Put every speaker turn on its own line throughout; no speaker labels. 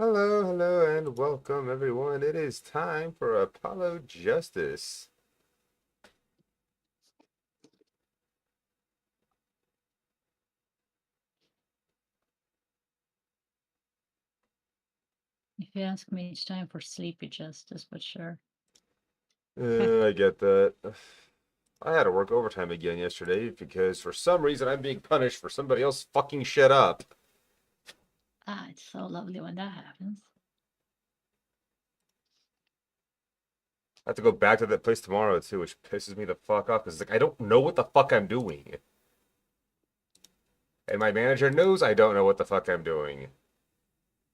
Hello, hello, and welcome everyone. It is time for Apollo Justice.
If you ask me, it's time for sleepy justice, but sure.
I get that. I had to work overtime again yesterday because for some reason I'm being punished for somebody else fucking shit up.
It's so lovely when that happens.
I have to go back to that place tomorrow too, which pisses me the fuck off because I don't know what the fuck I'm doing. And my manager knows I don't know what the fuck I'm doing.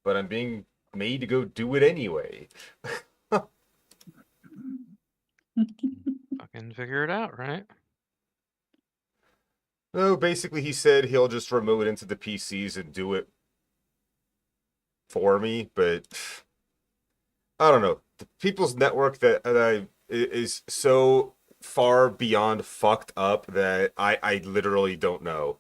But I'm being made to go do it anyway.
Fucking figure it out, right?
No, basically he said he'll just remote into the PCs and do it for me, but I don't know. The people's network that I is so far beyond fucked up that I literally don't know.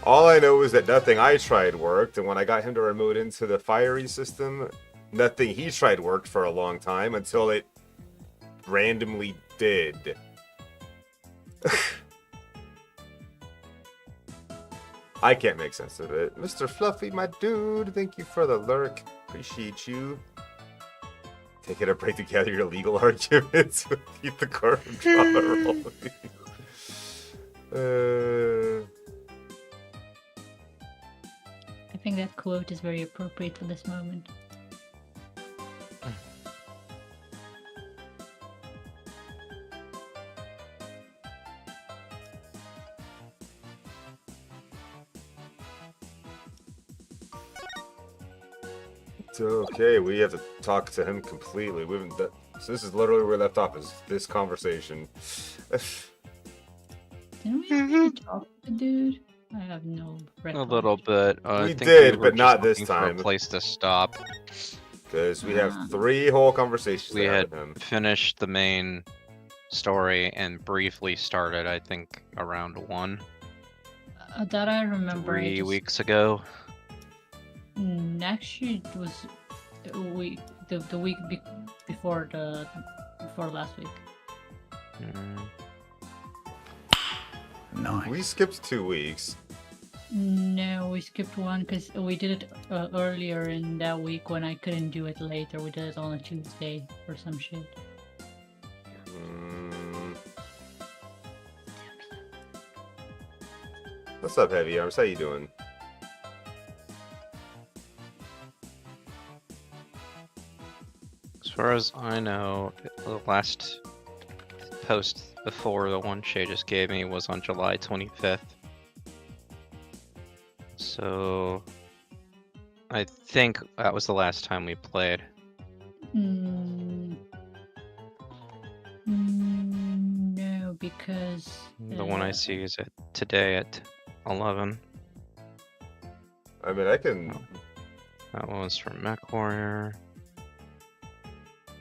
All I know is that nothing I tried worked, and when I got him to remote into the fiery system, nothing he tried worked for a long time until it randomly did. I can't make sense of it. Mr. Fluffy, my dude, thank you for the lurk. Appreciate you. Taking a break to gather your legal arguments with Keith the Court from Toronto.
I think that quote is very appropriate for this moment.
It's okay, we have to talk to him completely. We haven't. So this is literally where we left off. Is this conversation?
Didn't we really talk to the dude? I have no
A
recollection.
little bit.
We
I think
did,
were
but not
just
this
looking for
time.
a place to stop.
Because we have 3 whole conversations
We
to have
had
with him.
finished the main story and briefly started, I think, around 1.
That I remember.
3 weeks ago.
Actually, it was the week before last week.
Nice.
We skipped 2 weeks.
No, we skipped one because we did it earlier in that week when I couldn't do it later. We did it on a Tuesday or some shit.
What's up, Heavy Arms? How you doing?
As far as I know, the last post before the one Shay just gave me was on July 25th. So I think that was the last time we played.
No, because
the one I see is today at 11.
I mean, I can.
That one was from Mech Warrior.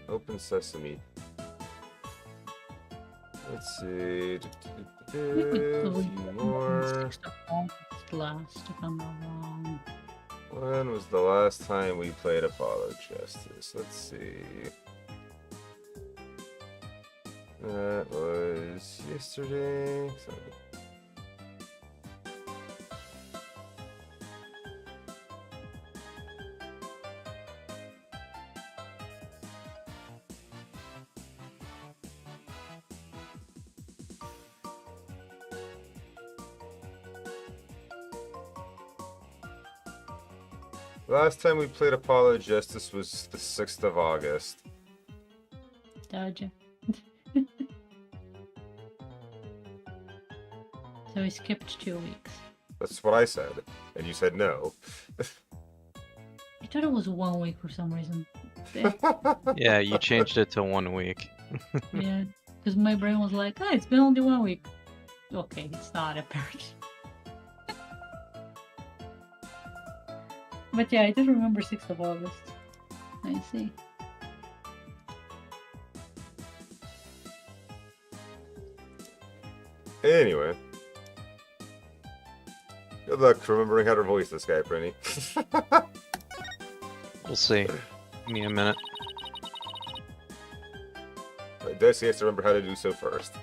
Open Sesame. Let's see. A few more.
Last, if I'm not wrong.
When was the last time we played Apollo Justice? Let's see. That was yesterday. Last time we played Apollo Justice was the 6th of August.
Gotcha. So we skipped 2 weeks.
That's what I said, and you said no.
I thought it was 1 week for some reason.
Yeah, you changed it to 1 week.
Yeah, because my brain was like, oh, it's been only 1 week. Okay, it's not apparently. But yeah, I did remember 6th of August. I see.
Anyway. Good luck remembering how to voice this guy, Prinny.
We'll see. Give me a minute.
Dicey has to remember how to do so first.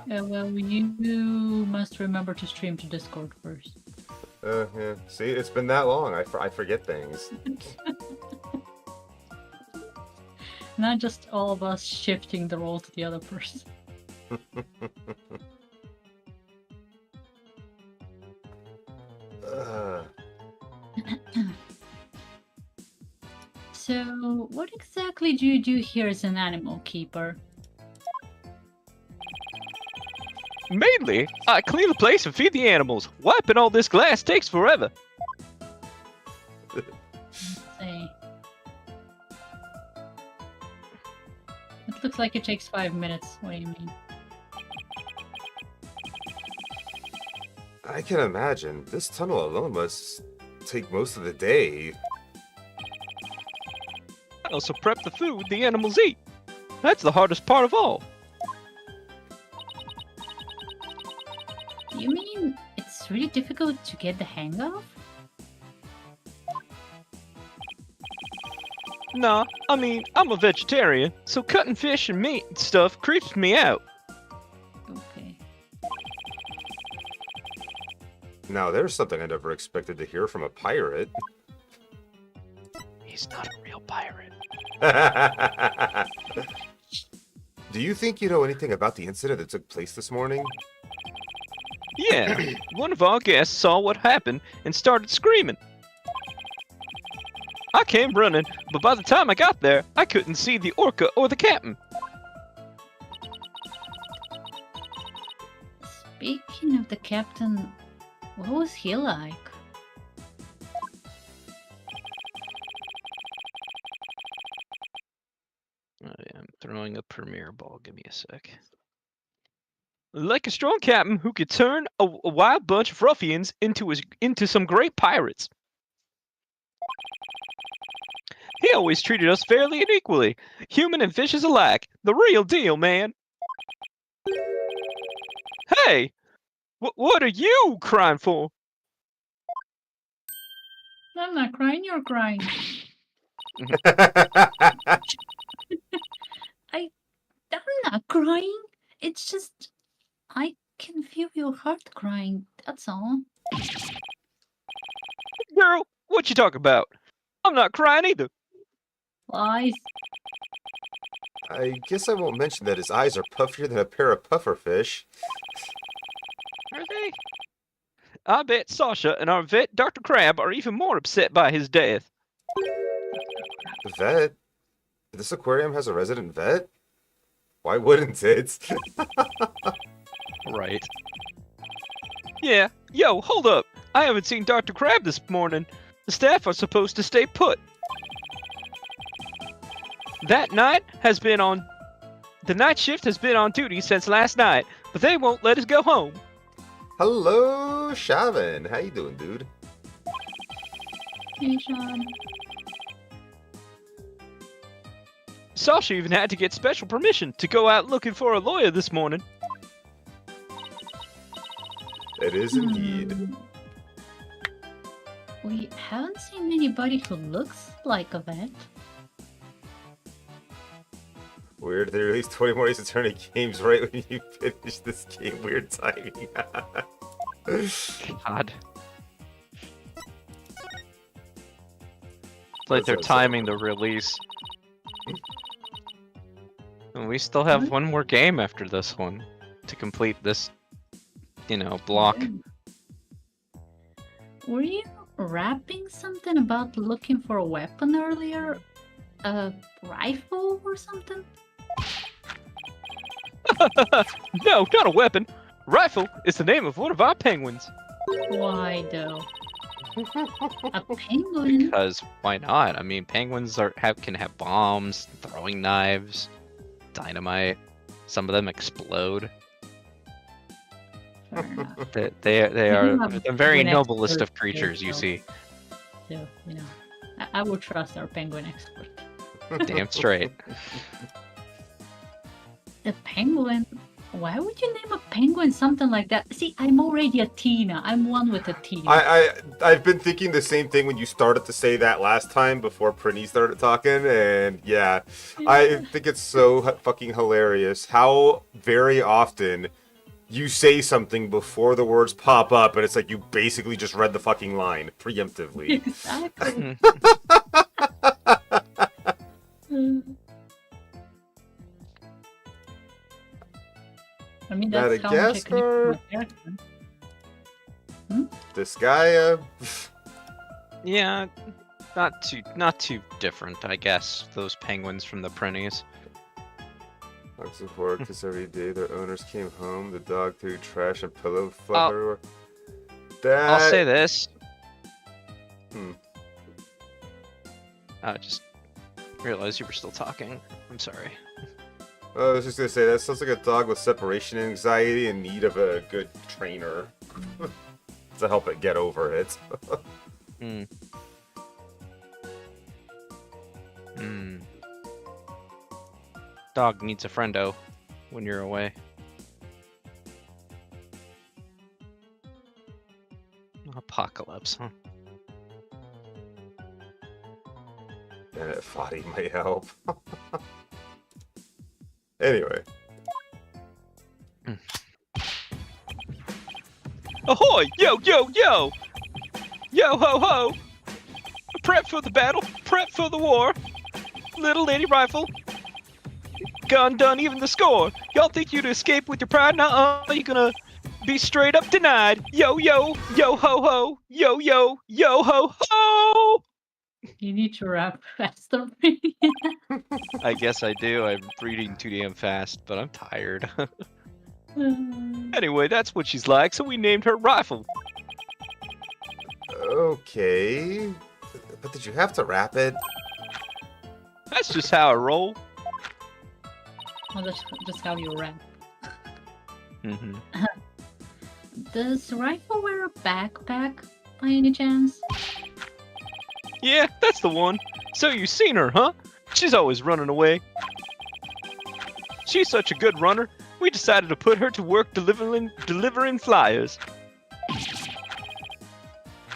Well, you must remember to stream to Discord first.
Yeah. See, it's been that long. I forget things.
Not just all of us shifting the role to the other person. So, what exactly do you do here as an animal keeper?
Mainly, I clean the place and feed the animals. Wiping all this glass takes forever.
Say. It looks like it takes 5 minutes. What do you mean?
I can imagine. This tunnel alone must take most of the day.
I also prep the food the animals eat. That's the hardest part of all.
You mean it's really difficult to get the hang of?
Nah, I mean, I'm a vegetarian, so cutting fish and meat and stuff creeps me out.
Okay.
Now, there's something I never expected to hear from a pirate.
He's not a real pirate.
Do you think you know anything about the incident that took place this morning?
Yeah, one of our guests saw what happened and started screaming. I came running, but by the time I got there, I couldn't see the orca or the captain.
Speaking of the captain, what was he like?
I'm throwing a premiere ball. Give me a sec. Like a strong captain who could turn a wild bunch of ruffians into some great pirates. He always treated us fairly and equally, human and fishes alike. The real deal, man. Hey, what are you crying for?
I'm not crying, you're crying. I'm not crying. It's just I can feel your heart crying. That's all.
Girl, what you talking about? I'm not crying either.
Lies.
I guess I won't mention that his eyes are puffier than a pair of pufferfish.
Are they? I bet Sasha and our vet, Dr. Crab, are even more upset by his death.
Vet? This aquarium has a resident vet? Why wouldn't it?
Right. Yeah, yo, hold up. I haven't seen Dr. Crab this morning. The staff are supposed to stay put. The night shift has been on duty since last night, but they won't let us go home.
Hello, Shavin. How you doing, dude?
Hey, Sean.
Sasha even had to get special permission to go out looking for a lawyer this morning.
It is indeed.
We haven't seen anybody who looks like a vet.
Weird, they released 20 more Ace Attorney games right when you finish this game. Weird timing.
God. It's like they're timing the release. And we still have one more game after this one to complete this, block.
Were you rapping something about looking for a weapon earlier? A rifle or something?
No, not a weapon. Rifle is the name of one of our penguins.
Why though? A penguin?
Because why not? I mean, penguins can have bombs, throwing knives, dynamite. Some of them explode.
Fair enough.
They are
have
the very
penguin
noblest of
experts
creatures
here,
you
so-
see.
So, I would trust our penguin expert.
Damn straight.
The penguin? Why would you name a penguin something like that? See, I'm already a Tina. I'm one with a Tina.
I've been thinking the same thing when you started to say that last time before Prinny started talking, and yeah, I think it's so fucking hilarious how very often you say something before the words pop up, and it's like you basically just read the fucking line preemptively.
Exactly. I mean, that's how much I connect with my character.
This guy,
Yeah, not too different, I guess. Those penguins from the Prinnies.
dogs at work because every day their owners came home, the dog threw trash and pillow fluff everywhere.
I'll say this.
Hmm.
I just realized you were still talking. I'm sorry.
I was just gonna say, that sounds like a dog with separation anxiety in need of a good trainer to help it get over it.
Hmm. Dog needs a friendo when you're away. Apocalypse, huh?
And it Foddy might help. Anyway.
Ahoy! Yo, yo, yo! Yo, ho, ho! Prep for the battle, prep for the war. Little lady rifle. Gun done, even the score. Y'all think you'd escape with your pride? Nuh-uh, you're gonna be straight up denied. Yo, yo, yo, ho, ho! Yo, yo, yo, ho, ho!
You need to rap faster.
I guess I do. I'm reading too damn fast, but I'm tired. Anyway, that's what she's like, so we named her Rifle.
Okay. But did you have to wrap it?
That's just how I roll.
Well, that's just how you rap.
Mm-hmm.
Does Rifle wear a backpack by any chance?
Yeah, that's the one. So you've seen her, huh? She's always running away. She's such a good runner, we decided to put her to work delivering flyers.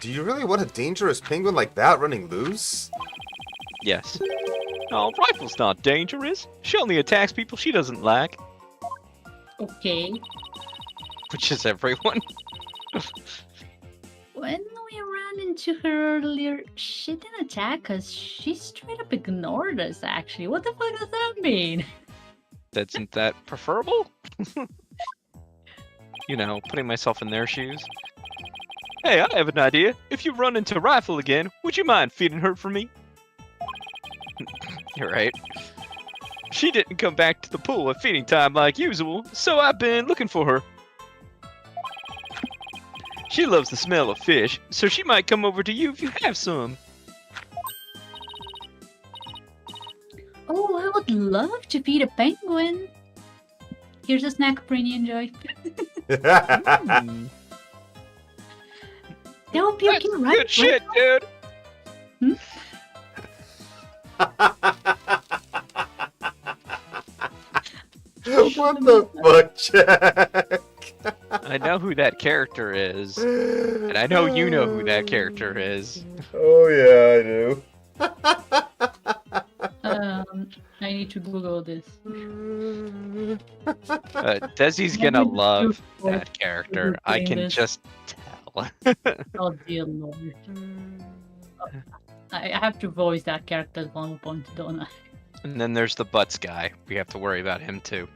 Do you really want a dangerous penguin like that running loose?
Yes. Oh, Rifle's not dangerous. She only attacks people she doesn't like.
Okay.
Which is everyone.
When we ran into her earlier, she didn't attack us. She straight up ignored us, actually. What the fuck does that mean?
Isn't that preferable? You know, putting myself in their shoes. Hey, I have an idea. If you run into Rifle again, would you mind feeding her for me? You're right. She didn't come back to the pool at feeding time like usual, so I've been looking for her. She loves the smell of fish, so she might come over to you if you have some.
Oh, I would love to feed a penguin. Here's a snack, Prinny, enjoy.
Mm.
That would be
That's
okay, right?
good shit, dude.
What the fuck, Jack?
I know who that character is, and I know you know who that character is.
Oh yeah, I do.
I need to Google this.
Desi's gonna love that character. I can just tell.
Oh dear lord. I have to voice that character at one point, don't I?
And then there's the Butts guy. We have to worry about him too.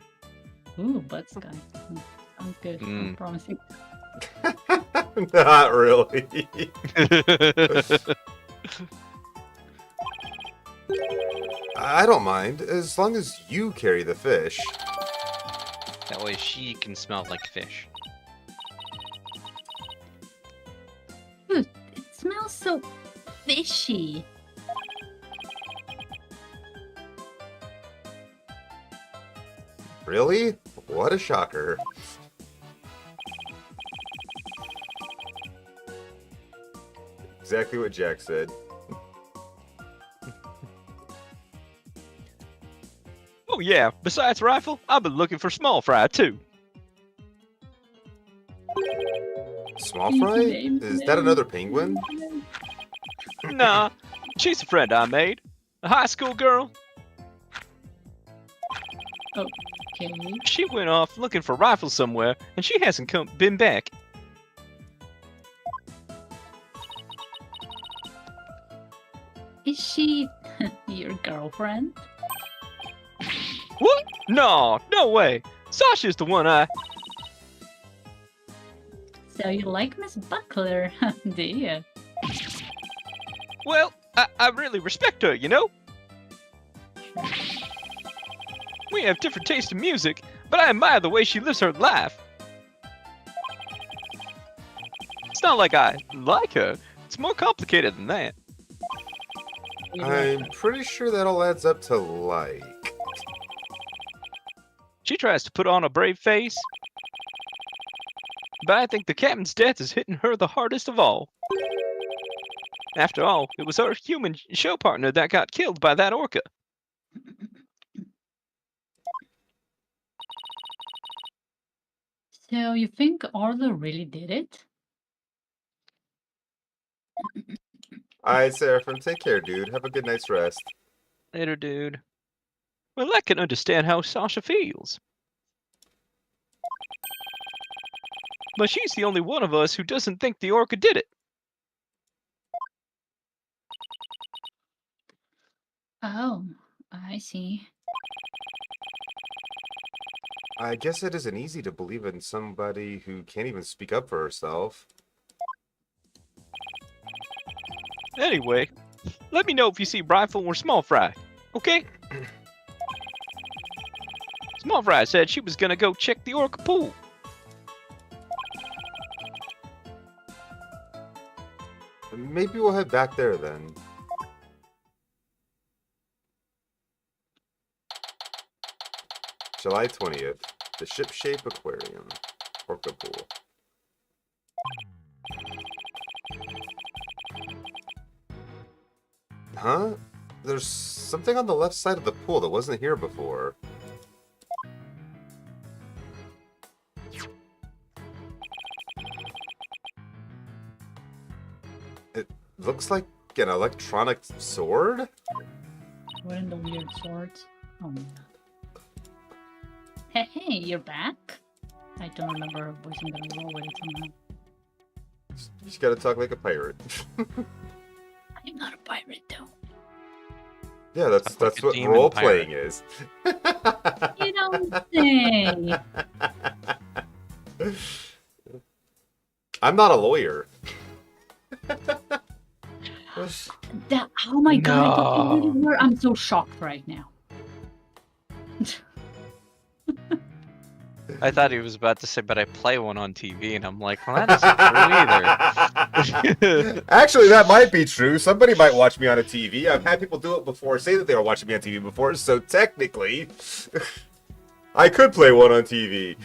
Ooh, Butts guy. Sounds good.
Mm.
Promising.
Not really. I don't mind, as long as you carry the fish.
That way she can smell like fish.
It smells so fishy.
Really? What a shocker. Exactly what Jack said.
Oh yeah, besides Rifle, I've been looking for Small Fry too.
Small
His
fry?
name's
Is that another penguin?
Nah, she's a friend I made. A high school girl.
Okay.
She went off looking for rifles somewhere, and she hasn't been back.
Is she your girlfriend?
What? No, no way. Sasha's the one I...
So you like Miss Buckler, do you?
Well, I really respect her, you know? We have different tastes in music, but I admire the way she lives her life. It's not like I like her. It's more complicated than that.
I'm pretty sure that all adds up to like.
She tries to put on a brave face, but I think the captain's death is hitting her the hardest of all. After all, it was her human show partner that got killed by that orca.
So you think Arlo really did it?
Alright, Seraphim, take care, dude. Have a good night's rest.
Later, dude. Well, I can understand how Sasha feels. But she's the only one of us who doesn't think the orca did it.
Oh, I see.
I guess it isn't easy to believe in somebody who can't even speak up for herself.
Anyway, let me know if you see Rifle or Small Fry, okay? Small Fry said she was gonna go check the orca pool.
Maybe we'll head back there then. July 20th. The Ship-Shape Aquarium. Orca Pool. Huh? There's something on the left side of the pool that wasn't here before. It looks like an electronic sword?
What in the weird swords? Oh no. Hey, you're back? I don't remember her voice. I'm gonna roll with it somehow.
You just gotta talk like a pirate.
I'm not a pirate though.
Yeah, that's
Like a
what
demon
role-playing is.
You don't say.
I'm not a lawyer.
Oh my god, I thought you really
No.
were. I'm so shocked right now.
I thought he was about to say, but I play one on TV, and I'm like, well, that isn't true either.
Actually, that might be true. Somebody might watch me on a TV. I've had people do it before, say that they were watching me on TV before, so technically, I could play one on TV.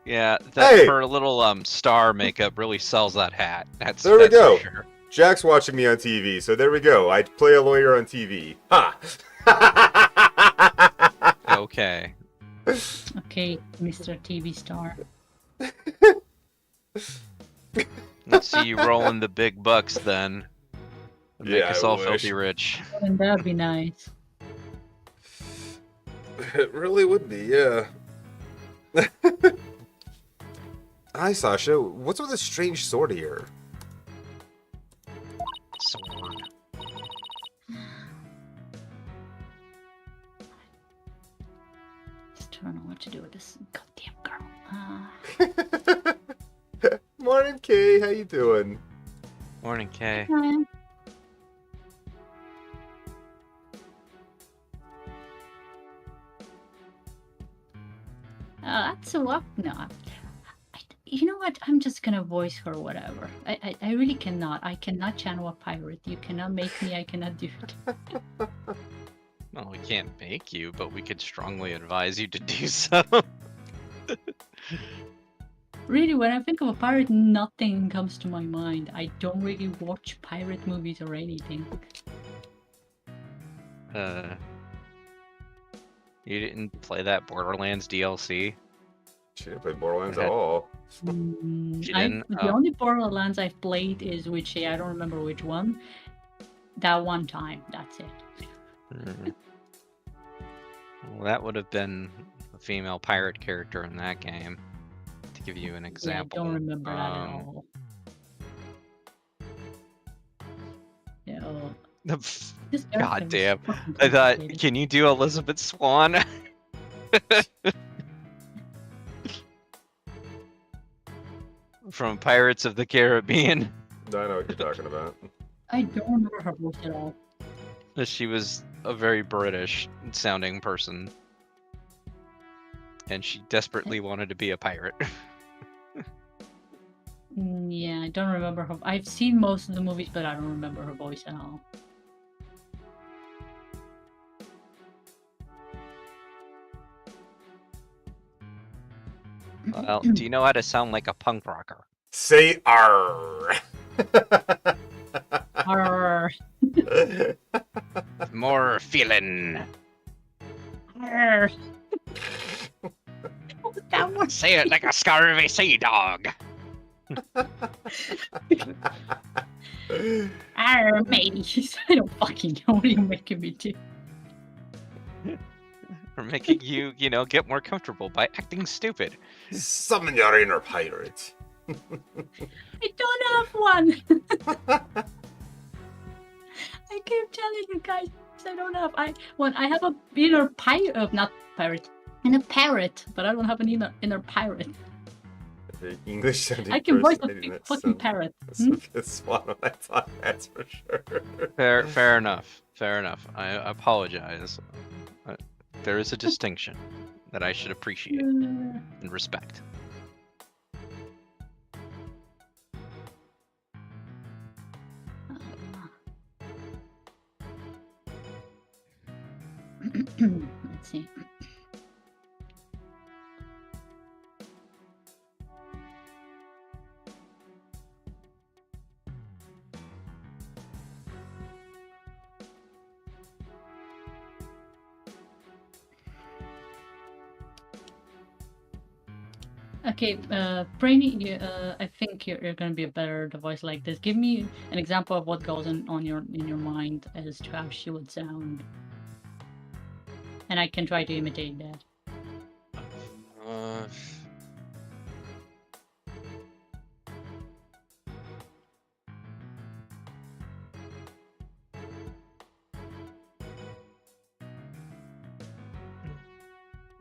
Yeah, that
Hey!
her little star makeup really sells that hat. That's
There we
that's for
go.
sure.
Jack's watching me on TV, so there we go. I play a lawyer on TV. Ha!
Okay.
Okay, Mr. TV star.
Let's see you rolling the big bucks then. Make
Yeah,
us
I
all
wish.
filthy rich.
Wouldn't that be nice?
It really would be, yeah. Hi, Sasha. What's with this strange sword here?
Sword.
Just don't know what to do with this goddamn girl.
Morning, Kay. How you doing?
Morning, Kay.
That's a lot. No, you know what? I'm just gonna voice her whatever. I really cannot. I cannot channel a pirate. You cannot make me. I cannot do it.
Well, we can't make you, but we could strongly advise you to do so.
Really, when I think of a pirate, nothing comes to my mind. I don't really watch pirate movies or anything.
You didn't play that Borderlands DLC?
She didn't play Borderlands
Go
at
ahead.
all.
She
I
didn't?
the
Oh.
only Borderlands I've played is with I don't remember which one. That one time. That's it.
Mm. Well, that would have been a female pirate character in that game, to give you an
Yeah, I
example.
don't remember that at all. Yeah. This
God
character is
damn.
fucking
I thought,
complicated.
can you do Elizabeth Swan? From Pirates of the Caribbean.
I know what you're talking about.
I don't remember her voice at all.
She was a very British sounding person. And she desperately wanted to be a pirate.
Yeah, I don't remember her. I've seen most of the movies, but I don't remember her voice at all.
Well, do you know how to sound like a punk rocker?
Say R.
Arr.
More feeling.
Arr. That one.
Say it like a scurvy sea dog.
Arr, matey. I don't fucking know what you're making me do.
Or making you, get more comfortable by acting stupid.
Summon your inner pirate.
I don't have one. I keep telling you guys I don't have. I have a inner pirate, not pirate, and a parrot, but I don't have an inner pirate.
The English sounding
I can voice a
person,
big fucking parrot.
It's one when I thought, that's for sure.
Fair enough. Fair enough. I apologize. There is a distinction that I should appreciate and respect.
Let's see. Okay, Brainy, I think you're gonna be a better voice like this. Give me an example of what goes on in your mind as to how she would sound, and I can try to imitate that.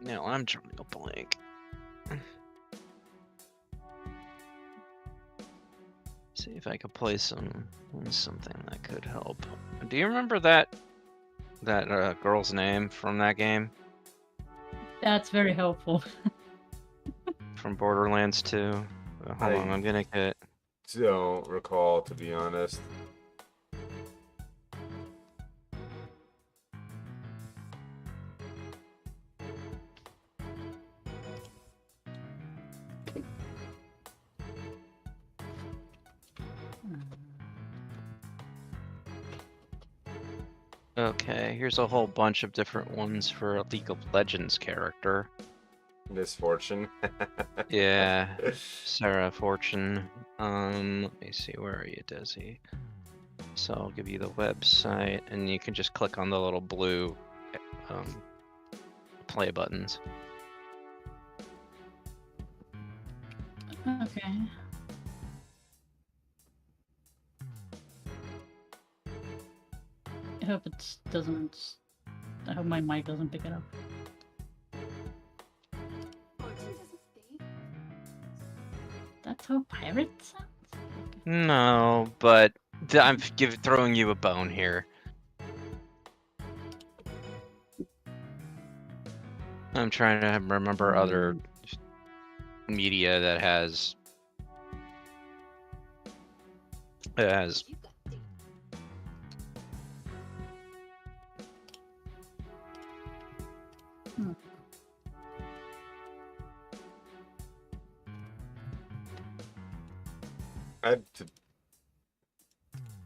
No, I'm drawing a blank. See if I could play something that could help. Do you remember that girl's name from that game?
That's very helpful.
From Borderlands 2? Hold on, I'm gonna get...
Don't recall, to be honest.
Okay, here's a whole bunch of different ones for a League of Legends character.
Misfortune.
Yeah, Sarah Fortune. Let me see, where are you, Desi? So I'll give you the website, and you can just click on the little blue play buttons.
Okay. I hope it doesn't. I hope my mic doesn't pick it up. That's how pirate sounds?
No, but I'm throwing you a bone here. I'm trying to remember other media that has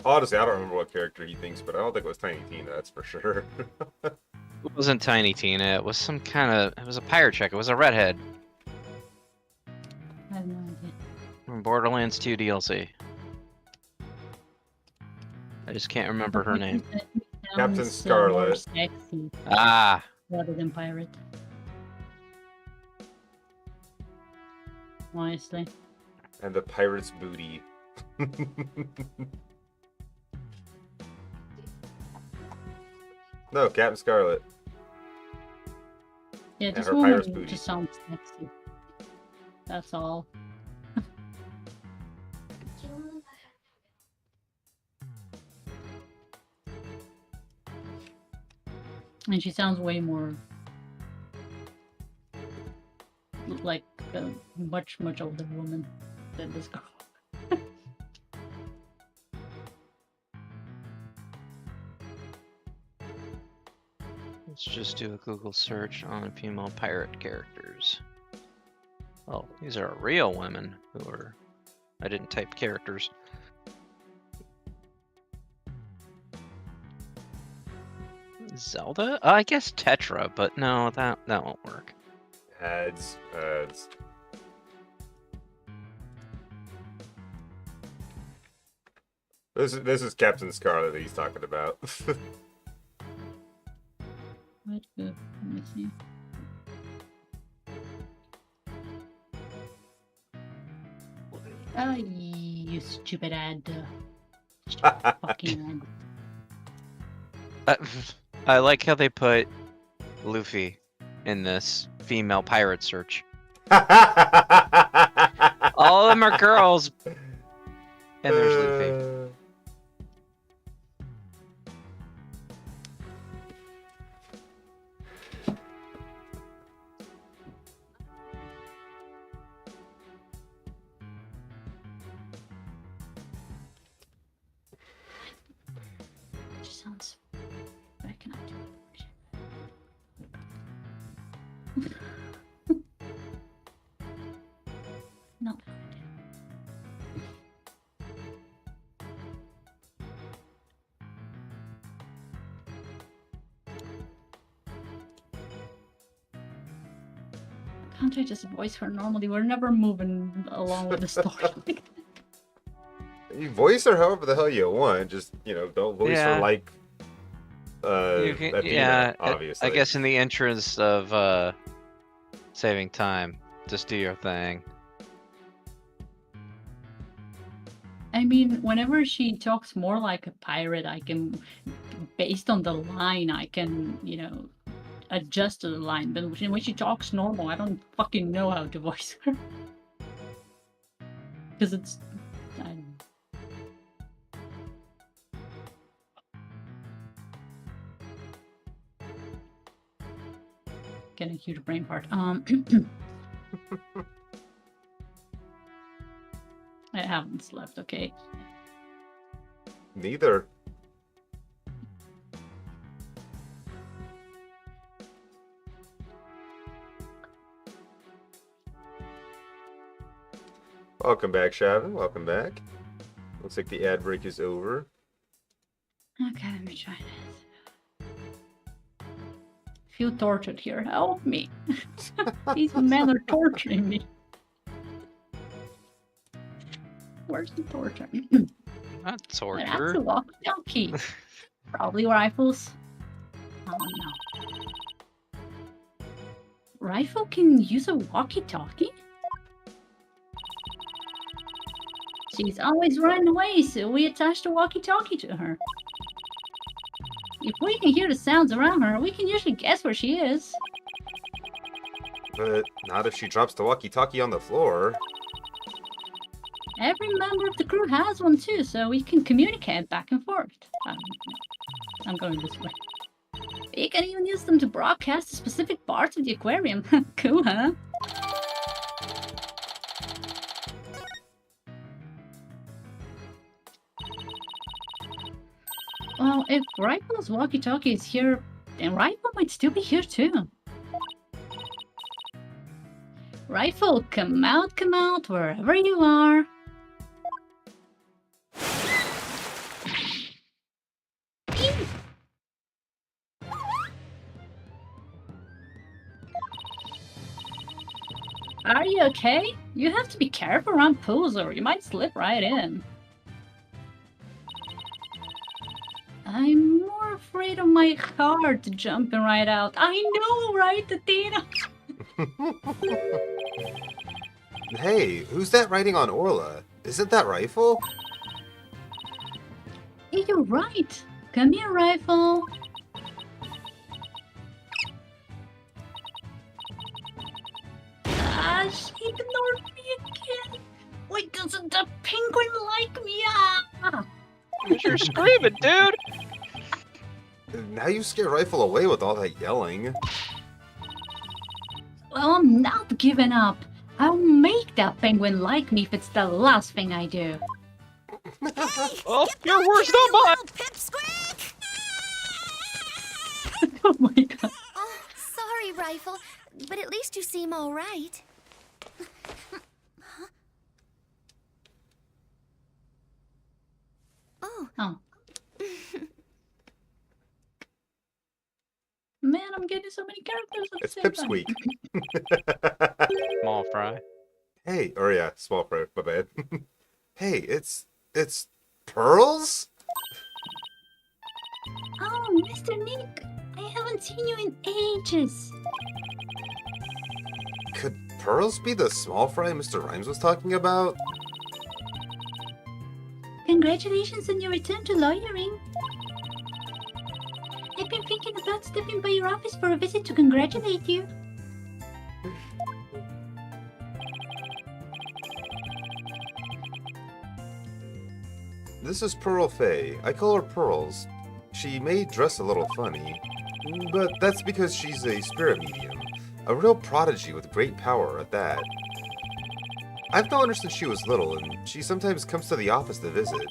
Honestly, I don't remember what character he thinks, but I don't think it was Tiny Tina, that's for sure.
It wasn't Tiny Tina, it was some kind of... It was a pirate chick, it was a redhead.
I have no idea.
Borderlands 2 DLC. I just can't remember her name.
Captain
More
Scarlet.
sexy
Ah,
rather than pirate. Honestly.
And the pirate's booty. No, Captain Scarlet.
Yeah,
And
this
her pirate's
woman
booty.
just sounds sexy. That's all. And she sounds way more like a much older woman than this girl.
let's just do a Google search on female pirate characters. Oh, these are real women who are. I didn't type characters. Zelda? I guess Tetra, but no, that won't work.
Ads. This is Captain Scarlet that he's talking about.
What? Let me see. You stupid ad. Fucking ad.
I like how they put Luffy in this female pirate search. All of them are girls. And there's Luffy.
She sounds. I cannot do it. No. Can't I just voice her normally? We're never moving along with the story.
You voice her however the hell you want. Just, don't voice her
Yeah.
like
You can-
Athena,
yeah,
obviously.
I guess in the interest of saving time, just do your thing.
I mean, whenever she talks more like a pirate, I can, based on the line, I can, adjust to the line. But when she talks normal, I don't fucking know how to voice her. Because it's. Getting a huge brain fart. I haven't slept, okay?
Neither. Welcome back, Shavin. Welcome back. Looks like the ad break is over.
Okay, let me try this. Feel tortured here. Help me. These men are torturing me. Where's the torture?
Not
That's
torture.
a walkie-talkie. Probably rifles. Oh no. Rifle can use a walkie-talkie? She's always running away, so we attached a walkie-talkie to her. If we can hear the sounds around her, we can usually guess where she is.
But not if she drops the walkie-talkie on the floor.
Every member of the crew has one too, so we can communicate back and forth. I'm going this way. You can even use them to broadcast to specific parts of the aquarium. Cool, huh? Well, if Rifle's walkie-talkie is here, then Rifle might still be here too. Rifle, come out, wherever you are. Are you okay? You have to be careful around pools or you might slip right in. I'm more afraid of my heart jumping right out. I know, right, Athena?
Hey, who's that riding on Orla? Isn't that Rifle?
Hey, you're right. Come here, Rifle. Ah, she ignored me again. Why doesn't the penguin like me? Ah!
You're screaming, dude.
Now you scare Rifle away with all that yelling.
Well, I'm not giving up. I'll make that penguin like me if it's the last thing I do.
Oh, you're worse than mine.
Pipsqueak!
Oh my god.
Oh, sorry, Rifle, but at least you seem all right. Huh? Oh.
Oh. Man, I'm getting so many characters at the
It's
same time.
Pipsqueak.
Small fry.
Hey, or yeah, small fry, my bad. Hey, it's Pearls?
Oh, Mr. Nick, I haven't seen you in ages.
Could Pearls be the small fry Mr. Rhymes was talking about?
Congratulations on your return to lawyering. I've been thinking about stepping by your office for a visit to congratulate you.
This is Pearl Faye. I call her Pearls. She may dress a little funny, but that's because she's a spirit medium. A real prodigy with great power at that. I've known her since she was little, and she sometimes comes to the office to visit.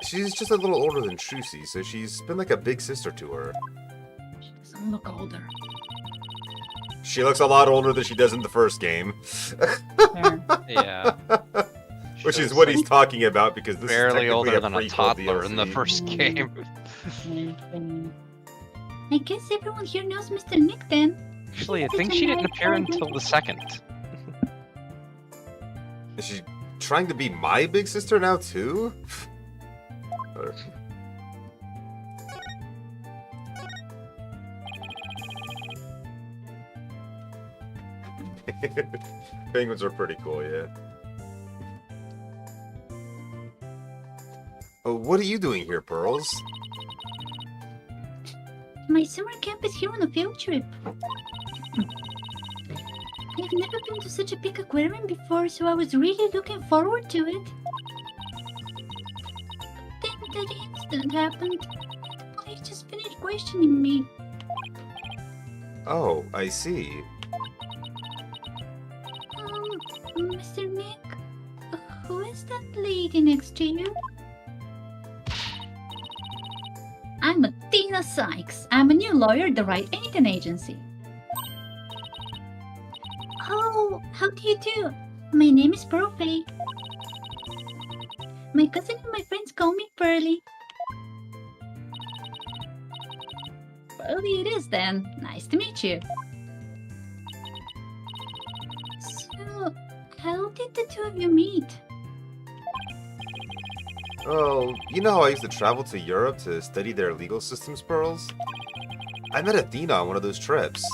She's just a little older than Trucy, so she's been like a big sister to her.
She doesn't look older.
She looks a lot older than she does in the first game.
Fair.
Yeah.
Which is what he's talking about, because this
barely
is
older than a
prequel
toddler in the
DLC.
first game.
I guess everyone here knows Mr. Nick then.
Actually, I think she didn't appear until the second.
Is she trying to be my big sister now, too? Penguins are pretty cool, yeah. Oh, what are you doing here, Pearls?
My summer camp is here on a field trip. I've never been to such a big aquarium before, so I was really looking forward to it. Then that incident happened. The police just finished questioning me.
Oh, I see.
Mr. Nick, who is that lady next to you? I'm Athena Sykes. I'm a new lawyer at the Right Anything Agency. Oh, how do you do? My name is Pearl Faye. My cousin and my friends call me Pearly. Pearly it is then. Nice to meet you. So, how did the two of you meet?
Oh, you know how I used to travel to Europe to study their legal systems, Pearls? I met Athena on one of those trips.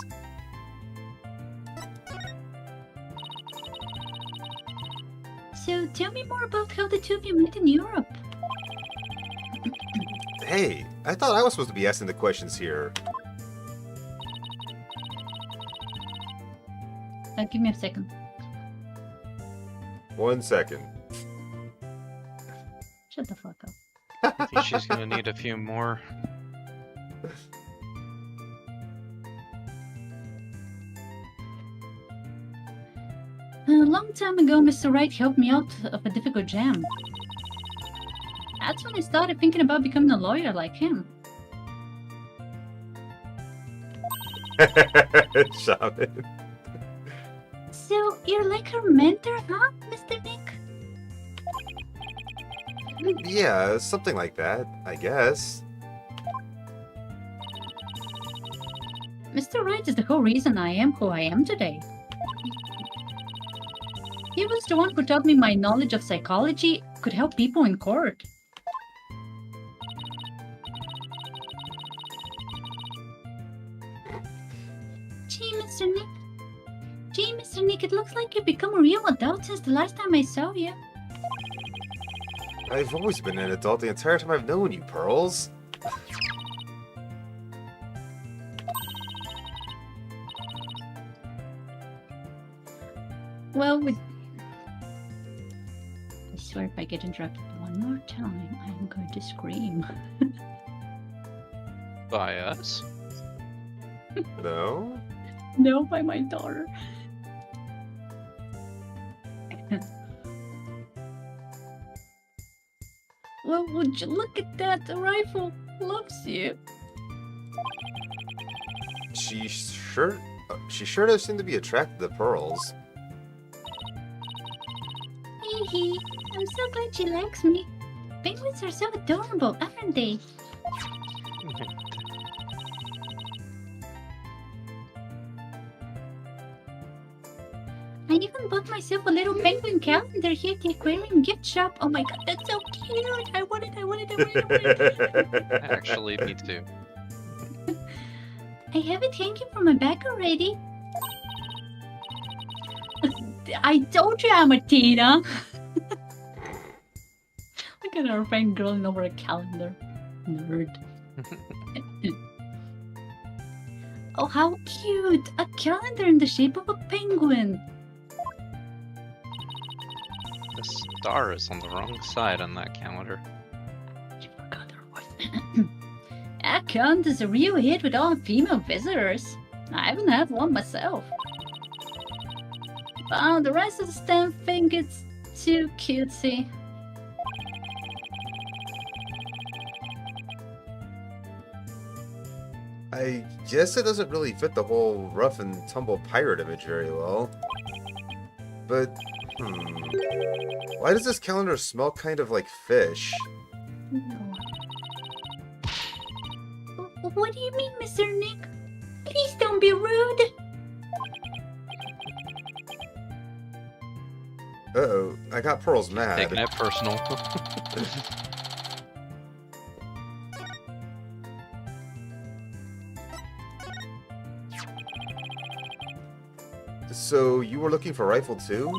So tell me more about how the two of you met in Europe.
Hey, I thought I was supposed to be asking the questions here.
Give me a second.
1 second.
Shut the fuck up.
I think she's gonna need a few more.
A long time ago, Mr. Wright helped me out of a difficult jam. That's when I started thinking about becoming a lawyer like him.
Shaman.
So, you're like her mentor, huh, Mr. Nick?
Yeah, something like that, I guess.
Mr. Wright is the whole reason I am who I am today. He was the one who taught me my knowledge of psychology could help people in court. Gee, Mr. Nick. Gee, Mr. Nick, it looks like you've become a real adult since the last time I saw you.
I've always been an adult the entire time I've known you, Pearls.
Well, I swear if I get interrupted one more time, I'm going to scream.
By us?
No?
No, by my daughter. Well, would you look at that? The rifle loves you.
She sure does seem to be attracted to Pearls.
Hee hee. I'm so glad she likes me. Penguins are so adorable, aren't they? I even bought myself a little penguin calendar here at the aquarium gift shop. Oh my god, that's so cute! I want it.
Actually, me too.
I have it hanging from my back already. I told you I'm a Tina. Look at our friend girling over a calendar. Nerd. Oh, how cute! A calendar in the shape of a penguin.
The star is on the wrong side on that calendar.
I forgot her voice. That calendar is a real hit with all female visitors. I even have one myself. But the rest of the stamp think it's too cutesy.
I guess it doesn't really fit the whole rough and tumble pirate image very well. But, why does this calendar smell kind of like fish?
No. What do you mean, Mr. Nick? Please don't be rude.
Uh-oh, I got Pearls mad.
Taking it personal.
So, you were looking for Rifle too?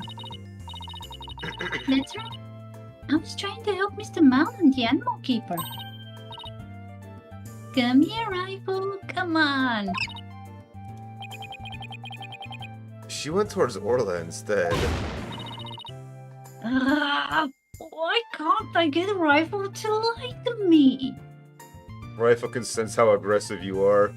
That's right. I was trying to help Mr. Mountain, the animal keeper. Come here, Rifle. Come on.
She went towards Orla instead.
Why can't I get a Rifle to like me?
Rifle can sense how aggressive you are.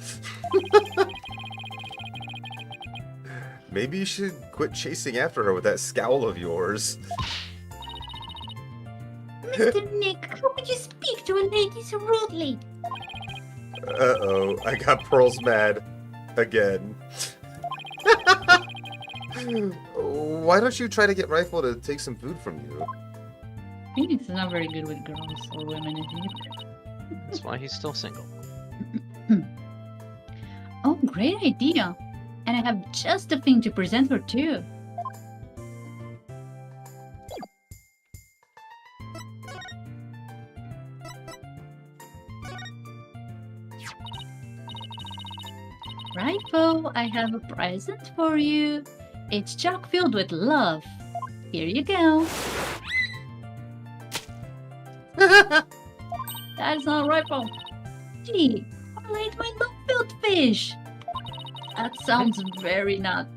Maybe you should quit chasing after her with that scowl of yours.
Mr. Nick, how could you speak to a lady so rudely?
Uh-oh, I got Pearls mad. Again. Why don't you try to get Rifle to take some food from you?
Phoenix is not very good with girls or women either.
That's why he's still single.
Oh, great idea. And I have just the thing to present her too. Rifle, I have a present for you. It's chock filled with love. Here you go. That's not Rifle. Gee, I ate my love-filled fish. That sounds very not...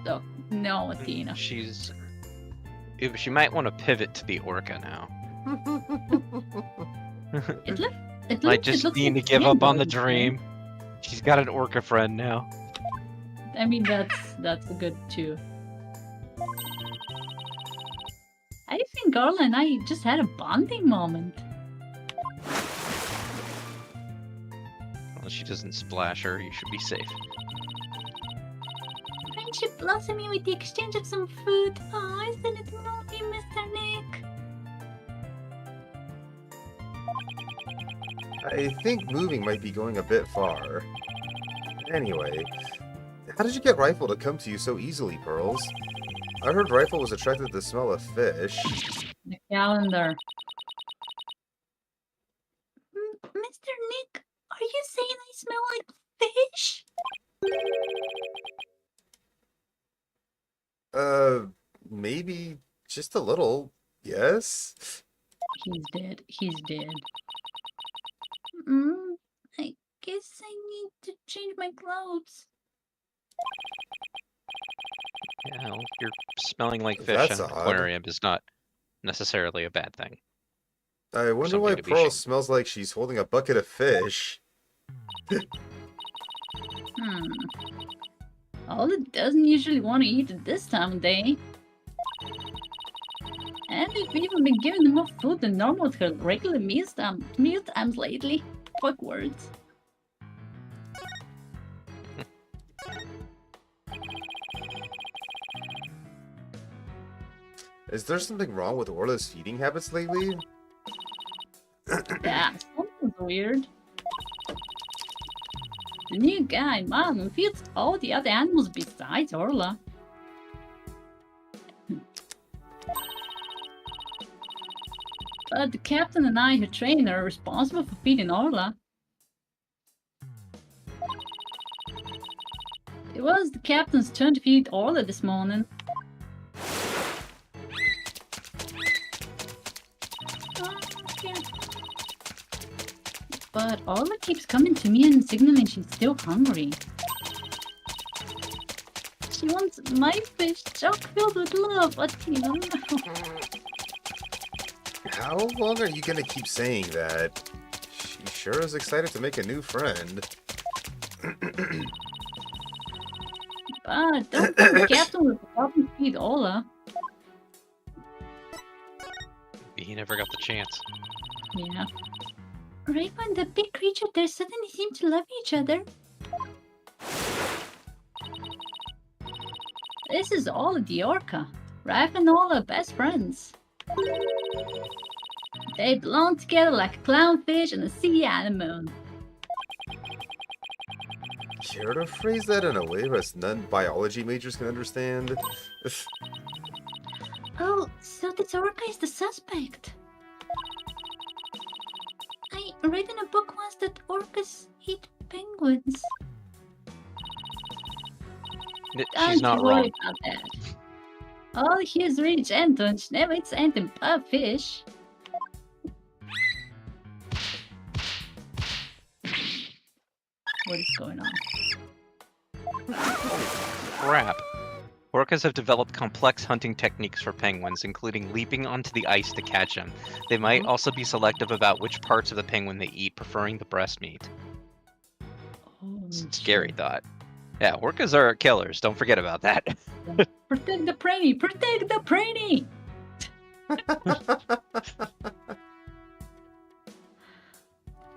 Oh, no, Athena.
She might want to pivot to the orca now. Might just need to give up on the dream. She's got an orca friend now.
I mean, that's good too. I think Garla and I just had a bonding moment.
Well, she doesn't splash her, you should be safe.
Friendship blossoming with the exchange of some food. Oh, isn't it lovely, Mr. Nick?
I think moving might be going a bit far. Anyway, how did you get Rifle to come to you so easily, Pearls? I heard Rifle was attracted to the smell of fish.
The calendar.
Mr. Nick, are you saying I smell like fish?
Maybe just a little. Yes?
He's dead. He's dead.
I guess I need to change my clothes.
Yeah, well, you're smelling like fish
That's
in an
odd.
aquarium is not necessarily a bad thing.
I wonder why
something to be
Pearl
shamed.
smells like she's holding a bucket of fish.
Ola doesn't usually want to eat at this time of day. And we've even been giving her more food than normal with her regular meal times lately. Fuck words.
Is there something wrong with Orla's feeding habits lately?
Yeah, something's weird. The new guy, Marlon, feeds all the other animals besides Orla. But the captain and I who train her are responsible for feeding Orla. It was the captain's turn to feed Orla this morning. But Orla keeps coming to me and signaling she's still hungry. She wants my fish chock filled with love, but you know.
How long are you gonna keep saying that? She sure is excited to make a new friend.
But don't think the captain will probably feed Orla.
He never got the chance.
Yeah.
Rafa and the big creature there suddenly seem to love each other.
This is Orla the Orca. Rafa and Orla are best friends. They belong together like a clownfish and a sea anemone.
Care to phrase that in a way us non-biology majors can understand?
Oh, so this orca is the suspect. I read in a book once that orcas eat penguins.
She's
Don't
not
you worry
wrong.
about that. All he is really gentle and she never eats anything but fish. What is going on?
Crap. Orcas have developed complex hunting techniques for penguins, including leaping onto the ice to catch them. They might also be selective about which parts of the penguin they eat, preferring the breast meat. Scary thought. Yeah, orcas are killers. Don't forget about that.
Protect the preenie! Protect the preenie!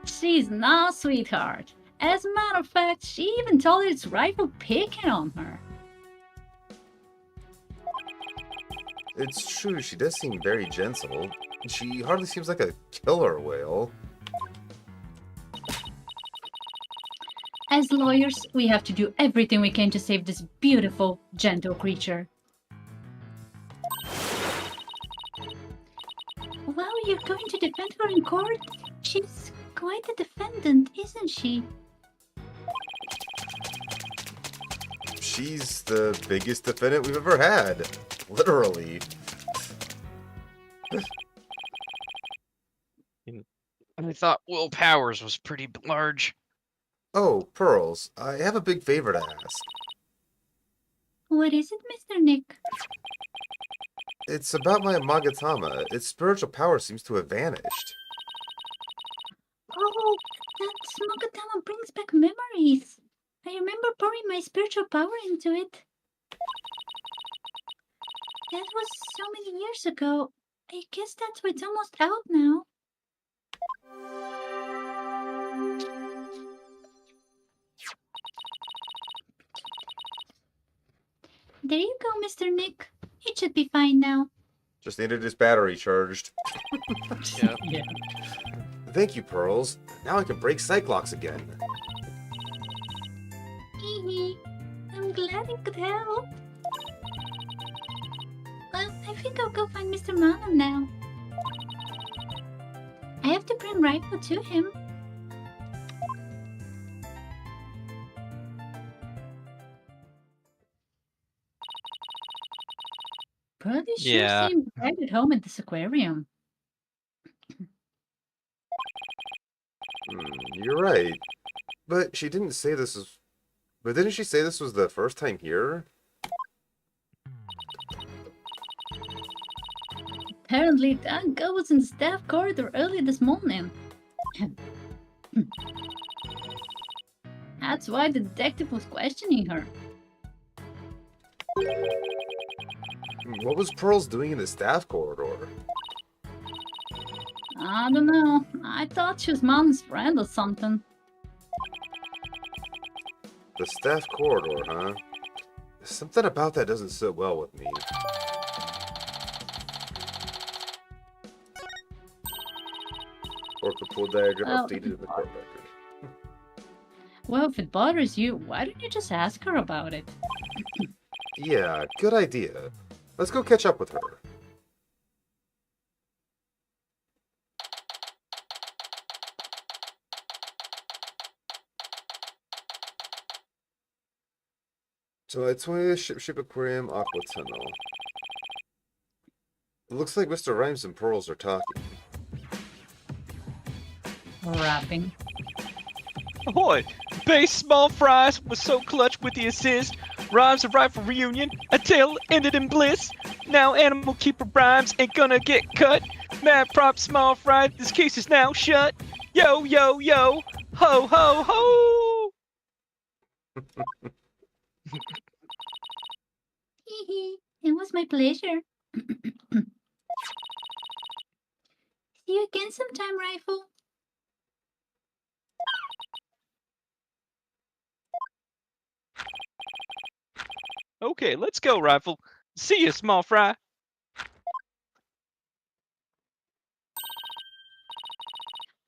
She's no sweetheart. As a matter of fact, she even told its rival picking on her.
It's true, she does seem very gentle. She hardly seems like a killer whale.
As lawyers, we have to do everything we can to save this beautiful, gentle creature.
Wow, you're going to defend her in court? She's quite a defendant, isn't she?
She's the biggest defendant we've ever had. Literally.
I thought Will Powers was pretty large.
Oh, Pearls, I have a big favor to ask.
What is it, Mr. Nick?
It's about my Magatama. Its spiritual power seems to have vanished.
Oh, that Smogatama brings back memories. I remember pouring my spiritual power into it. That was so many years ago. I guess that's why it's almost out now. There you go, Mr. Nick. It should be fine now.
Just needed his battery charged.
Yep.
Yeah.
Thank you, Pearls. Now I can break Cyclops again.
Hee hee. I'm glad it could help. think I'll go find Mr. Malum now. I have to bring Rifle to him.
Brody sure
Yeah.
seemed right at home at this aquarium.
You're right. But she didn't say this was... But didn't she say this was the first time here?
Apparently, that girl was in the staff corridor early this morning. That's why the detective was questioning her.
What was Pearls doing in the staff corridor?
I don't know. I thought she was Mom's friend or something.
The staff corridor, huh? Something about that doesn't sit well with me. Orca diagram
Oh.
updated in the court record.
Well, if it bothers you, why don't you just ask her about it?
Yeah, good idea. Let's go catch up with her. July 20th, Ship Aquarium, Aqua Tunnel. It looks like Mr. Rhymes and Pearls are talking.
Rapping.
Ahoy! Base small fries was so clutch with the assist. Rhymes of rifle reunion. A tale ended in bliss. Now animal keeper rhymes ain't gonna get cut. Mad prop small fry. This case is now shut. Yo yo yo. Ho ho ho.
Hehe, it was my pleasure. See you again sometime, Rifle.
Okay, let's go, rifle. See you, small fry.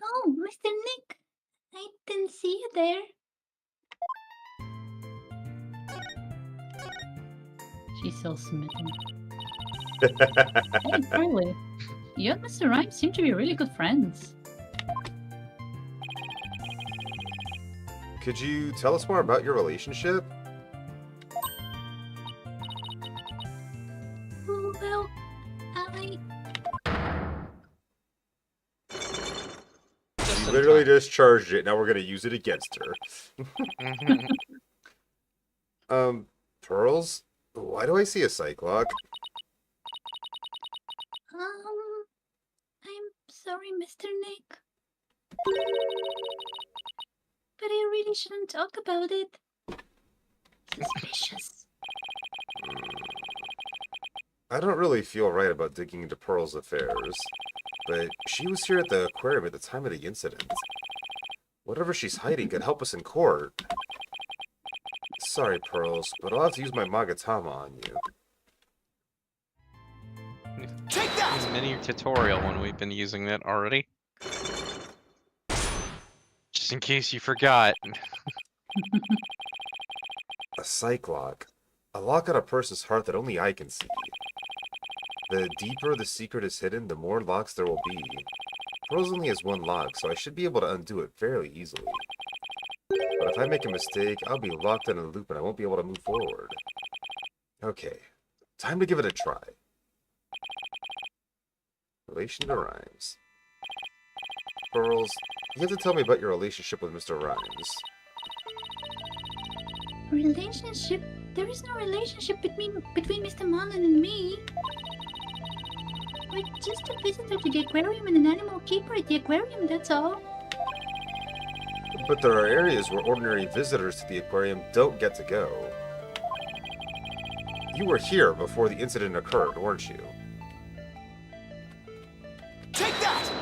Oh, Mr. Nick. I didn't see you there.
She's so smitten. Hey, Curly. You and Mr. Rhymes seem to be really good friends.
Could you tell us more about your relationship?
Oh, well,
You literally just charged it, now we're gonna use it against her. Pearls? Why do I see a Cyclock?
I'm sorry, Mr. Nick. But I really shouldn't talk about it. Suspicious.
I don't really feel right about digging into Pearl's affairs, but she was here at the aquarium at the time of the incident. Whatever she's hiding could help us in court. Sorry, Pearls, but I'll have to use my Magatama on you.
Take that! Mini tutorial when we've been using that already. Just in case you forgot.
A Cyclock. A lock on a person's heart that only I can see. The deeper the secret is hidden, the more locks there will be. Pearls only has one lock, so I should be able to undo it fairly easily. But if I make a mistake, I'll be locked in a loop and I won't be able to move forward. Okay, time to give it a try. Relation to Rhymes. Pearls, you have to tell me about your relationship with Mr. Rhymes.
Relationship? There is no relationship between Mr. Mullen and me. We're just a visitor to the aquarium and an animal keeper at the aquarium, that's all.
But there are areas where ordinary visitors to the aquarium don't get to go. You were here before the incident occurred, weren't you?
Take that!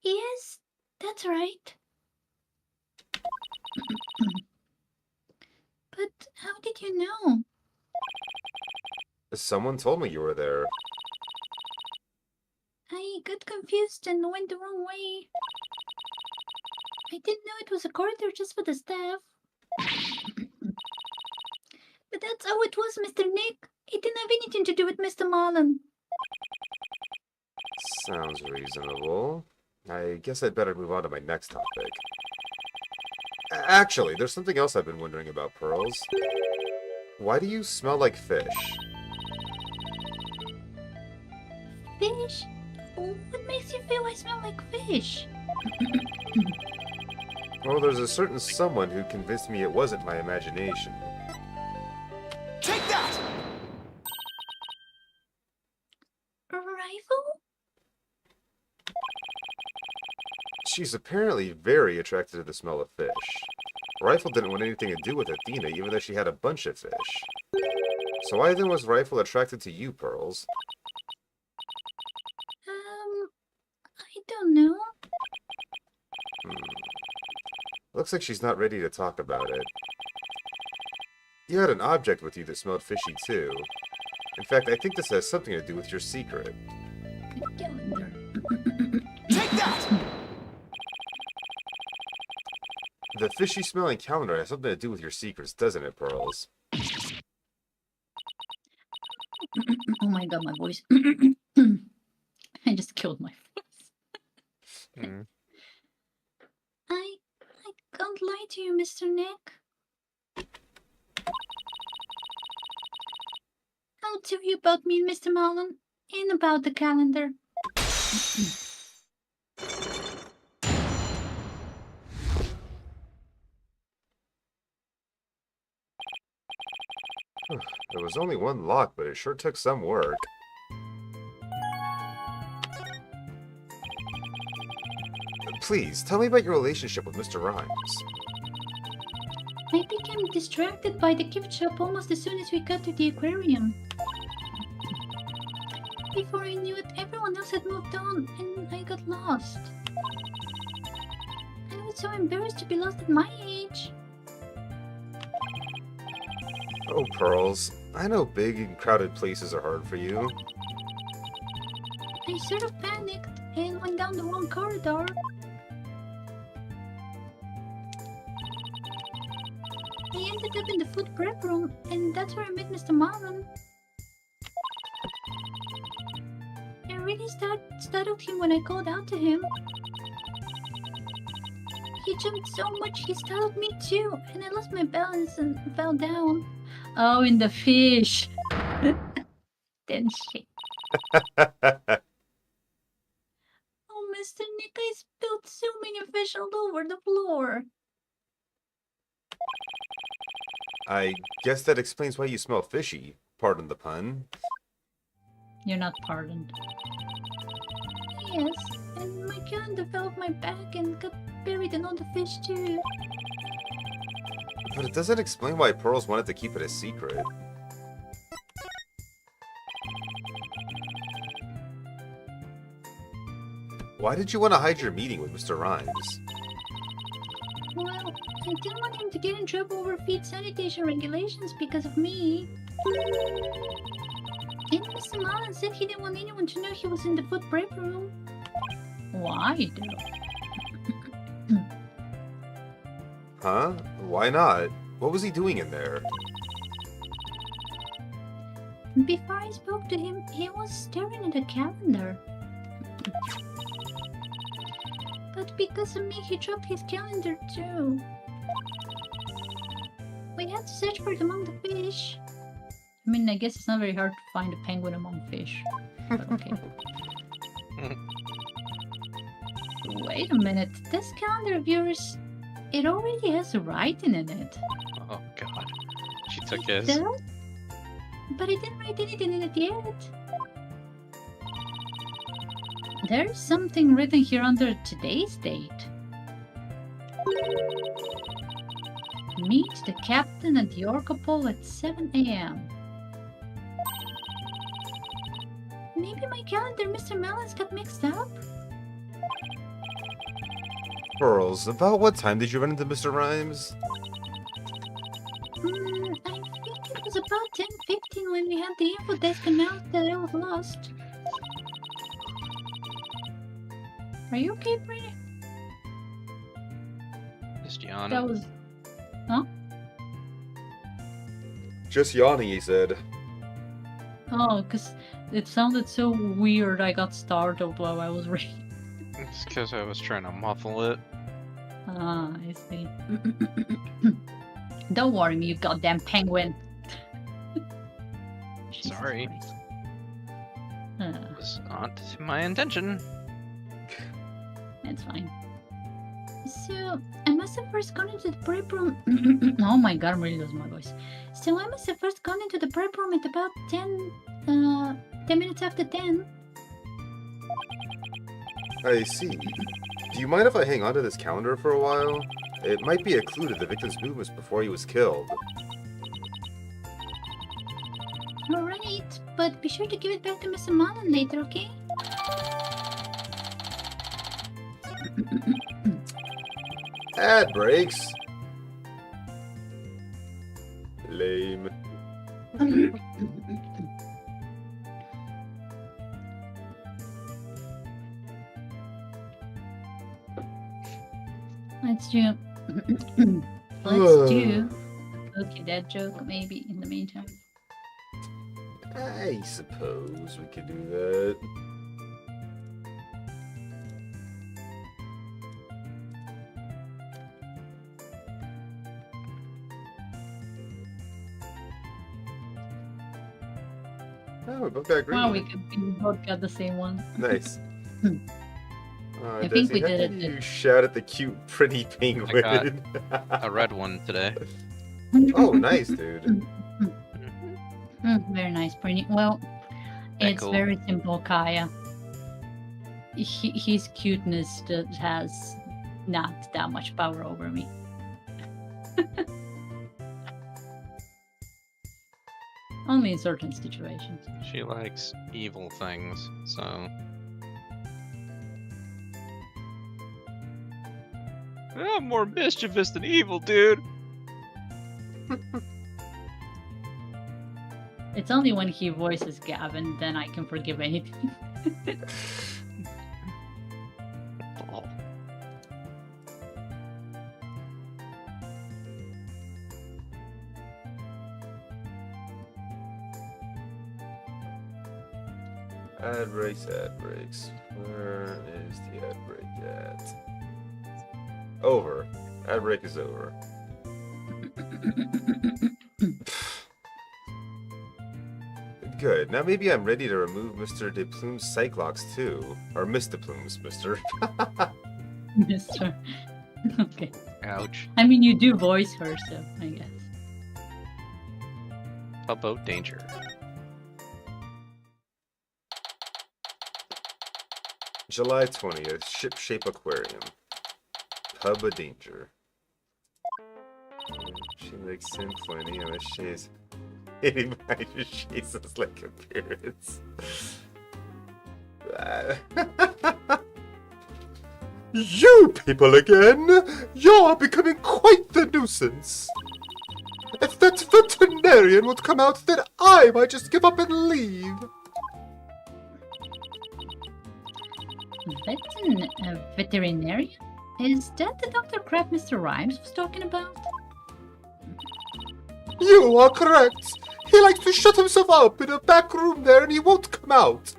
Yes, that's right. But how did you know?
Someone told me you were there.
I got confused and went the wrong way. I didn't know it was a corridor just for the staff. But that's So it was Mr. Nick. It didn't have anything to do with Mr. Marlin.
Sounds reasonable. I guess I'd better move on to my next topic. Actually, there's something else I've been wondering about, Pearls. Why do you smell like fish?
Fish? What makes you feel I smell like fish?
Well, there's a certain someone who convinced me it wasn't my imagination.
Take that!
A rifle?
She's apparently very attracted to the smell of fish. Rifle didn't want anything to do with Athena, even though she had a bunch of fish. So why then was Rifle attracted to you, Pearls?
I don't know.
Looks like she's not ready to talk about it. You had an object with you that smelled fishy, too. In fact, I think this has something to do with your secret.
A calendar.
Take that!
The fishy-smelling calendar has something to do with your secrets, doesn't it, Pearls?
Oh my god, my voice. I just killed my voice.
I can't lie to you, Mr. Nick. I'll tell you about me and Mr. Marlin, and about the calendar.
There was only one lock, but it sure took some work. Please, tell me about your relationship with Mr. Rhymes.
I became distracted by the gift shop almost as soon as we got to the aquarium. Before I knew it, everyone else had moved on, and I got lost. I was so embarrassed to be lost at my age.
Oh, Pearls, I know big and crowded places are hard for you.
I sort of panicked and went down the wrong corridor. I ended up in the food prep room, and that's where I met Mr. Marlin. I really startled him when I called out to him. He jumped so much he startled me too, and I lost my balance and fell down.
Oh, in the fish. Then shit.
Oh, Mr. Nick, I spilled so many fish all over the floor.
I guess that explains why you smell fishy. Pardon the pun.
You're not pardoned.
Yes, and my calendar fell off my back and got buried in all the fish too.
But it doesn't explain why Pearls wanted to keep it a secret. Why did you want to hide your meeting with Mr. Rhymes?
Well, I didn't want him to get in trouble over feed sanitation regulations because of me. And Mr. Marlin said he didn't want anyone to know he was in the food prep room.
Why, though?
Huh? Why not? What was he doing in there?
Before I spoke to him, he was staring at a calendar. But because of me, he dropped his calendar too. We had to search for it among the fish.
I mean, I guess it's not very hard to find a penguin among fish. But okay. Wait a minute. This calendar of yours, it already has a writing in it.
Oh god. She took
It
his.
does? But I didn't write anything in it yet.
There's something written here under today's date. Meet the captain at the Orcopole at 7 a.m.
Maybe my calendar, Mr. Mellons, got mixed up?
Pearls, about what time did you run into Mr. Rhymes?
I think it was about 10:15 when we had the info desk announce that I was lost.
Are you okay, Brady?
Is Gianna?
That was... Huh?
Just yawning, he said.
Oh, because it sounded so weird. I got startled while I was reading.
It's because I was trying to muffle it.
Ah, I see. Don't worry me, you goddamn penguin. Jesus
Sorry.
Christ.
It was not my intention.
It's fine.
So, I must have first gone into the prep room.
Oh my god, I'm really losing my voice.
So, I must have first gone into the prep room at about 10 minutes after 10.
I see. Do you mind if I hang on to this calendar for a while? It might be a clue to the victim's movements before he was killed.
Alright, but be sure to give it back to Mr. Mullen later, okay?
Ad breaks. Lame.
Let's do. Let's do. Okay, that joke maybe in the meantime.
I suppose we could do that. Oh, we both got green.
Wow, we both got the same one.
Nice.
I think we did it.
You shout at the cute, pretty penguin.
A red one today.
Oh, nice, dude.
Very nice, pretty. Well,
Yeah,
it's
cool.
very simple, Kaya. His cuteness has not that much power over me. Only in certain situations.
She likes evil things, so. I'm more mischievous than evil, dude.
It's only when he voices Gavin then I can forgive anything.
Oh.
Ad breaks, ad breaks. Where is the ad break at? Over. Ad break is over. Good. Now maybe I'm ready to remove Mr. De Plume's Cyclops too. Or Miss De Plume's, Mr.
Mister. Okay.
Ouch.
I mean, you do voice her, so I guess.
About danger.
July 20th, Ship-Shape Aquarium. Pub of Danger. She likes him plenty, unless she's hitting by Jesus like appearance. You people again! You're becoming quite the nuisance! If that veterinarian would come out, then I might just give up and leave.
Veterinarian? Is that the Dr. Crab Mr. Rhymes was talking about?
You are correct. He likes to shut himself up in a back room there and he won't come out.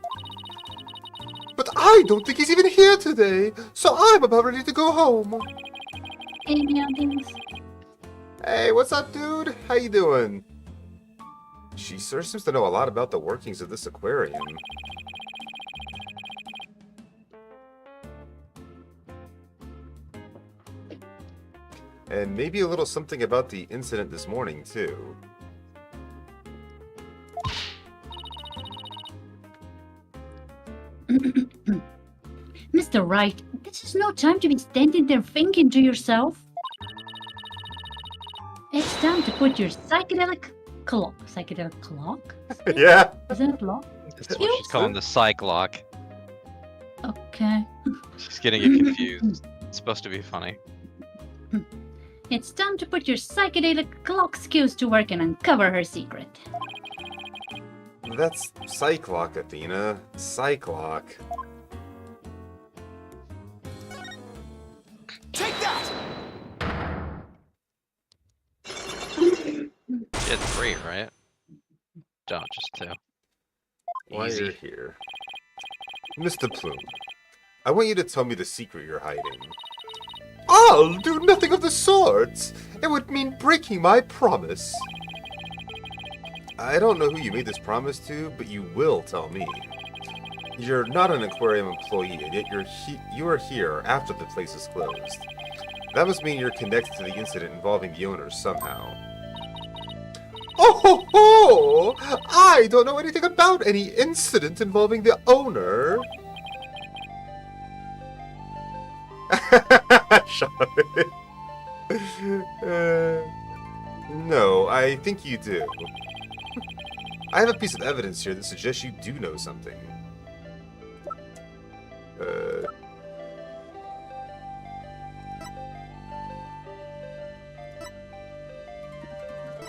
But I don't think he's even here today, so I'm about ready to go home.
Any others?
Hey, what's up, dude? How you doing? She sure seems to know a lot about the workings of this aquarium. And maybe a little something about the incident this morning, too.
Mr. Wright, this is no time to be standing there thinking to yourself. It's time to put your psychedelic clock. Psychedelic clock?
Yeah.
Is that a clock?
That's what she's calling the Cyclock.
Okay.
She's getting it confused. It's supposed to be funny.
It's time to put your psychedelic clock skills to work and uncover her secret.
That's Cyclock, Athena. Cyclock.
Take that!
She had 3, right? dodges too.
While
Easy.
you're here. Mr. Plume, I want you to tell me the secret you're hiding. I'll do nothing of the sort! It would mean breaking my promise. I don't know who you made this promise to, but you will tell me. You're not an aquarium employee, and yet you are here after the place is closed. That must mean you're connected to the incident involving the owners somehow. Oh ho ho! I don't know anything about any incident involving the owner. No, I think you do. I have a piece of evidence here that suggests you do know something.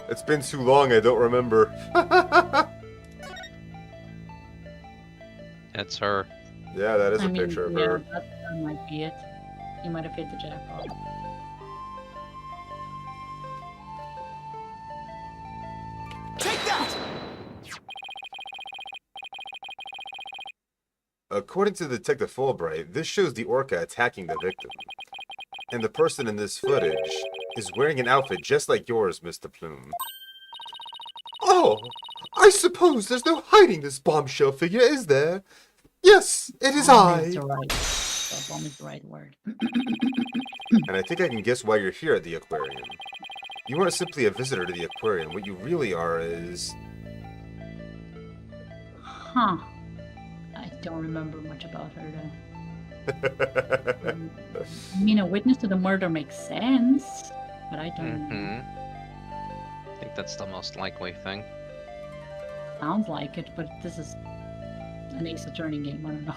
It's been too long, I don't remember.
It's her.
Yeah, that is
I
a
mean,
picture of
yeah,
her.
that might be it. You might have hit the jackpot.
Take that!
According to Detective Fulbright, this shows the orca attacking the victim. And the person in this footage is wearing an outfit just like yours, Mr. Plume. Oh, I suppose there's no hiding this bombshell figure, is there? Yes, it is
Bomb
I.
is the right. Bomb is the right word.
And I think I can guess why you're here at the aquarium. You aren't simply a visitor to the aquarium. What you really are is...
Huh. I don't remember much about her though. I mean, a witness to the murder makes sense, but I don't know.
I think that's the most likely thing.
Sounds like it, but this is an Ace Attorney game. I don't know.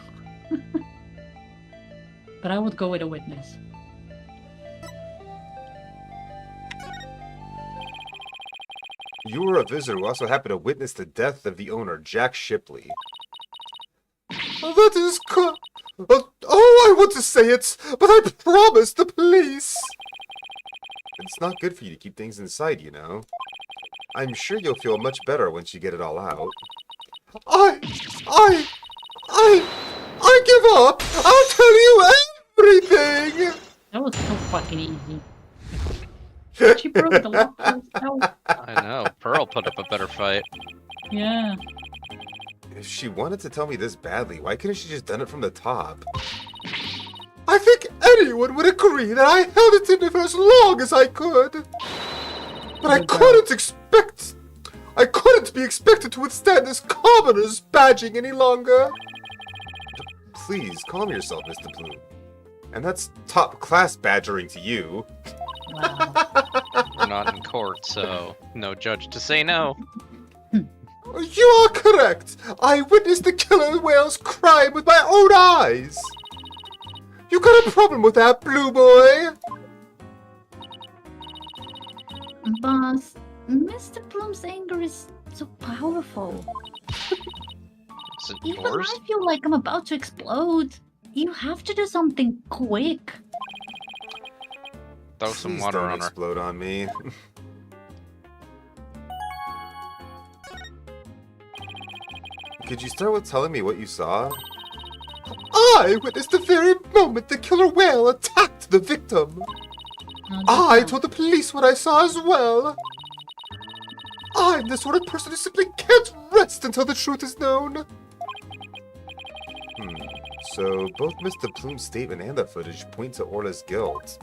But I would go with a witness.
You were a visitor who also happened to witness the death of the owner, Jack Shipley. That is I want to say it, but I promised the police. It's not good for you to keep things inside, you know. I'm sure you'll feel much better once you get it all out. I give up. I'll tell you everything.
That was so fucking easy. She broke the lock herself.
I know. Pearl put up a better fight.
Yeah.
If she wanted to tell me this badly, why couldn't she just done it from the top? I think anyone would agree that I held it in for as long as I could. But I couldn't be expected to withstand this commoner's badging any longer. Please, calm yourself, Mr. Plume. And that's top-class badgering to you.
Wow.
We're not in court, so no judge to say no.
You are correct. I witnessed the killer whale's crime with my own eyes. You got a problem with that, Blue Boy?
Boss, Mr. Plum's anger is so powerful.
Is it
Even
yours?
I feel like I'm about to explode. You have to do something quick.
Throw some
Please
water
don't
on her.
explode on me. Could you start with telling me what you saw? I witnessed the very moment the killer whale attacked the victim. I told the police what I saw as well. I'm the sort of person who simply can't rest until the truth is known. So both Mr. Plume's statement and the footage point to Orla's guilt.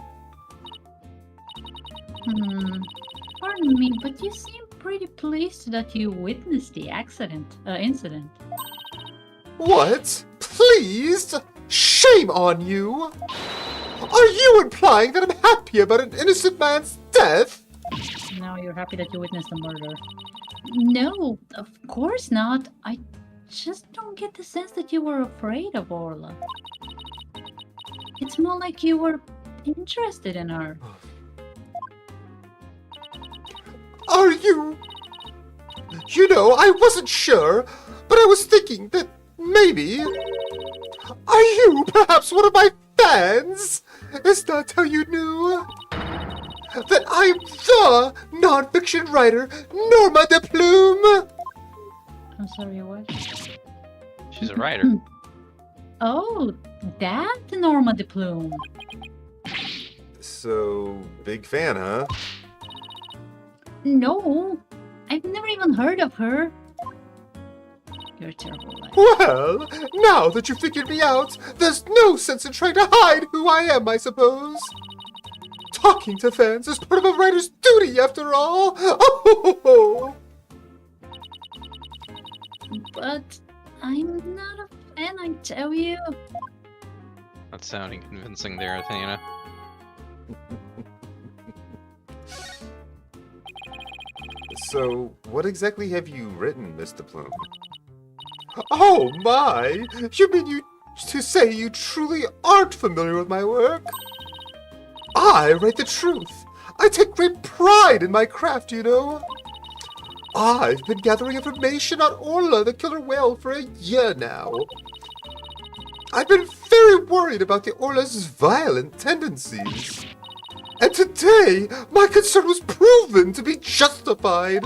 Pardon me, but you seem pretty pleased that you witnessed the incident.
What? Pleased? Shame on you! Are you implying that I'm happy about an innocent man's death?
Now you're happy that you witnessed the murder.
No, of course not. I just don't get the sense that you were afraid of Orla. It's more like you were
Interested in her.
Are you? You know, I wasn't sure, but I was thinking that maybe... Are you perhaps one of my fans? Is that how you knew? That I'm the non-fiction writer, Norma de Plume?
sorry, what?
She's a writer.
Oh, that's Norma de Plume.
So, big fan, huh?
No, I've never even heard of her. You're a terrible liar.
Well, now that you've figured me out, there's no sense in trying to hide who I am, I suppose. Talking to fans is part of a writer's duty, after all. Oh,
But I'm not a fan, I tell you.
Not sounding convincing there, Athena.
So, what exactly have you written, Mr. Plume? Oh my! You mean to say you truly aren't familiar with my work? I write the truth. I take great pride in my craft, you know. I've been gathering information on Orla, the killer whale, for a year now. I've been very worried about the Orla's violent tendencies. And today, my concern was proven to be justified.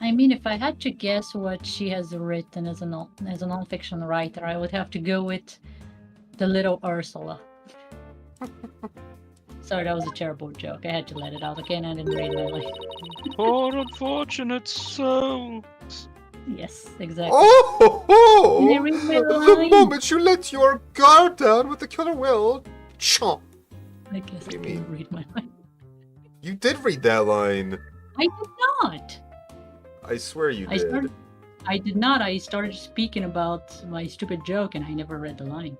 I mean, if I had to guess what she has written as a non-fiction writer, I would have to go with the little Ursula. Sorry, that was a terrible joke. I had to let it out again. I didn't read my line.
Poor unfortunate soul.
Yes, exactly.
Oh!
Did I read my
The
line?
moment you let your guard down with the killer whale, chomp.
I guess I
You
didn't
mean-
read my line.
You did read that line.
I did not.
I swear you did.
I did not. I started speaking about my stupid joke and I never read the line.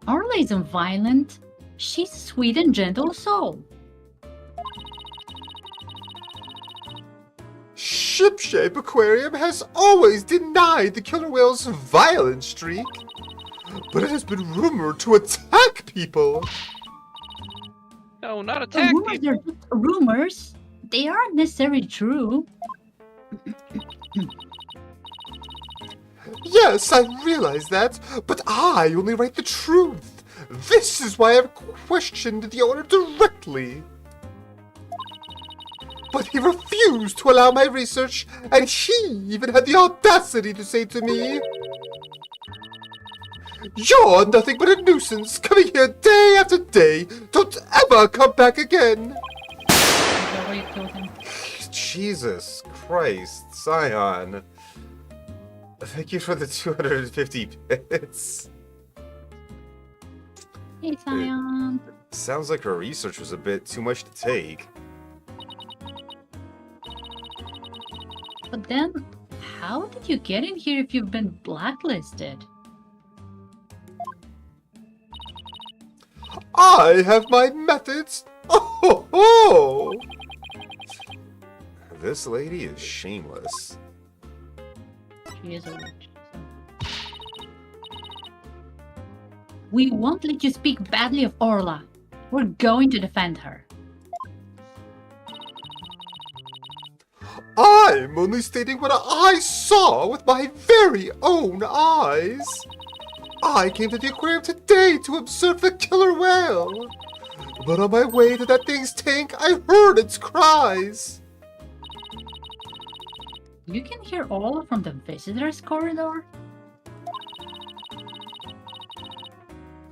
Orla isn't violent. She's a sweet and gentle soul.
Shipshape Aquarium has always denied the killer whale's violent streak, but it has been rumored to attack people.
No, not
The
attack
rumors
people.
are just rumors. They aren't necessarily true.
Yes, I realize that, but I only write the truth. This is why I've questioned the owner directly. But he refused to allow my research, and he even had the audacity to say to me, "You're nothing but a nuisance, coming here day after day. Don't ever come back again."
Is that why you killed him?
Jesus Christ, Scion. Thank you for the 250 bits.
Hey, Sion.
Sounds like her research was a bit too much to take.
But then, how did you get in here if you've been blacklisted?
I have my methods. Oh ho ho! This lady is shameless.
She is a witch. So. We won't let you speak badly of Orla. We're going to defend her.
I'm only stating what I saw with my very own eyes. I came to the aquarium today to observe the killer whale. But on my way to that thing's tank, I heard its cries.
You can hear Orla from the visitors' corridor?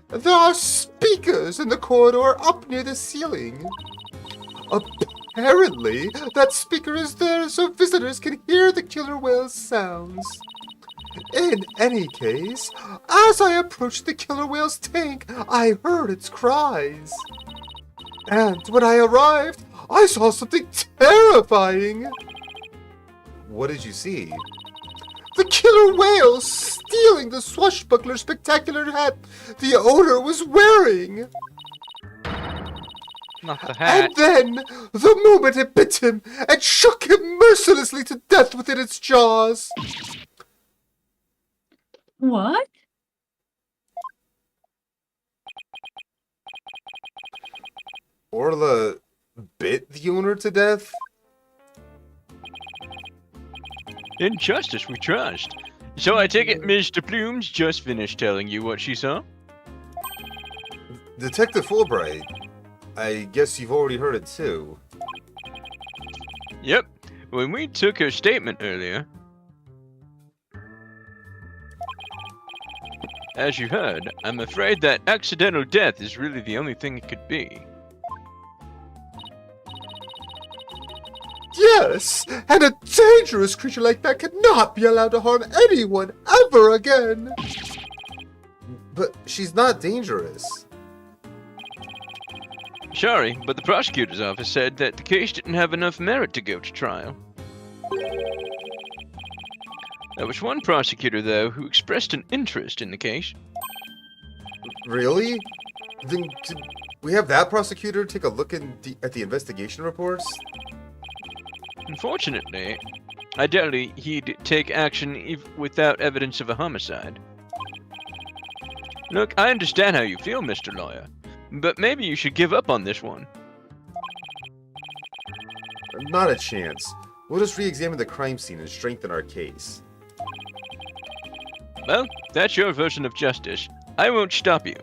There are speakers in the corridor up near the ceiling. Apparently, that speaker is there so visitors can hear the killer whale's sounds. In any case, as I approached the killer whale's tank, I heard its cries. And when I arrived, I saw something terrifying. What did you see? The killer whale stealing the swashbuckler spectacular hat the owner was wearing.
Not the hat.
And then, the moment it bit him and shook him mercilessly to death within its jaws.
What?
Orla bit the owner to death?
In justice we trust. So I take it Mr. Plume's just finished telling you what she saw?
Detective Fulbright, I guess you've already heard it too.
Yep. When we took her statement earlier, as you heard, I'm afraid that accidental death is really the only thing it could be.
Yes, and a dangerous creature like that cannot be allowed to harm anyone ever again. But she's not dangerous.
Sorry, but the prosecutor's office said that the case didn't have enough merit to go to trial. There was one prosecutor, though, who expressed an interest in the case.
Really? Then did we have that prosecutor take a look at the investigation reports?
Unfortunately, I doubt he'd take action without evidence of a homicide. Look, I understand how you feel, Mr. Lawyer, but maybe you should give up on this one.
Not a chance. We'll just re-examine the crime scene and strengthen our case.
Well, that's your version of justice. I won't stop you.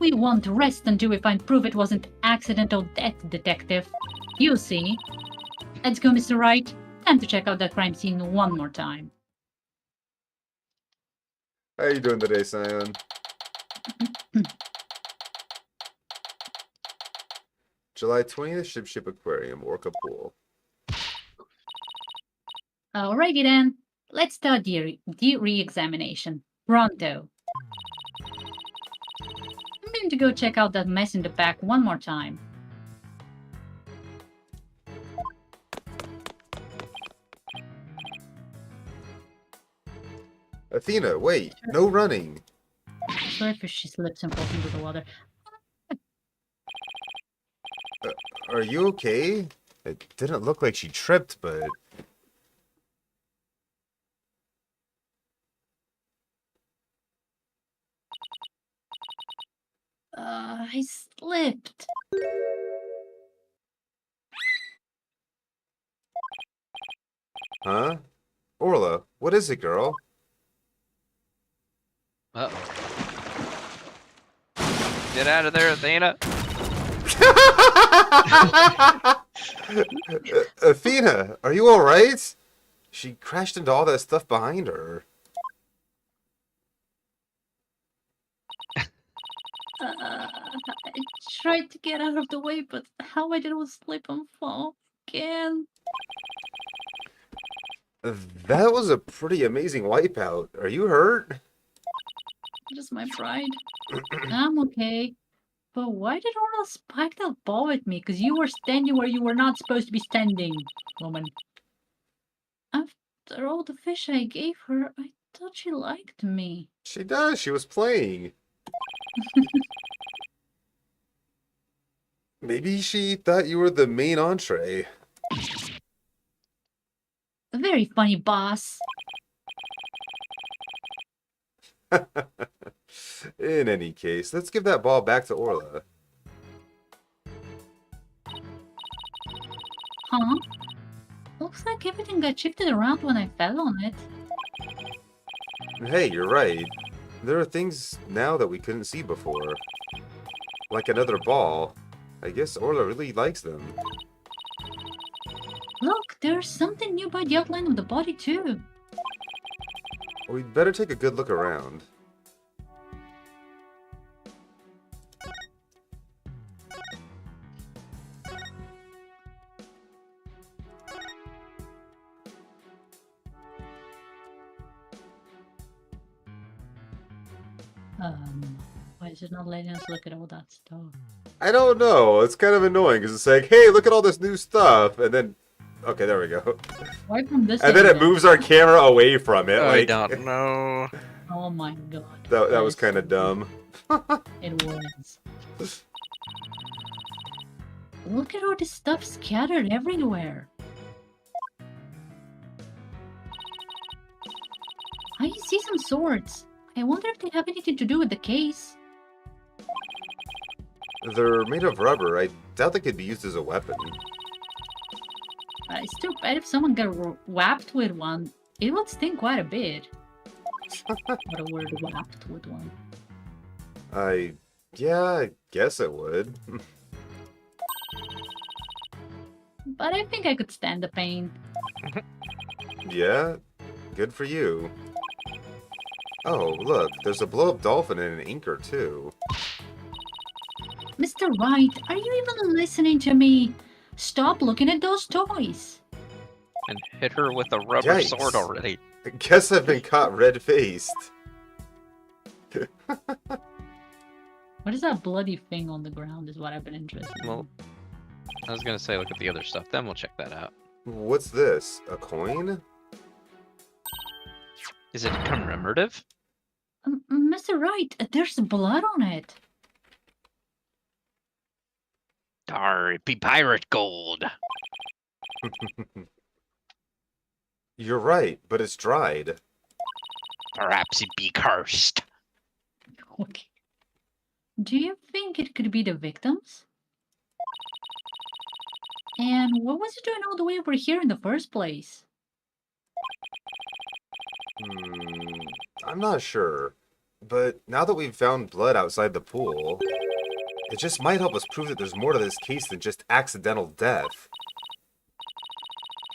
We won't rest until we find proof it wasn't accidental death, Detective. You see. Let's go, Mr. Wright. Time to check out that crime scene one more time.
How you doing today, Scion? July 20th, Ship Aquarium, Orca Pool.
Alrighty then. Let's start the re-examination. Pronto. I'm going to go check out that mess in the back one more time.
Athena, wait, no running.
Sorry if she slips and falls into the water.
Are you okay? It didn't look like she tripped, but...
I slipped.
Huh? Orla, what is it, girl?
Uh-oh. Get out of there, Athena!
Athena, are you alright? She crashed into all that stuff behind her.
I tried to get out of the way, but how I did was slip and fall again.
That was a pretty amazing wipeout. Are you hurt?
Just my pride. I'm okay. But why did Orla spike that ball at me? Because you were standing where you were not supposed to be standing, woman. After all the fish I gave her, I thought she liked me.
She does. She was playing. Maybe she thought you were the main entree.
Very funny, boss.
In any case, let's give that ball back to Orla.
Huh? Looks like everything got shifted around when I fell on it.
Hey, you're right. There are things now that we couldn't see before. Like another ball. I guess Orla really likes them.
Look, there's something new by the outline of the body too.
We'd better take a good look around.
Why is it not letting us look at all that stuff?
I don't know. It's kind of annoying because it's like, hey, look at all this new stuff, and then, okay, there we go.
Why from this
And then it
angle?
moves our camera away from it.
I
Like
don't know.
Oh my god.
that was
is
kind of
so
dumb.
weird. It was. Look at all this stuff scattered everywhere. I see some swords. I wonder if they have anything to do with the case.
They're made of rubber. I doubt they could be used as a weapon.
It's too bad if someone got whapped with one. It would sting quite a bit. What a word, whapped with one.
Yeah, I guess it would.
but I think I could stand the pain.
Yeah? Good for you. Oh, look, there's a blow-up dolphin and an inker, too.
Mr. Wright, are you even listening to me? Stop looking at those toys.
And hit her with a rubber
Yikes.
sword already.
I guess I've been caught red-faced.
What is that bloody thing on the ground is what I've been interested in.
Well, I was gonna say look at the other stuff, then we'll check that out.
What's this? A coin?
Is it commemorative?
Mr. Wright, there's blood on it.
Darn, it be pirate gold.
You're right, but it's dried.
Perhaps it be cursed.
Okay. Do you think it could be the victims? And what was it doing all the way over here in the first place?
I'm not sure. But now that we've found blood outside the pool, it just might help us prove that there's more to this case than just accidental death.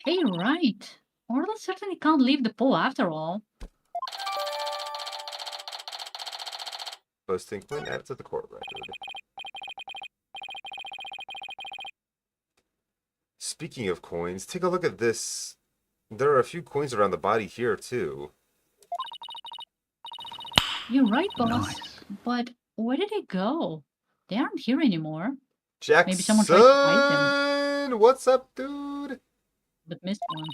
Hey, right. Orla certainly can't leave the pool after all.
Posting coin added to the court record. Speaking of coins, take a look at this. There are a few coins around the body here, too.
You're right, boss.
Nice.
But where did they go? They aren't here anymore.
Jackson!
Maybe someone tried to hide
What's up, dude?
But missed one.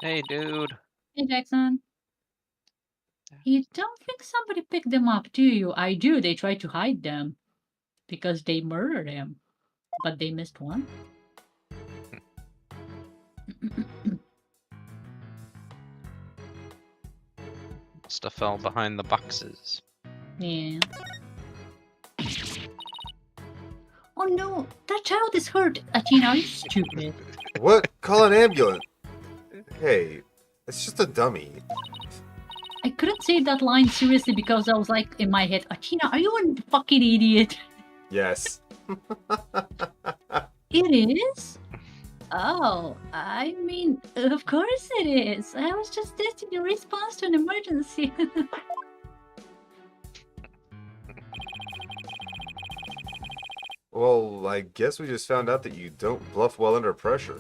Hey, dude.
Hey, Jackson. You don't think somebody picked them up, do you? I do. They tried to hide them. Because they murdered him. But they missed one.
Stuff fell behind the boxes.
Yeah. Oh no, that child is hurt. Athena, are you stupid?
What? Call an ambulance. Hey, it's just a dummy.
I couldn't say that line seriously because I was like in my head, Athena, are you a fucking idiot?
Yes.
It is? Oh, I mean, of course it is. I was just testing your response to an emergency.
Well, I guess we just found out that you don't bluff well under pressure.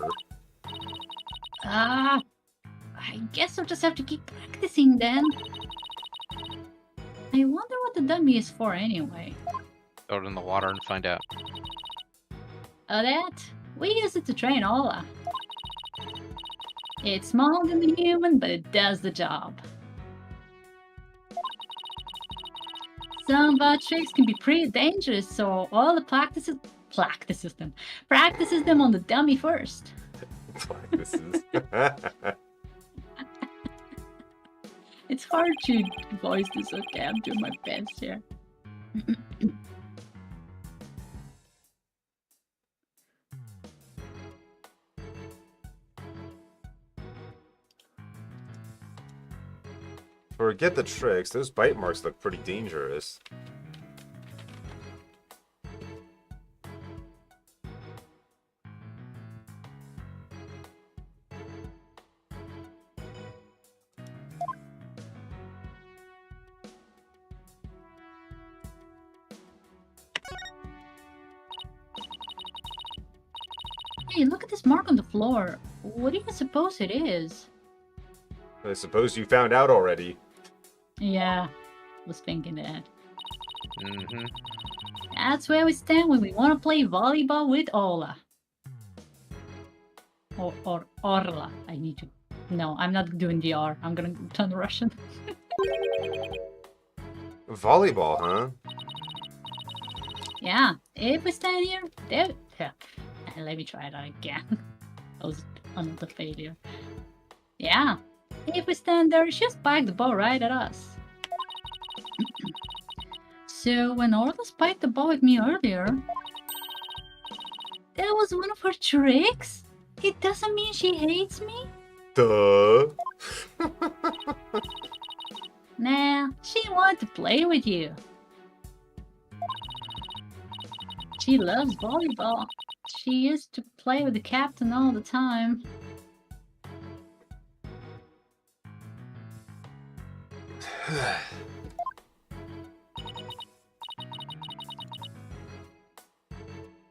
I guess I'll just have to keep practicing then. I wonder what the dummy is for anyway.
Throw it in the water and find out.
Oh, that? We use it to train Ola. It's smaller than the human, but it does the job. Some of our tricks can be pretty dangerous, so Ola practices them on the dummy first.
Practices.
It's hard to voice this, okay? I'm doing my best here.
Forget the tricks, those bite marks look pretty dangerous.
Hey, look at this mark on the floor. What do you suppose it is?
I suppose you found out already.
Yeah, was thinking that.
Mm-hmm.
That's where we stand when we want to play volleyball with Ola. Or Orla. I need to. No, I'm not doing the R. I'm gonna turn Russian.
Volleyball, huh?
Yeah, if we stand here, there. Yeah. Let me try that again. That was another failure. Yeah, if we stand there, she'll spike the ball right at us. So when Orla spiked the ball with me earlier, that was one of her tricks? It doesn't mean she hates me?
Duh.
Nah, she wanted to play with you. She loves volleyball. She used to play with the captain all the time.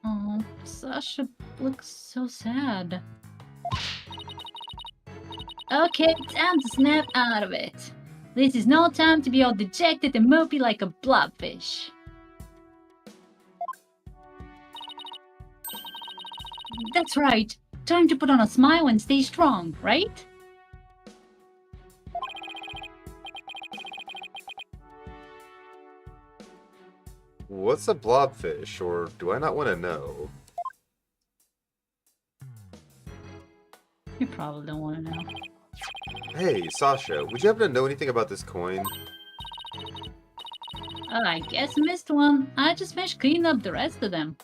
Oh, Sasha looks so sad. Okay, time to snap out of it. This is no time to be all dejected and mopey like a blobfish. That's right. Time to put on a smile and stay strong, right?
What's a blobfish, or do I not want to know?
You probably don't want to know.
Hey, Sasha, would you happen to know anything about this coin?
Oh, I guess I missed one. I just finished cleaning up the rest of them.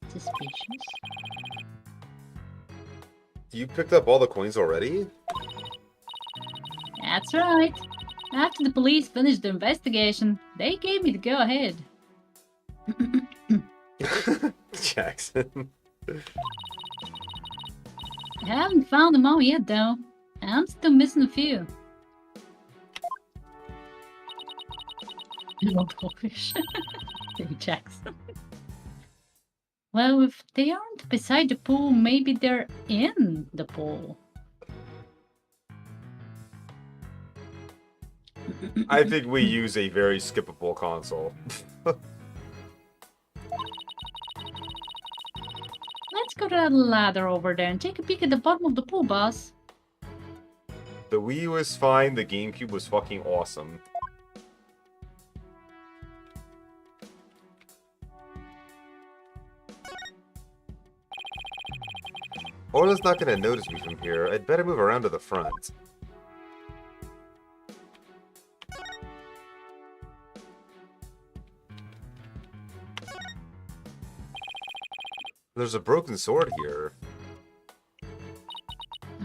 Suspicious.
You picked up all the coins already?
That's right. After the police finished the investigation, they gave me the go-ahead.
Jackson.
I haven't found them all yet, though. I'm still missing a few. No Polish. Hey, Jackson. Well, if they aren't beside the pool, maybe they're in the pool.
I think we use a very skippable console.
Let's go to that ladder over there and take a peek at the bottom of the pool, boss.
The Wii was fine, the GameCube was fucking awesome. Orla's not gonna notice me from here. I'd better move around to the front. There's a broken sword here.
I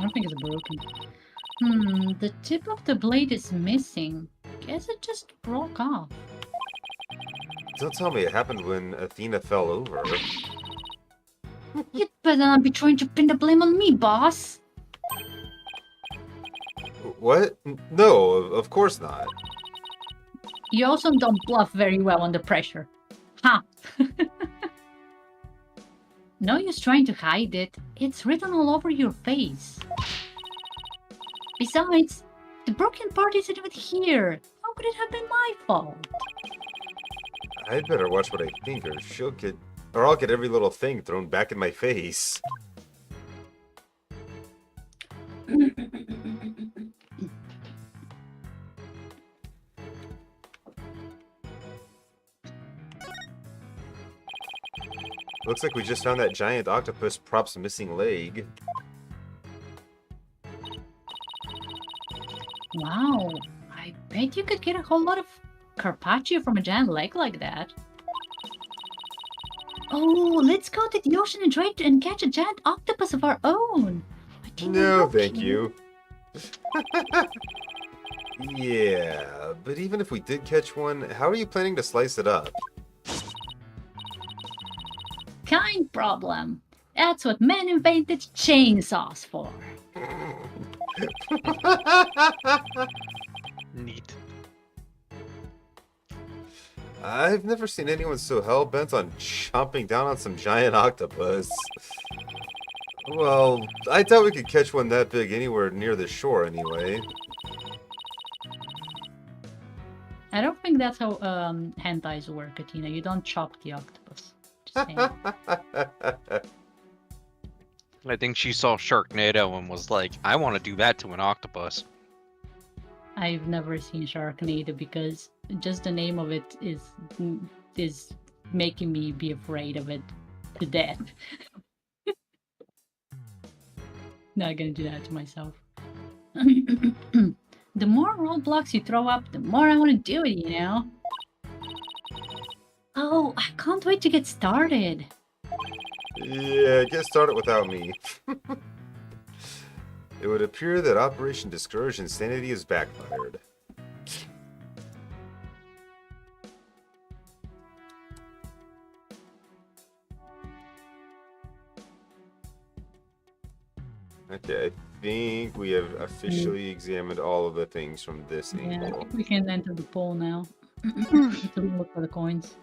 don't think it's broken. The tip of the blade is missing. Guess it just broke off.
Don't tell me it happened when Athena fell over.
You'd better not be trying to pin the blame on me, boss.
What? No, of course not.
You also don't bluff very well under pressure. Ha! No use trying to hide it. It's written all over your face. Besides, the broken part isn't even here. How could it have been my fault?
I'd better watch what I think, or I'll get every little thing thrown back in my face. Looks like we just found that giant octopus prop's missing leg.
Wow, I bet you could get a whole lot of carpaccio from a giant leg like that. Oh, let's go to the ocean and try and catch a giant octopus of our own. I think
No,
we're
thank
lucky.
you. Yeah, but even if we did catch one, how are you planning to slice it up?
Kind problem. That's what men invented chainsaws for.
Neat.
I've never seen anyone so hell-bent on chomping down on some giant octopus. Well, I doubt we could catch one that big anywhere near the shore anyway.
I don't think that's how hentais work, Katina. You don't chop the octopus. Just saying.
I think she saw Sharknado and was like, I want to do that to an octopus.
I've never seen Sharknado because just the name of it is making me be afraid of it to death. Not gonna do that to myself. The more roadblocks you throw up, the more I want to do it, you know? Oh, I can't wait to get started.
Yeah, get started without me. It would appear that Operation Discourage Insanity has backfired. Okay, I think we have officially examined all of the things from this
Yeah, I
angle.
think we can enter the pool now. To look for the coins.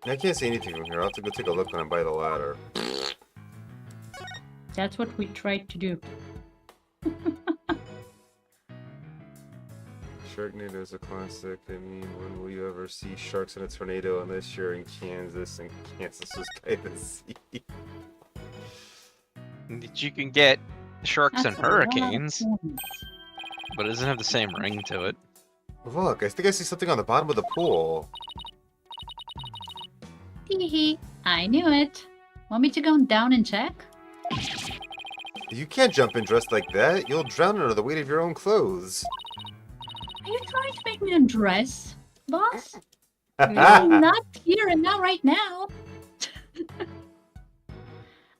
I can't see anything from here. I'll have to go take a look when I'm by the ladder.
That's what we tried to do.
Sharknado is a classic. I mean, when will you ever see sharks in a tornado unless you're in Kansas and Kansas was by the sea?
You can get sharks and
That's a lot of
hurricanes,
coins.
but it doesn't have the same ring to it.
Look, I think I see something on the bottom of the pool.
Hee I knew it. Want me to go down and check?
You can't jump in dressed like that. You'll drown under the weight of your own clothes.
Are you trying to make me undress, boss? No, not here and not right now.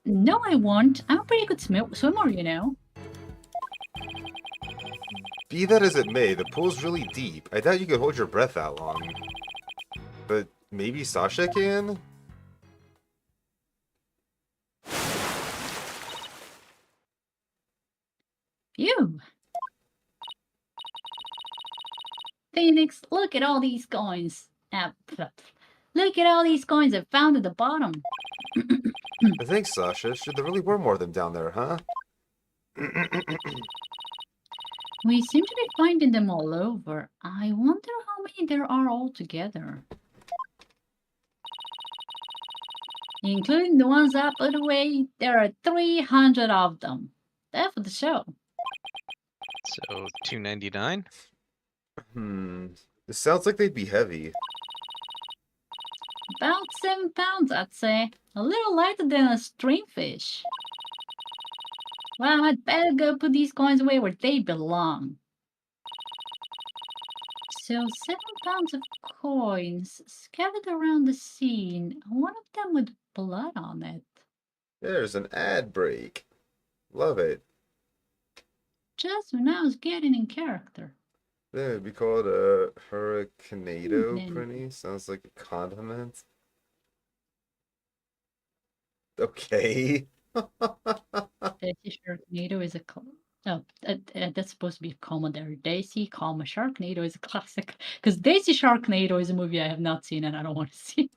No, I won't. I'm a pretty good swimmer, you know.
Be that as it may, the pool's really deep. I doubt you could hold your breath that long. But maybe Sasha can?
Phew. Phoenix, look at all these coins. Look at all these coins I found at the bottom.
Thanks, Sasha. Sure, there really were more of them down there, huh?
We seem to be finding them all over. I wonder how many there are altogether. Including the ones up all the way, there are 300 of them. That's for the show.
So $2.99.
It sounds like they'd be heavy.
About 7 pounds, I'd say. A little lighter than a stringfish. Well, I'd better go put these coins away where they belong. So 7 pounds of coins scattered around the scene. One of them with blood on it.
There's an ad break. Love it.
Just when I was getting in character.
Yeah, it'd be called a hurricanado,
Mm.
Prinny. Sounds like a condiment. Okay.
Daisy Sharknado is a that's supposed to be a comma there. Daisy, comma Sharknado is a classic. Because Daisy Sharknado is a movie I have not seen and I don't want to see.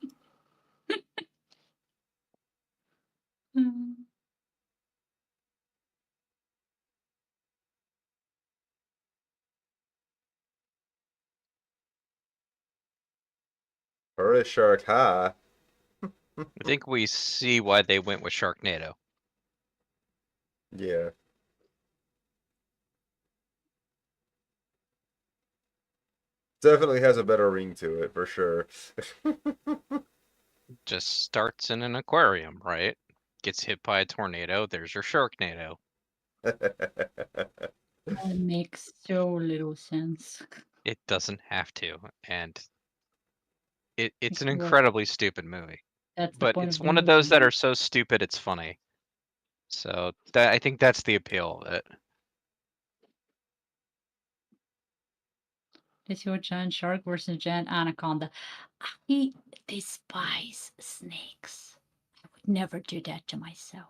Hurrah shark, ha.
I think we see why they went with Sharknado.
Yeah. Definitely has a better ring to it, for sure.
Just starts in an aquarium, right? Gets hit by a tornado, there's your Sharknado.
That makes so little sense.
It doesn't have to, and it's an
Well,
incredibly stupid movie.
That's the
But
point
it's
of
one
the
of those that
movie.
are so stupid it's funny. So I think that's the appeal of it.
Is your giant shark versus giant anaconda? I despise snakes. I would never do that to myself.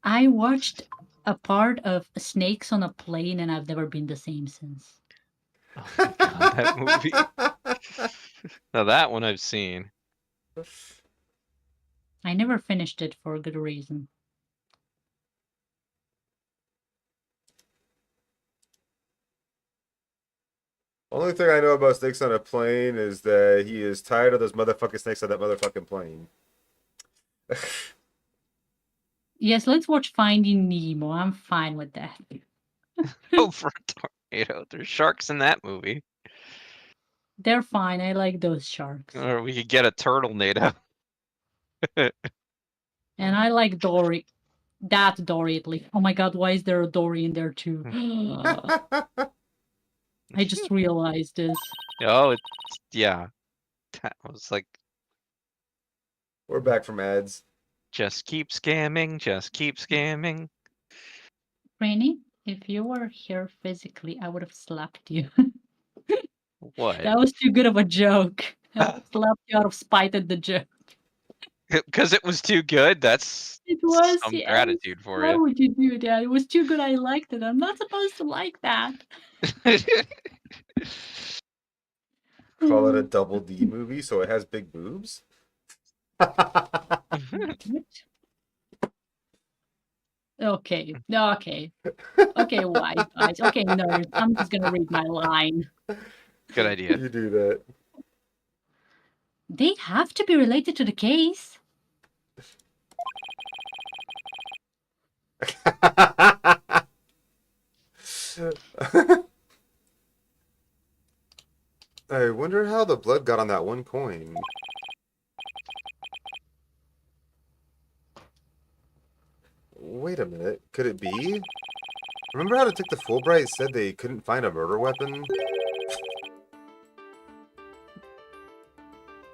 I watched a part of Snakes on a Plane and I've never been the same since.
Oh my god, that movie. Now that one I've seen.
I never finished it for a good reason.
Only thing I know about snakes on a plane is that he is tired of those motherfucking snakes on that motherfucking plane.
Yes, let's watch Finding Nemo. I'm fine with that.
Over a tornado. There's sharks in that movie.
They're fine. I like those sharks.
Or we could get a turtle NATO.
And I like Dory. That Dory at least. Oh my god, why is there a Dory in there too? I just realized this.
Oh, it's yeah. That was like,
We're back from ads.
just keep scamming, just keep scamming.
Rainy, if you were here physically, I would have slapped you.
What?
That was too good of a joke. I slapped you out of spite at the joke.
Because it was too good? That's
It was,
some
yes.
gratitude for
Why
you.
would you do that? It was too good. I liked it. I'm not supposed to like that.
Call it a double D movie, so it has big boobs.
Okay. Okay. Okay, wise guys. Okay, nerds. I'm just gonna read my line.
Good idea.
You do that.
They have to be related to the case.
I wonder how the blood got on that one coin. Wait a minute. Could it be? Remember how Detective Fulbright said they couldn't find a murder weapon?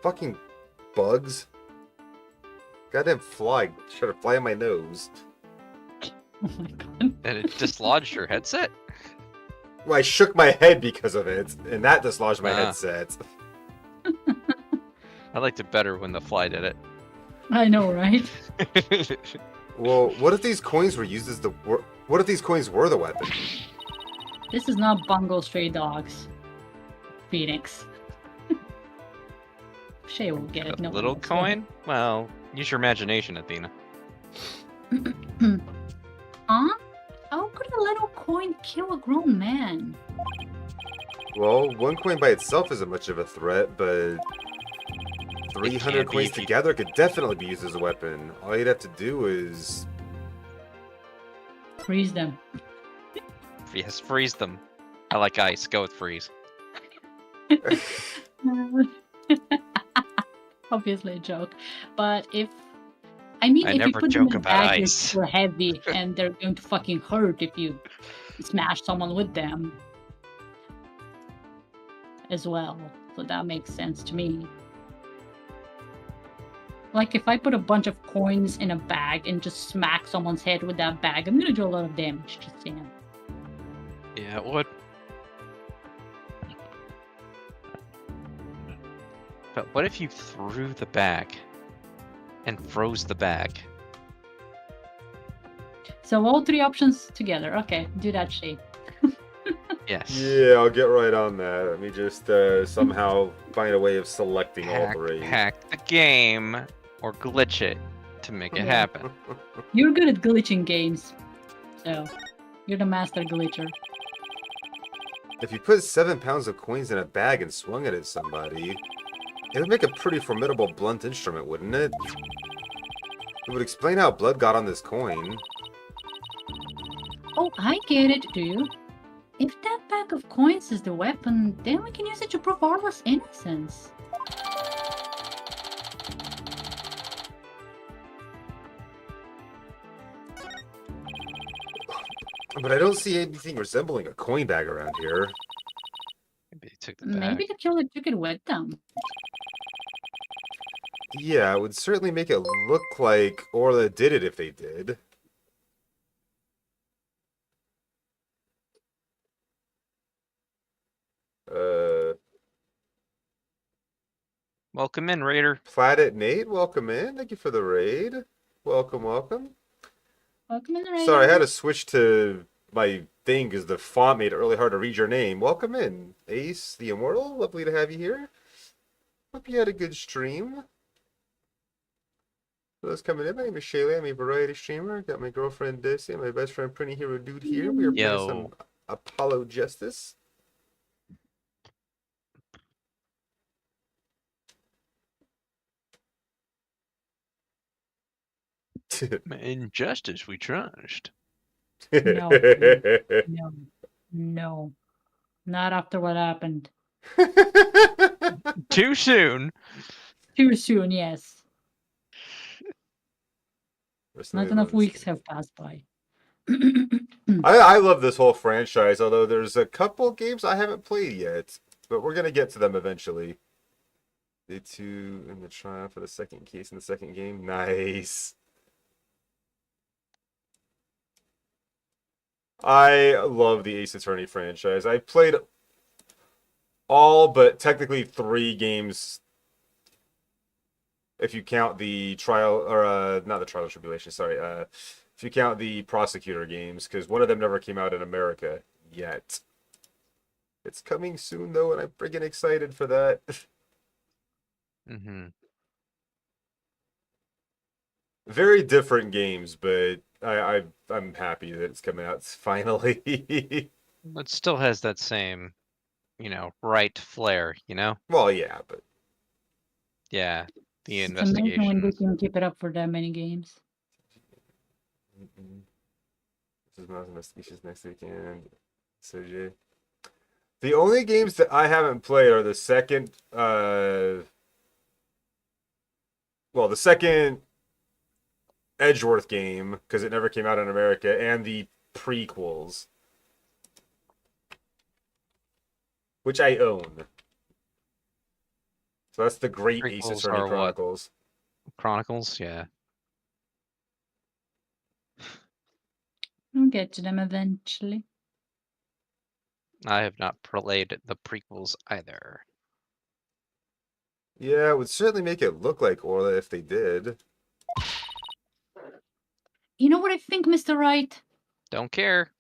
Fucking bugs. Goddamn fly. Try to fly in my nose.
Oh my god.
And it dislodged your headset?
Well, I shook my head because of it, and that dislodged my
Ah.
headset.
I liked it better when the fly did it.
I know, right?
Well, what if these coins were used as the... What if these coins were the weapon?
This is not Bungo Stray Dogs. Phoenix. Shay will get it.
A
No one
little
else will.
coin? Well, use your imagination, Athena.
Huh? How could a little coin kill a grown man?
Well, one coin by itself isn't much of a threat, but 300
can be
coins
if you-
together could definitely be used as a weapon. All you'd have to do is...
Freeze them.
Yes, freeze them. I like ice. Go with freeze.
Obviously a joke. But if... I mean,
I
if you
never
put them
joke
in a
about
bag, they're
ice.
super heavy, and they're going to fucking hurt if you smash someone with them. As well. So that makes sense to me. Like, if I put a bunch of coins in a bag and just smack someone's head with that bag, I'm gonna do a lot of damage, just saying.
Yeah, it would. But what if you threw the bag and froze the bag?
So all three options together. Okay, do that, Shay.
Yes.
Yeah, I'll get right on that. Let me just somehow find a way of selecting all three.
Hack the game or glitch it to make it
Yeah.
happen.
You're good at glitching games. So, you're the master glitcher.
If you put 7 pounds of coins in a bag and swung it at somebody, it would make a pretty formidable blunt instrument, wouldn't it? It would explain how blood got on this coin.
Oh, I get it, do you? If that bag of coins is the weapon, then we can use it to prove Arla's innocence.
But I don't see anything resembling a coin bag around here.
Maybe they took the bag.
Maybe the killer took it with them.
Yeah, it would certainly make it look like Orla did it if they did.
Welcome in, Raider.
Planet Nate, welcome in. Thank you for the raid. Welcome, welcome.
Welcome in the raid.
Sorry, I had to switch to my thing because the font made it really hard to read your name. Welcome in, Ace the Immortal. Lovely to have you here. Hope you had a good stream. For those coming in, my name is Shayla. I'm a variety streamer. Got my girlfriend Dissy and my best friend Prinny Hero Dude here. We are playing
Yo.
some Apollo Justice.
Injustice we trust.
No. No. No. Not after what happened.
Too soon.
Too soon, yes. Not enough weeks
have.
have passed by.
I love this whole franchise, although there's a couple games I haven't played yet, but we're gonna get to them eventually. Day 2 in the trial for the second case in the second game. Nice. I love the Ace Attorney franchise. I played All but technically 3 games. If you count the trial, or not the trial of tribulation, sorry. If you count the prosecutor games, because one of them never came out in America yet. It's coming soon though, and I'm friggin' excited for that.
Mm-hmm.
Very different games, but I'm happy that it's coming out finally.
It still has that same, you know, right flair, you know?
Well, yeah, but
Yeah, the
It's amazing when they
investigation.
can keep it up for that many games.
this is not investigations next weekend. So the only games that I haven't played are the second, the second Edgeworth game because it never came out in America, and the prequels, which I own. So that's the Great Ace
Prequels
Attorney
are what?
Chronicles.
Chronicles, yeah.
We'll get to them eventually.
I have not played the prequels either.
Yeah, it would certainly make it look like Orla if they did.
You know what I think, Mr. Wright?
Don't care.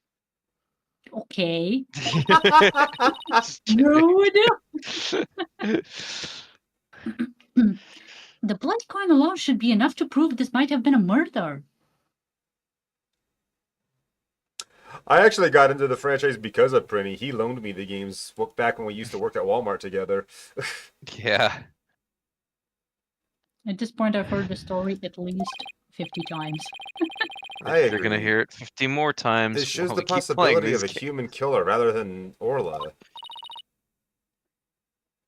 Okay.
Just kidding.
No, I do. The blood coin alone should be enough to prove this might have been a murder.
I actually got into the franchise because of Prinny. He loaned me the games back when we used to work at Walmart together.
Yeah.
At this point, I've heard the story at least 50 times.
I
You're gonna
agree.
hear it 50 more times.
It shows
while
the
we keep playing
possibility of a
this game.
human killer rather than Orla.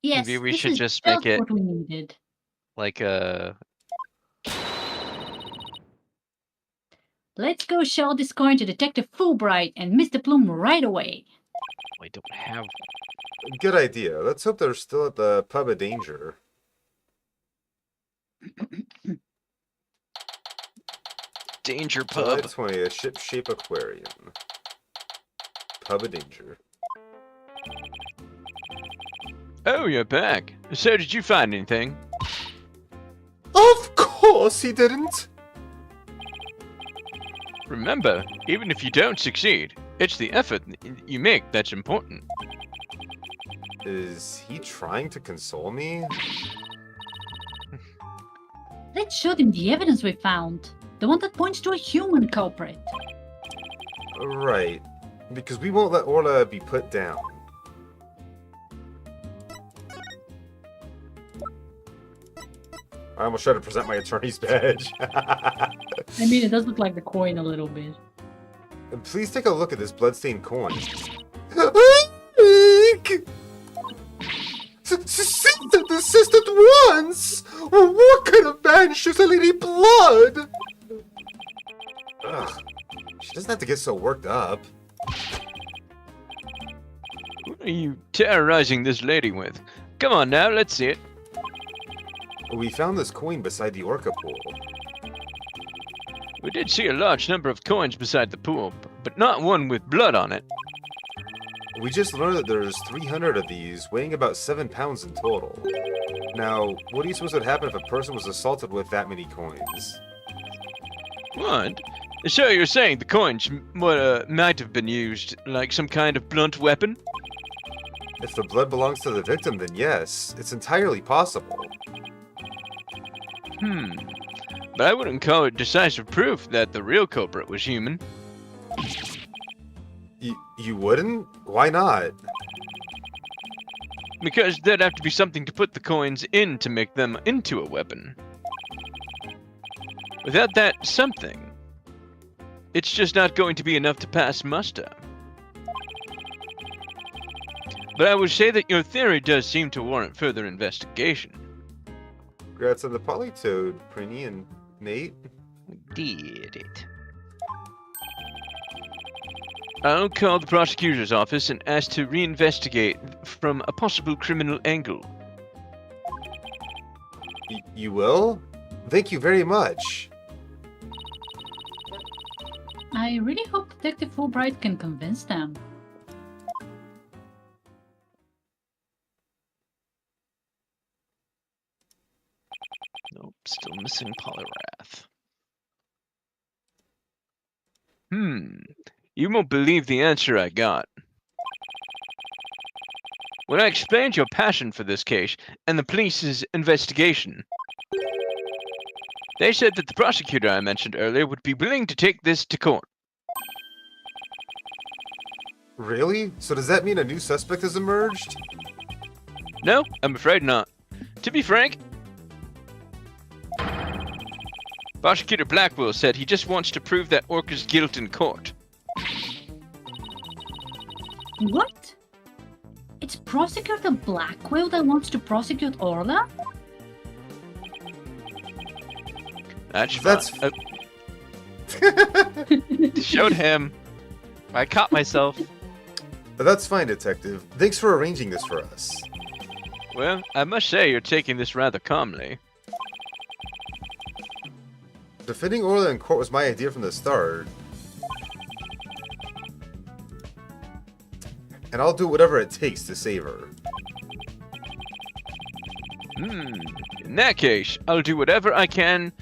Yes,
Maybe we
this
should
is
just make it
what we needed.
like a.
Let's go show this coin to Detective Fulbright and Mr. Bloom right away.
I don't have.
Good idea. Let's hope they're still at the Pub of Danger.
Danger
July
Pub.
20th, Ship Shape Aquarium. Pub of Danger.
Oh, you're back. So, did you find anything?
Of course he didn't!
Remember, even if you don't succeed, it's the effort you make that's important.
Is he trying to console me?
Let's show them the evidence we found. The one that points to a human culprit.
Right. Because we won't let Orla be put down. I almost tried to present my attorney's badge.
I mean, it does look like the coin a little bit.
Please take a look at this bloodstained coin. Desist at once! What kind of man shoots a lady blood? Ugh. She doesn't have to get so worked up.
What are you terrorizing this lady with? Come on now, let's see it.
We found this coin beside the Orca pool.
We did see a large number of coins beside the pool, but not one with blood on it.
We just learned that there's 300 of these, weighing about 7 pounds in total. Now, what do you suppose would happen if a person was assaulted with that many coins?
What? So you're saying the coins might have been used like some kind of blunt weapon?
If the blood belongs to the victim, then yes, it's entirely possible.
But I wouldn't call it decisive proof that the real culprit was human.
You wouldn't? Why not?
Because there'd have to be something to put the coins in to make them into a weapon. Without that something, it's just not going to be enough to pass muster. But I would say that your theory does seem to warrant further investigation.
Congrats on the Polytoad, Prinny and Nate.
Did it. I'll call the prosecutor's office and ask to reinvestigate from a possible criminal angle.
You will? Thank you very much.
I really hope Detective Fulbright can convince them.
Still missing Polyrath. You won't believe the answer I got. When I explained your passion for this case and the police's investigation, they said that the prosecutor I mentioned earlier would be willing to take this to court.
Really? So does that mean a new suspect has emerged?
No, I'm afraid not. To be frank, Prosecutor Blackwell said he just wants to prove that Orca's guilt in court.
What? It's Prosecutor Blackwell that wants to prosecute Orla?
That's showed him. I caught myself.
That's fine, Detective. Thanks for arranging this for us.
Well, I must say you're taking this rather calmly.
Defending Orla in court was my idea from the start. And I'll do whatever it takes to save her.
In that case, I'll do whatever I can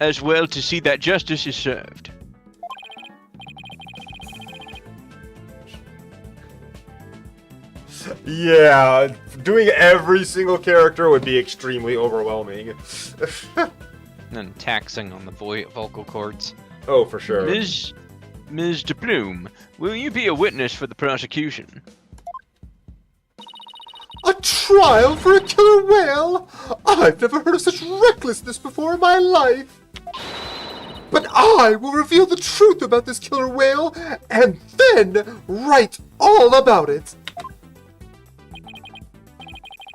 as well to see that justice is served.
Yeah, doing every single character would be extremely overwhelming.
And taxing on the vocal cords.
Oh, for sure.
Ms. de Plume, will you be a witness for the prosecution?
A trial for a killer whale? I've never heard of such recklessness before in my life. But I will reveal the truth about this killer whale, and then write all about it.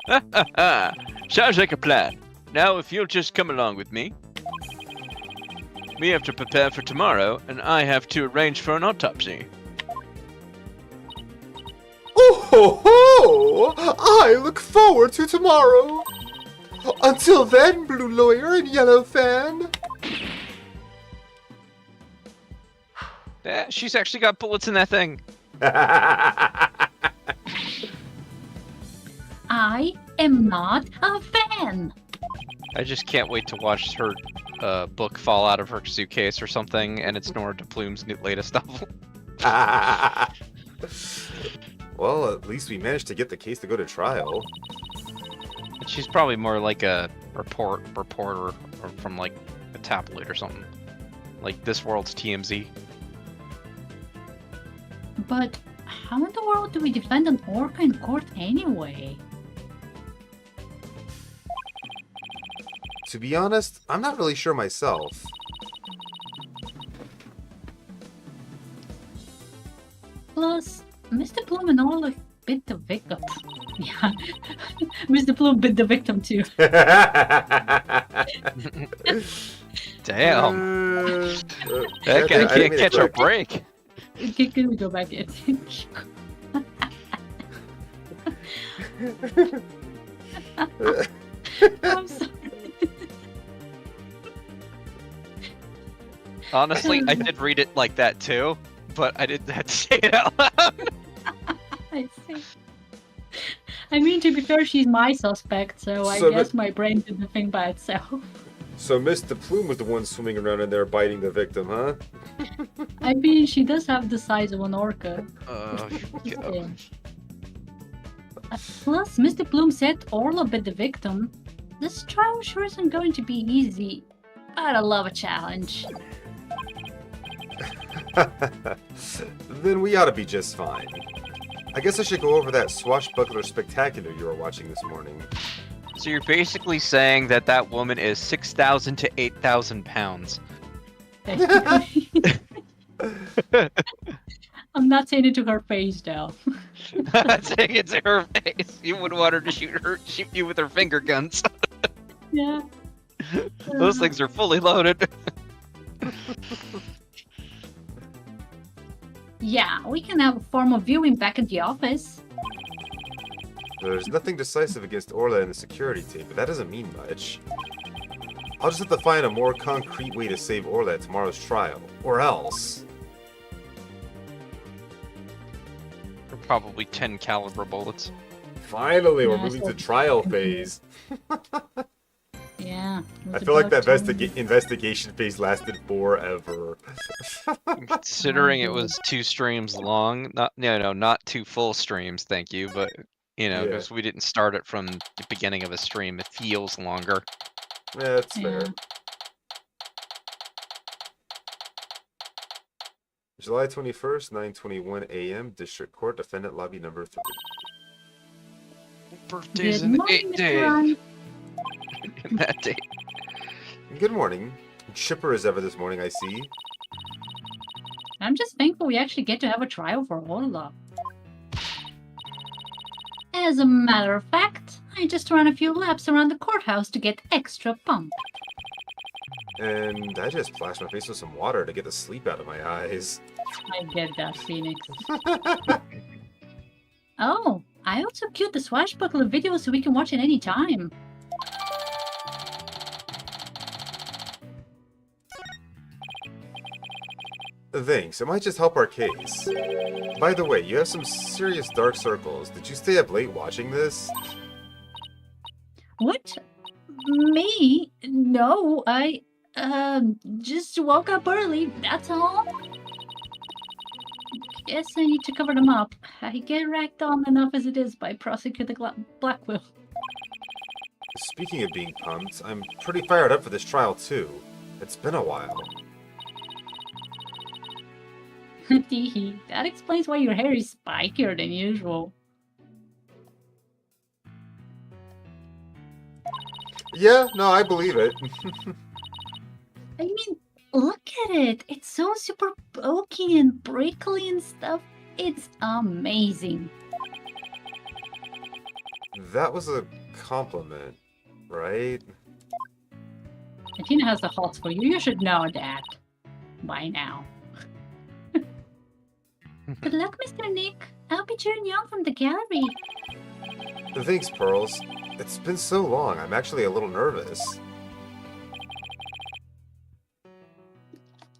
Ha ha ha! Sounds like a plan. Now, if you'll just come along with me. We have to prepare for tomorrow, and I have to arrange for an autopsy.
Oh ho ho! I look forward to tomorrow. Until then, Blue Lawyer and Yellow Fan.
Yeah, she's actually got bullets in that thing.
I am not a fan.
I just can't wait to watch her book fall out of her suitcase or something, and it's Nora de Plume's latest novel.
Well, at least we managed to get the case to go to trial.
She's probably more like a reporter or from like a tabloid or something. Like This World's TMZ.
But how in the world do we defend an orca in court anyway?
To be honest, I'm not really sure myself.
Plus, Mr. Bloom and Orla bit the victim. Yeah, Mr. Bloom bit the victim too.
Damn. That guy can't catch a break.
Can we go back in? I'm sorry.
Honestly, I did read it like that too, but I didn't have to say it out loud.
I see. I mean, to be fair, she's my suspect, so I guess my brain did the thing by itself.
So Miss de Plume was the one swimming around in there biting the victim, huh?
I mean, she does have the size of an orca.
Yeah.
Plus, Mr. Bloom said Orla bit the victim. This trial sure isn't going to be easy. But I love a challenge.
Then we ought to be just fine. I guess I should go over that swashbuckler spectacular you were watching this morning.
So you're basically saying that that woman is 6,000 to 8,000 pounds.
I'm not saying it to her face, though.
I'm not saying it to her face. You would want her to shoot you with her finger guns.
Yeah.
Those things are fully loaded.
Yeah, we can have a formal viewing back at the office.
There's nothing decisive against Orla and the security team, but that doesn't mean much. I'll just have to find a more concrete way to save Orla at tomorrow's trial. Or else...
Probably 10 caliber bullets.
Finally, we're
Yeah,
moving
so-
to trial phase.
Yeah. it was
I feel like
about
that
time.
investigation phase lasted forever.
Considering it
Oh,
was 2 streams long, not 2 full streams, thank you, but
Yeah.
because we didn't start it from the beginning of a stream, it feels longer.
Yeah, that's fair.
Yeah.
July 21st, 9:21 a.m. District Court, Defendant Lobby Number 3.
Birthdays
Good
in
morning,
8
Mr.
days.
Ryan.
That day.
Good morning. Chipper as ever this morning, I see.
I'm just thankful we actually get to have a trial for Orla. As a matter of fact, I just ran a few laps around the courthouse to get extra pumped.
And I just splashed my face with some water to get the sleep out of my eyes.
I get that, Phoenix. Oh, I also queued the swashbuckler video so we can watch it any time.
Thanks, it might just help our case. By the way, you have some serious dark circles. Did you stay up late watching this?
What? Me? No, I just woke up early, that's all. Guess I need to cover them up. I get racked on enough as it is by Prosecutor Blackwell.
Speaking of being pumped, I'm pretty fired up for this trial too. It's been a while.
Teehee, that explains why your hair is spikier than usual.
Yeah, no, I believe it.
I mean, look at it. It's so super bulky and prickly and stuff. It's amazing.
That was a compliment, right?
Tina has the hots for you. You should know that by now. Good luck, Mr. Nick. I'll be cheering you on from the gallery.
Thanks, Pearls. It's been so long, I'm actually a little nervous.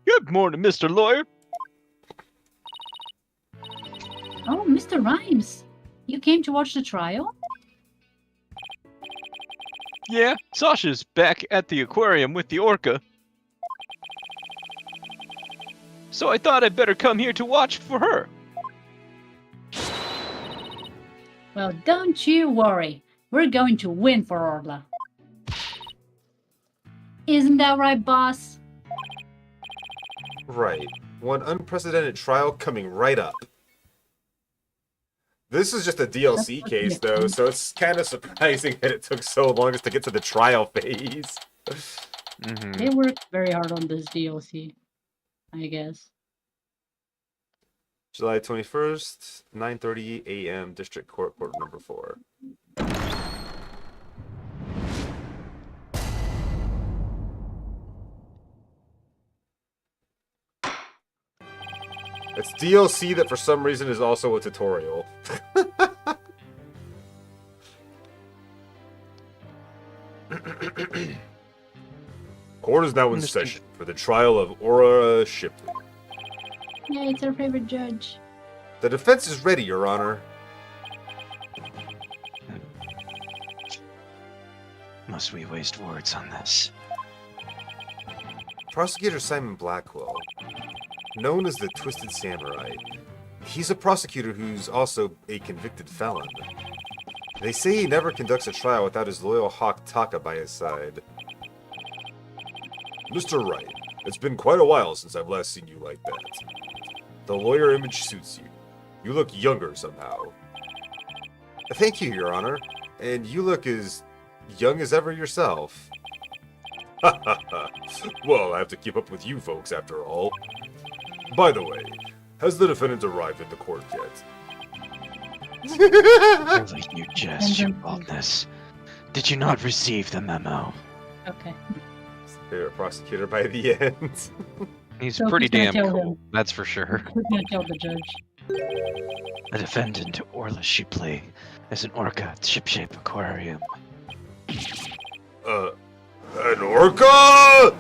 Good morning, Mr. Lawyer.
Oh, Mr. Rhymes. You came to watch the trial?
Yeah, Sasha's back at the aquarium with the orca. So I thought I'd better come here to watch for her.
Well, don't you worry. We're going to win for Orla. Isn't that right, boss?
Right. One unprecedented trial coming right up. This is just a DLC case, though, so it's kind of surprising that it took so long just to get to the trial phase.
They worked very hard on this DLC, I guess.
July 21st, 9:30 a.m. District Court, Court Number 4. It's DLC that for some reason is also a tutorial. Court is now in session for the trial of Aura Shipley.
Yeah, it's our favorite judge.
The defense is ready, Your Honor.
Must we waste words on this?
Prosecutor Simon Blackwell, known as the Twisted Samurai. He's a prosecutor who's also a convicted felon. They say he never conducts a trial without his loyal hawk Taka by his side. Mr. Wright, it's been quite a while since I've last seen you like that. The lawyer image suits you. You look younger somehow. Thank you, Your Honor. And you look as young as ever yourself. Ha ha ha. Well, I have to keep up with you folks after all. By the way, has the defendant arrived at the court yet?
Really, you jest, Your Boldness. Did you not receive the memo?
Okay.
Favorite prosecutor by the end.
He's
So
pretty
who's gonna
damn
tell
cool,
him?
that's for sure.
We're gonna tell the judge.
The defendant, Orla Shipley, is an orca at Shipshape Aquarium.
An orca?!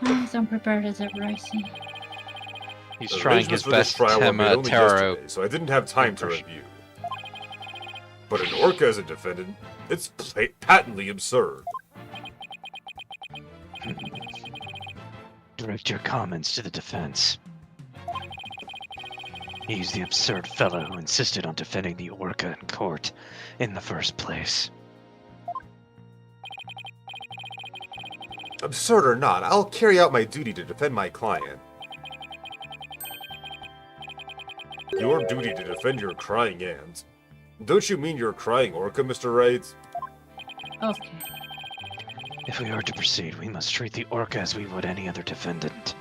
I'm as unprepared as ever, I see.
He's trying his
Arrangements for this
best
trial were made only
tarot.
yesterday, so I didn't have time to review. But an orca as a defendant, It's patently absurd.
Direct your comments to the defense. He's the absurd fellow who insisted on defending the Orca in court in the first place.
Absurd or not, I'll carry out my duty to defend my client. Your duty to defend your crying aunt. Don't you mean your crying orca, Mr. Wright?
Okay.
If we are to proceed, we must treat the Orca as we would any other defendant.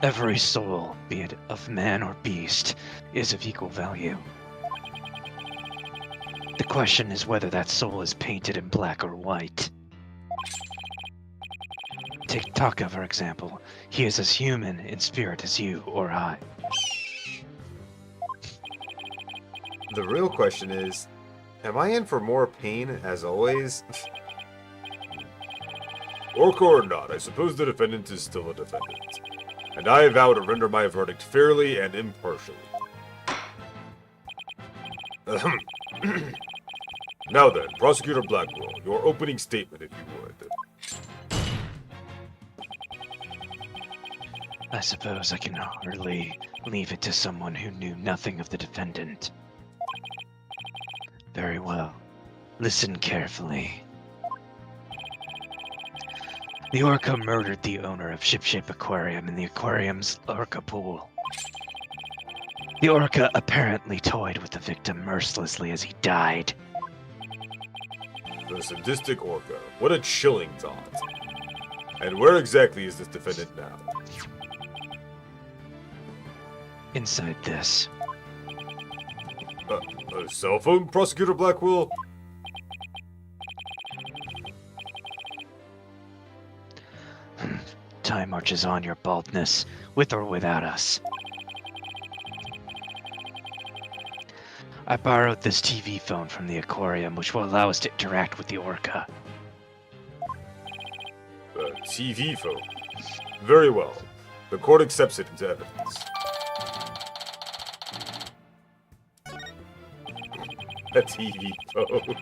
Every soul, be it of man or beast, is of equal value. The question is whether that soul is painted in black or white. Take Taka, for example. He is as human in spirit as you or I.
The real question is, am I in for more pain, as always? Orca or not, I suppose the defendant is still a defendant. And I vow to render my verdict fairly and impartially. Now then, Prosecutor Blackwell, your opening statement, if you would.
I suppose I can hardly leave it to someone who knew nothing of the defendant. Very well. Listen carefully. The Orca murdered the owner of Ship Aquarium in the aquarium's Orca pool. The Orca apparently toyed with the victim mercilessly as he died.
The sadistic Orca. What a chilling thought. And where exactly is this defendant now?
Inside this.
A cell phone, Prosecutor Blackwell?
Time marches on, your baldness, with or without us. I borrowed this TV phone from the aquarium, which will allow us to interact with the Orca.
A TV phone. Very well. The court accepts it into evidence. A TV phone.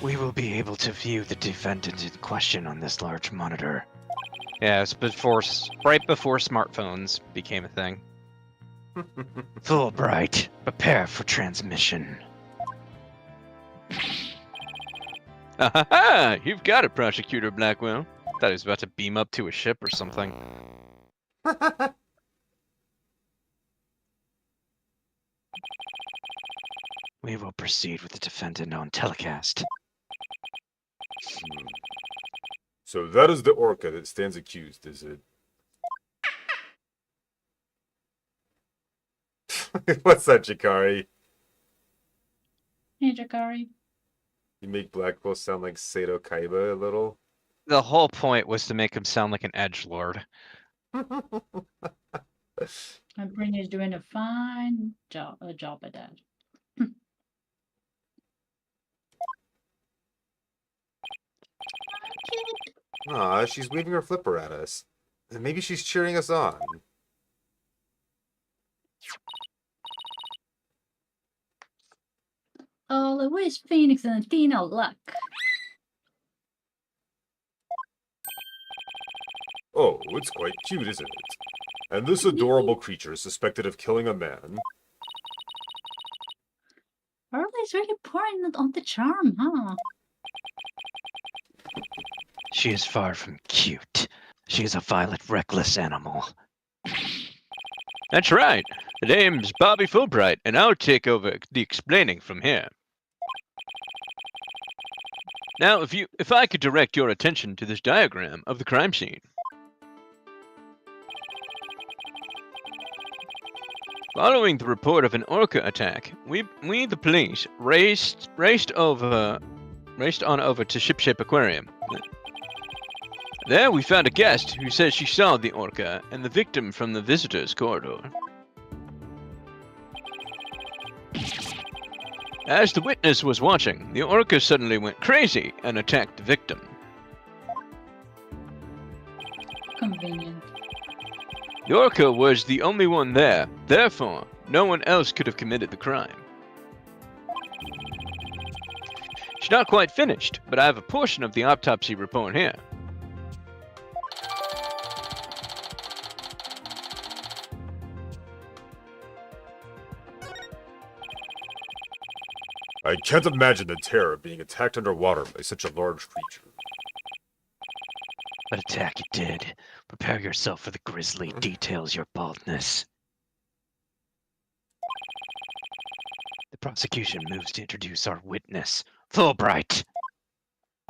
We will be able to view the defendant in question on this large monitor.
Yeah, it's right before smartphones became a thing.
Fulbright, prepare for transmission.
Ah, you've got it, Prosecutor Blackwell. Thought he was about to beam up to a ship or something.
We will proceed with the defendant on telecast.
So that is the Orca that stands accused, is it? What's that, Jakari?
Hey, Jakari.
You make Blackwell sound like Sato Kaiba a little?
The whole point was to make him sound like an edgelord.
Brina is doing a fine job at that.
Aw, she's waving her flipper at us. And maybe she's cheering us on.
Oh, where's Phoenix and Athena luck?
Oh, it's quite cute, isn't it? And this adorable creature is suspected of killing a man.
Early's really pouring it on the charm, huh?
She is far from cute. She is a violent, reckless animal.
That's right. The name's Bobby Fulbright, and I'll take over the explaining from here. Now, if I could direct your attention to this diagram of the crime scene. Following the report of an Orca attack, we the police raced on over to Ship Aquarium. There we found a guest who says she saw the Orca and the victim from the visitors' corridor. As the witness was watching, the Orca suddenly went crazy and attacked the victim.
Convenient.
The Orca was the only one there, therefore, no one else could have committed the crime. It's not quite finished, but I have a portion of the autopsy report here.
I can't imagine the terror of being attacked underwater by such a large creature.
But attack it did. Prepare yourself for the grisly details, your baldness. The prosecution moves to introduce our witness, Fulbright.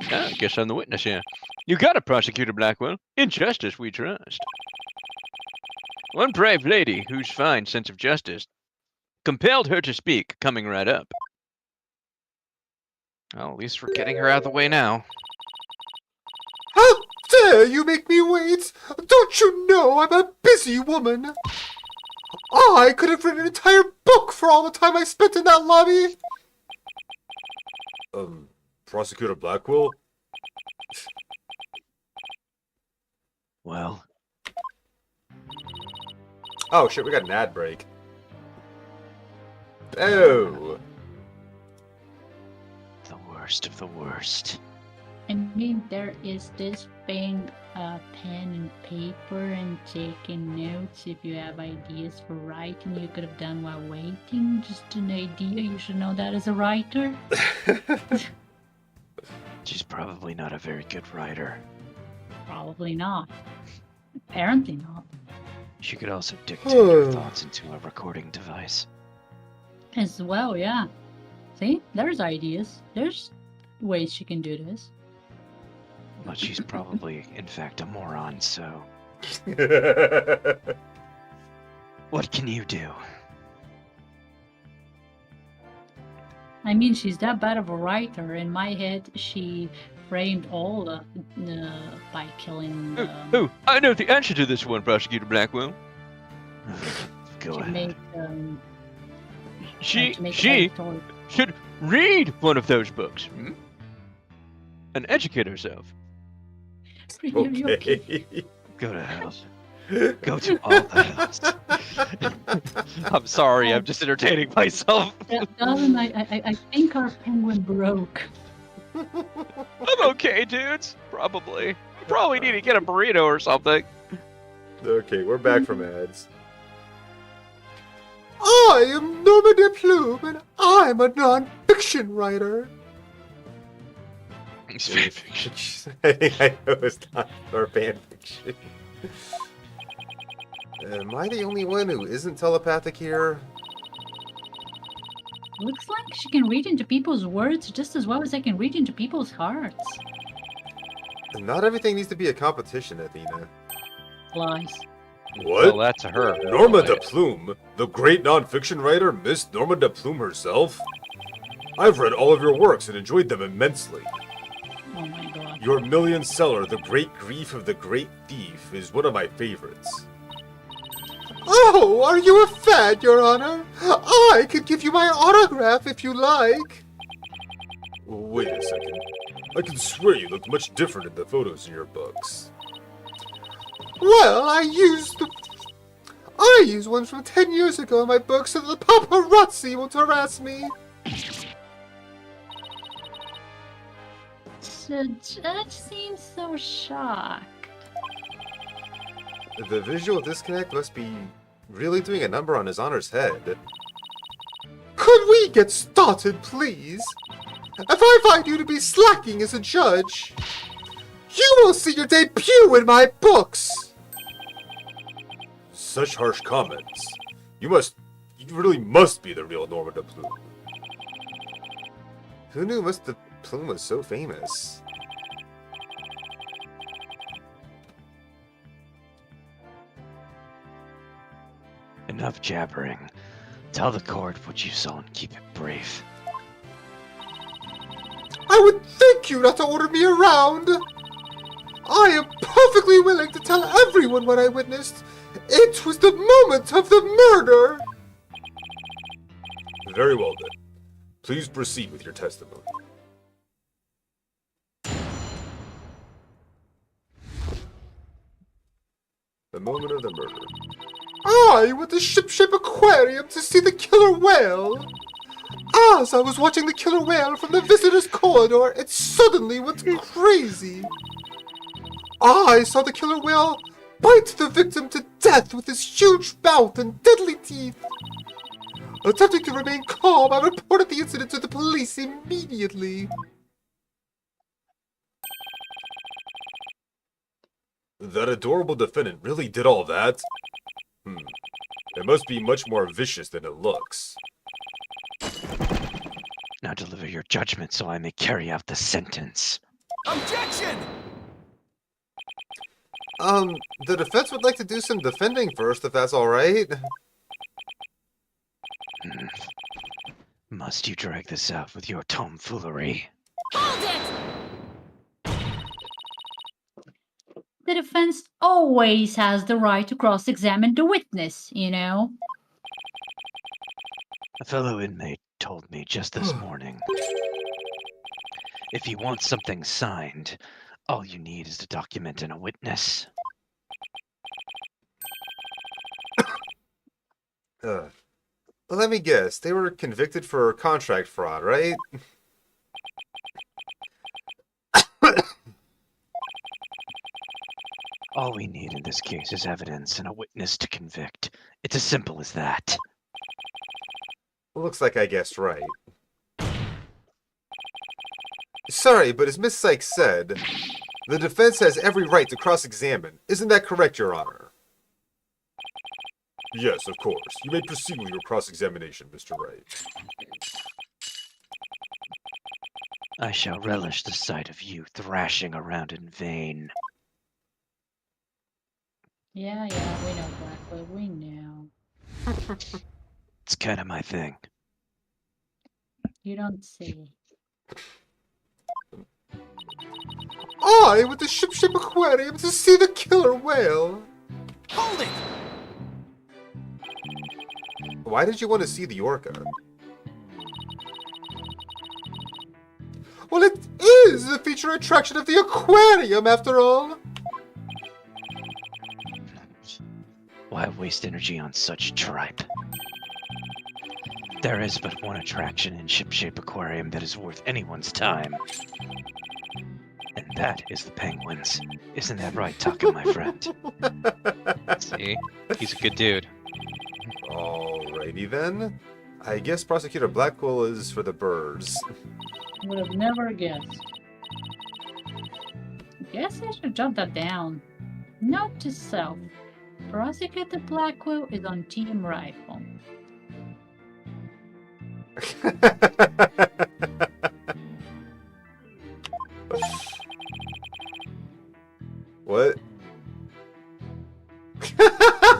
Ah, I guess I'm the witness here. You got it, Prosecutor Blackwell. In justice we trust. One brave lady, whose fine sense of justice compelled her to speak, coming right up. Well, at least we're getting her out of the way now.
How dare you make me wait? Don't you know I'm a busy woman? I could have written an entire book for all the time I spent in that lobby. Prosecutor Blackwell?
Well,
Oh shit, we got an ad break. Oh.
the worst of the worst.
I mean, there is this thing, pen and paper and taking notes. If you have ideas for writing, you could have done while waiting. Just an idea. You should know that as a writer.
She's probably not a very good writer.
Probably not. Apparently not.
She could also dictate her thoughts into a recording device.
As well, yeah. See, there's ideas. There's ways she can do this.
But she's probably, in fact, a moron, so... What can you do?
I mean, she's that bad of a writer. In my head, she framed all by killing.
Oh, I know the answer to this one, Prosecutor Blackwell. Go
she
ahead.
made,
She
to make
should read one of those books. And educate herself.
Okay.
Go to hell. Go to all the hells. I'm sorry, I'm just entertaining myself.
Doesn't I think our penguin broke.
I'm okay, dudes. Probably. You probably need to get a burrito or something.
Okay, we're back from ads. I am Norma de Plume, and I'm a non-fiction writer.
It's fanfiction.
I think I know it's not or fanfiction. Am I the only one who isn't telepathic here?
Looks like she can read into people's words just as well as I can read into people's hearts.
Not everything needs to be a competition, Athena.
Lies.
What?
Well, that's her.
Norma de Plume? The great non-fiction writer, Miss Norma de Plume herself? I've read all of your works and enjoyed them immensely.
Oh my god.
Your million seller, The Great Grief of the Great Thief, is one of my favorites. Oh, are you a fan, Your Honor? I could give you my autograph if you like. Wait a second. I can swear you look much different in the photos in your books. Well, I used ones from 10 years ago in my book so that the paparazzi won't harass me.
The judge seems so shocked.
The visual disconnect must be really doing a number on His Honor's head. Could we get started, please? If I find you to be slacking as a judge, you will see your debut in my books! Such harsh comments. You really must be the real Norma de Plume. Who knew Miss de Plume was so famous?
Enough jabbering. Tell the court what you saw and keep it brief.
I would thank you not to order me around! I am perfectly willing to tell everyone what I witnessed. It was the moment of the murder! Very well then. Please proceed with your testimony. The moment of the murder. I went to Ship Aquarium to see the killer whale. As I was watching the killer whale from the visitor's corridor, it suddenly went crazy. I saw the killer whale bite the victim to death with his huge mouth and deadly teeth. Attempting to remain calm, I reported the incident to the police immediately. That adorable defendant really did all that? It must be much more vicious than it looks.
Now deliver your judgment so I may carry out the sentence.
Objection!
The defense would like to do some defending first, if that's alright.
Must you drag this out with your tomfoolery?
Hold it!
The defense always has the right to cross-examine the witness, you know?
A fellow inmate told me just this morning. If you want something signed, all you need is a document and a witness.
Let me guess, they were convicted for contract fraud, right?
All we need in this case is evidence and a witness to convict. It's as simple as that.
Looks like I guessed right. Sorry, but as Miss Sykes said, the defense has every right to cross-examine. Isn't that correct, Your Honor? Yes, of course. You may proceed with your cross-examination, Mr. Wright.
I shall relish the sight of you thrashing around in vain.
Yeah, we know, Blackwell, we know.
It's kind of my thing.
You don't see.
I went to Ship Aquarium to see the killer whale.
Hold it!
Why did you want to see the orca? Well, it is the feature attraction of the aquarium, after all.
Why waste energy on such tripe? There is but one attraction in Shipshape Aquarium that is worth anyone's time. And that is the penguins. Isn't that right, Taka, my friend?
See? He's a good dude.
Alrighty then. I guess Prosecutor Blackwell is for the birds.
Would have never guessed. Guess I should jot that down. Note to self. Prosecutor Blackwell is on Team Rifle.
What?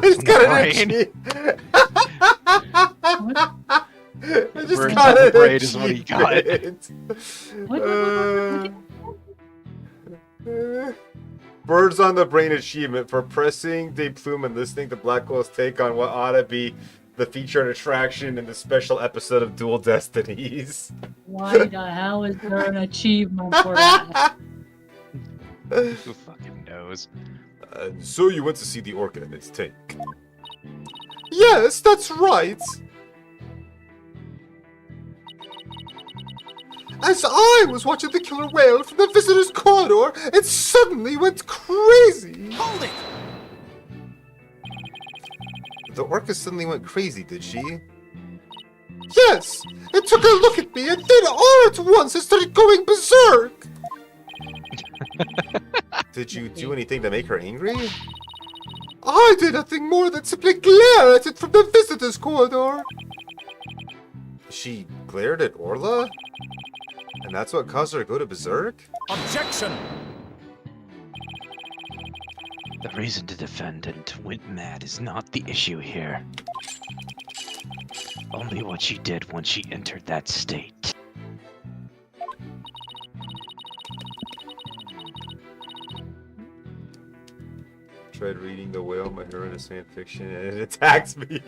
He's got an
Brain.
itchy. I just
Birds
got
on the
an
brain is what he
itchy
got.
bit.
What?
Birds on the Brain achievement for pressing the plume and listening to Blackwell's take on what ought to be the featured attraction in the special episode of Dual Destinies.
Why the hell is there an achievement for that?
Who fucking knows?
So you went to see the orca in its tank. Yes, that's right. As I was watching the killer whale from the visitor's corridor, it suddenly went crazy.
Hold it!
The orca suddenly went crazy, did she? Yes! It took a look at me and then all at once it started going berserk! Did you do anything to make her angry? I did nothing more than simply glare at it from the visitor's corridor. She glared at Orla? And that's what caused her to go to berserk?
Objection!
The reason to defend and went mad is not the issue here. Only what she did when she entered that state.
Tried reading The Whale, my hero in a fan fiction, and it attacked me.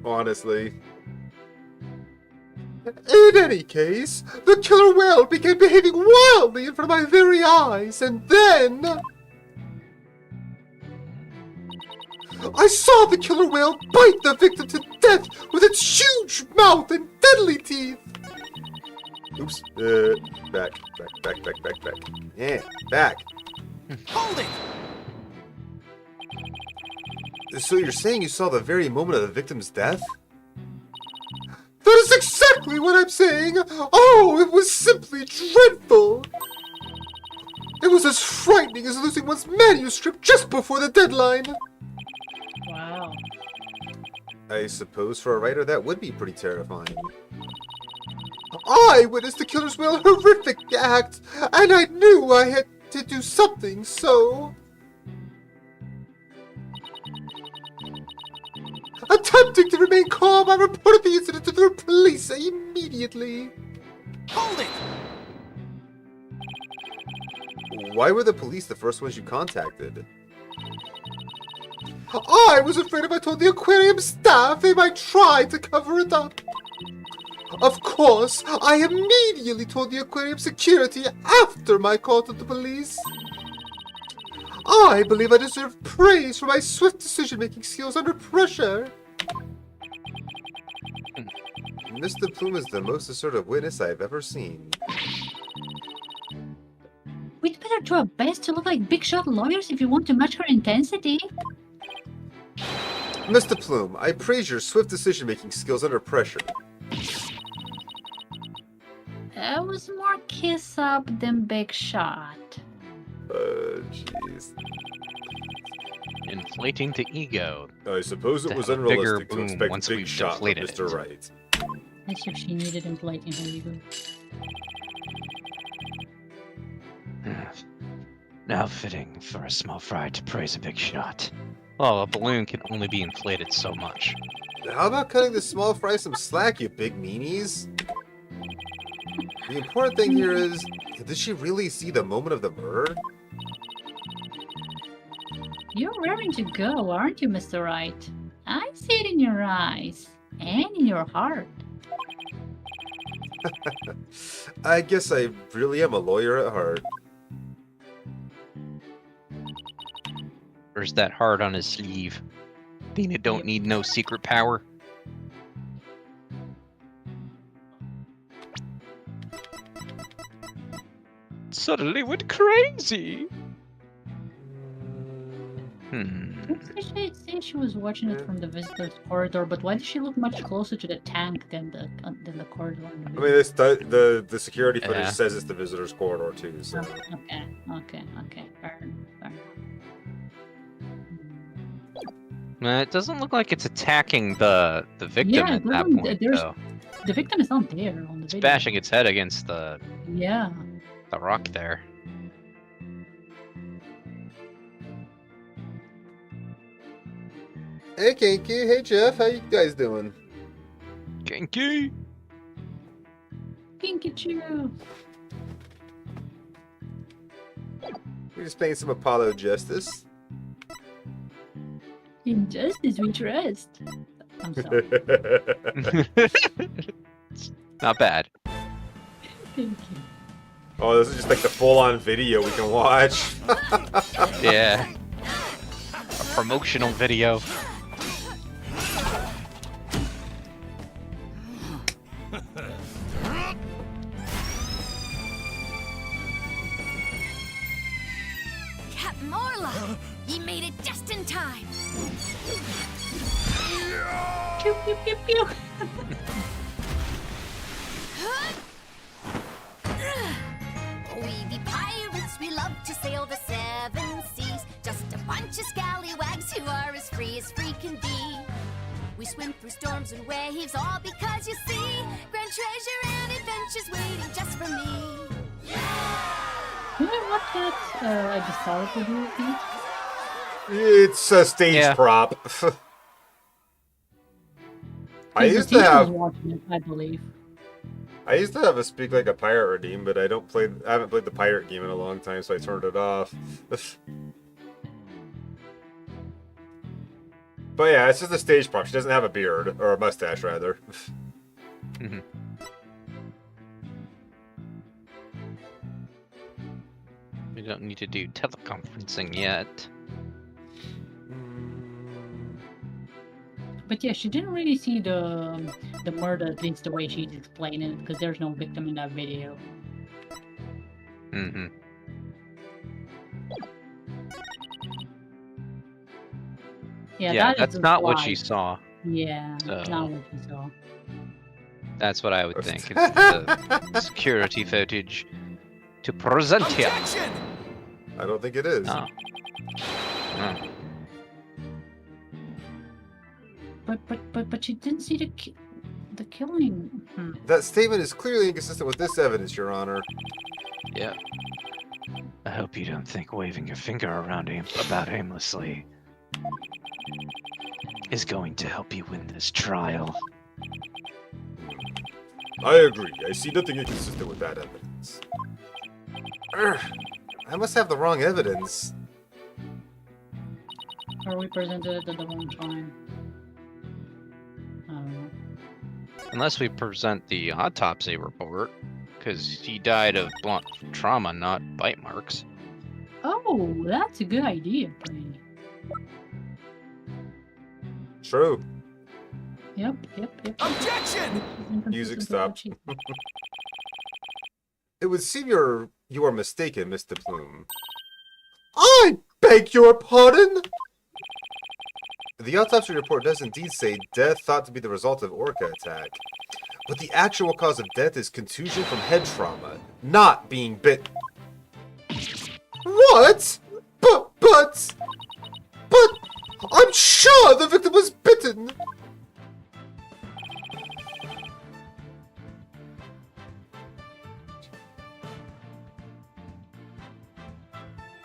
Honestly. In any case, the killer whale began behaving wildly in front of my very eyes, and then... I saw the killer whale bite the victim to death with its huge mouth and deadly teeth. Oops. Back. Yeah, back.
Hold it!
So you're saying you saw the very moment of the victim's death? That is exactly what I'm saying! Oh, it was simply dreadful! It was as frightening as losing one's manuscript just before the deadline!
Wow.
I suppose for a writer that would be pretty terrifying. I witnessed the killer's whale horrific act, and I knew I had to do something, so... Attempting to remain calm, I reported the incident to the police immediately.
Hold it!
Why were the police the first ones you contacted? I was afraid if I told the aquarium staff, they might try to cover it up. Of course, I immediately told the aquarium security after my call to the police. I believe I deserve praise for my swift decision-making skills under pressure. Mr. Plume is the most assertive witness I've ever seen.
We'd better do our best to look like big shot lawyers if you want to match her intensity.
Mr. Plume, I praise your swift decision-making skills under pressure.
That was more kiss up than big shot.
Jeez.
Inflating the ego.
I suppose it
To
was
have a bigger
unrealistic to
boom
expect
once
a big
we've
shot from
deflated
Mr.
it.
Wright.
As if she needed inflating her ego.
Now fitting for a small fry to praise a big shot. Oh, a balloon can only be inflated so much.
How about cutting the small fry some slack, you big meanies? The important thing here is, did she really see the moment of the murder?
You're raring to go, aren't you, Mr. Wright? I see it in your eyes. And in your heart.
I guess I really am a lawyer at heart.
Where's that heart on his sleeve? Being it don't need no secret power. Suddenly went crazy.
Didn't she say she was watching it from the visitor's corridor, but why did she look much closer to the tank than the corridor?
I mean, the security footage
Yeah.
says it's the visitor's corridor too. So
Okay. Fair enough.
It doesn't look like it's attacking the victim
Yeah, it
at that
doesn't-
point,
there's-
though.
The victim is not there on the
It's
video.
bashing its head against the
Yeah.
rock there.
hey, Kinky. Hey, Jeff. How you guys doing?
Kinky.
Pikachu.
We're just playing some Apollo Justice.
In justice we trust. I'm sorry.
Not bad.
Thank you.
Oh, this is just like the full-on video we can watch.
Yeah. A promotional video.
Captain Morla! Ye made it just in time!
Pew pew pew pew.
We be pirates, we love to sail the seven seas. Just a bunch of scallywags who are as free can be. We swim through storms and waves, all because you see grand treasure and adventures waiting just for me.
You know what that I just saw it would be?
It's a stage
Yeah.
prop. I
The
used to
teacher was
have
watching it, I believe.
a Speak Like a Pirate redeem, but I haven't played the pirate game in a long time, so I turned it off. But yeah, it's just a stage prop. She doesn't have a beard, or a mustache rather.
Mhm. We don't need to do teleconferencing yet.
But yeah, she didn't really see the murder, at least the way she's explaining it, because there's no victim in that video.
Mm-hmm.
Yeah,
that's
just
not what she
why.
saw.
Yeah,
So-
not what she saw.
That's what I would think. It's the security footage to present here.
Objection!
I don't think it is.
Oh. Oh.
But she didn't see the killing.
That statement is clearly inconsistent with this evidence, Your Honor.
Yeah. I hope you don't think waving your finger around about aimlessly is going to help you win this trial.
I agree. I see nothing inconsistent with that evidence. I must have the wrong evidence.
Or we presented it at the wrong time. I don't know.
Unless we present the autopsy report, because he died of blunt trauma, not bite marks.
Oh, that's a good idea, Brady.
True.
Yep.
Objection!
Music
Inconsistent
stopped.
with what
It would seem you are mistaken, Mr. Plume. I beg your pardon? The autopsy report does indeed say death thought to be the result of orca attack. But the actual cause of death is contusion from head trauma, not being bit. What? But I'm sure the victim was bitten.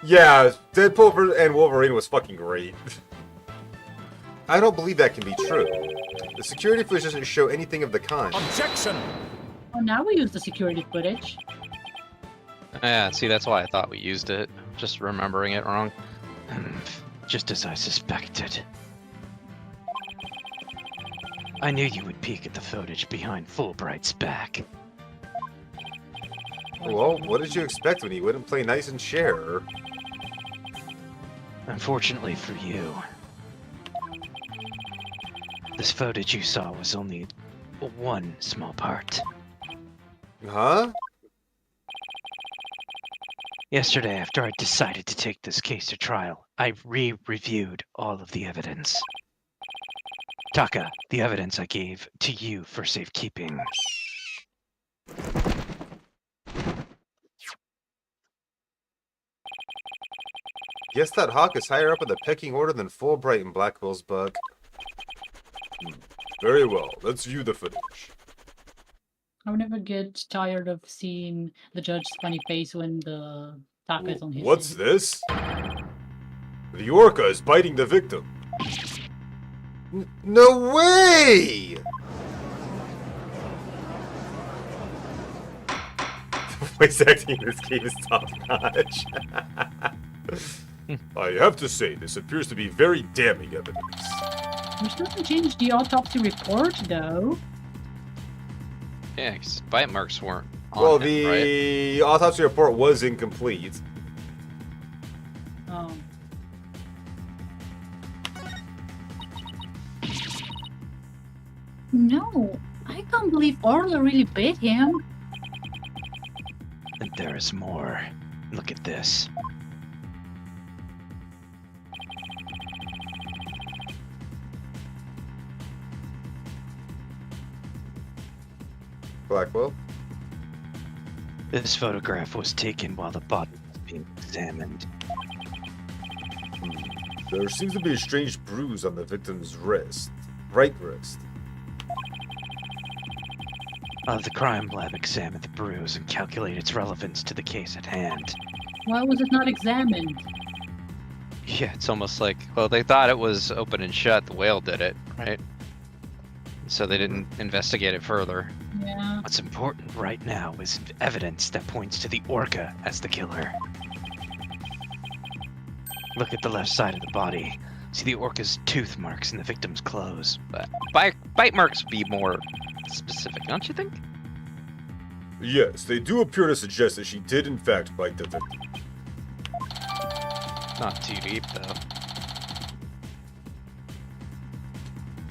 Yeah, Deadpool and Wolverine was fucking great. I don't believe that can be true. The security footage doesn't show anything of the kind.
Objection!
Oh, now we use the security footage.
Yeah, see, that's why I thought we used it. Just remembering it wrong. Just as I suspected. I knew you would peek at the footage behind Fulbright's back.
Well, what did you expect when he wouldn't play nice and share?
Unfortunately for you, this footage you saw was only one small part.
Huh?
Yesterday, after I decided to take this case to trial, I re-reviewed all of the evidence. Taka, the evidence I gave to you for safekeeping.
Guess that hawk is higher up in the pecking order than Fulbright and Blackwell's bug. Very well, let's view the footage.
I would never get tired of seeing the judge's funny face when the Taka is on his
What's
side.
this? The orca is biting the victim. No way! The voice acting in this game is top notch. I have to say, this appears to be very damning evidence.
Which doesn't change the autopsy report, though.
Yeah, 'cause bite marks weren't on
Well,
him,
the autopsy report was incomplete.
Oh. No, I can't believe Orla really bit him.
right? And there is more. Look at this.
Blackwell?
This photograph was taken while the body was being examined.
There seems to be a strange bruise on the victim's wrist. Right wrist.
The crime lab examined the bruise and calculated its relevance to the case at hand.
Why was it not examined?
Yeah, it's almost like, well, they thought it was open and shut. The whale did it, right? So they didn't investigate it further.
Yeah.
What's important right now is evidence that points to the orca as the killer. Look at the left side of the body. See the orca's tooth marks in the victim's clothes. But bite marks would be more specific, don't you think?
Yes, they do appear to suggest that she did in fact bite the victim.
Not too deep, though.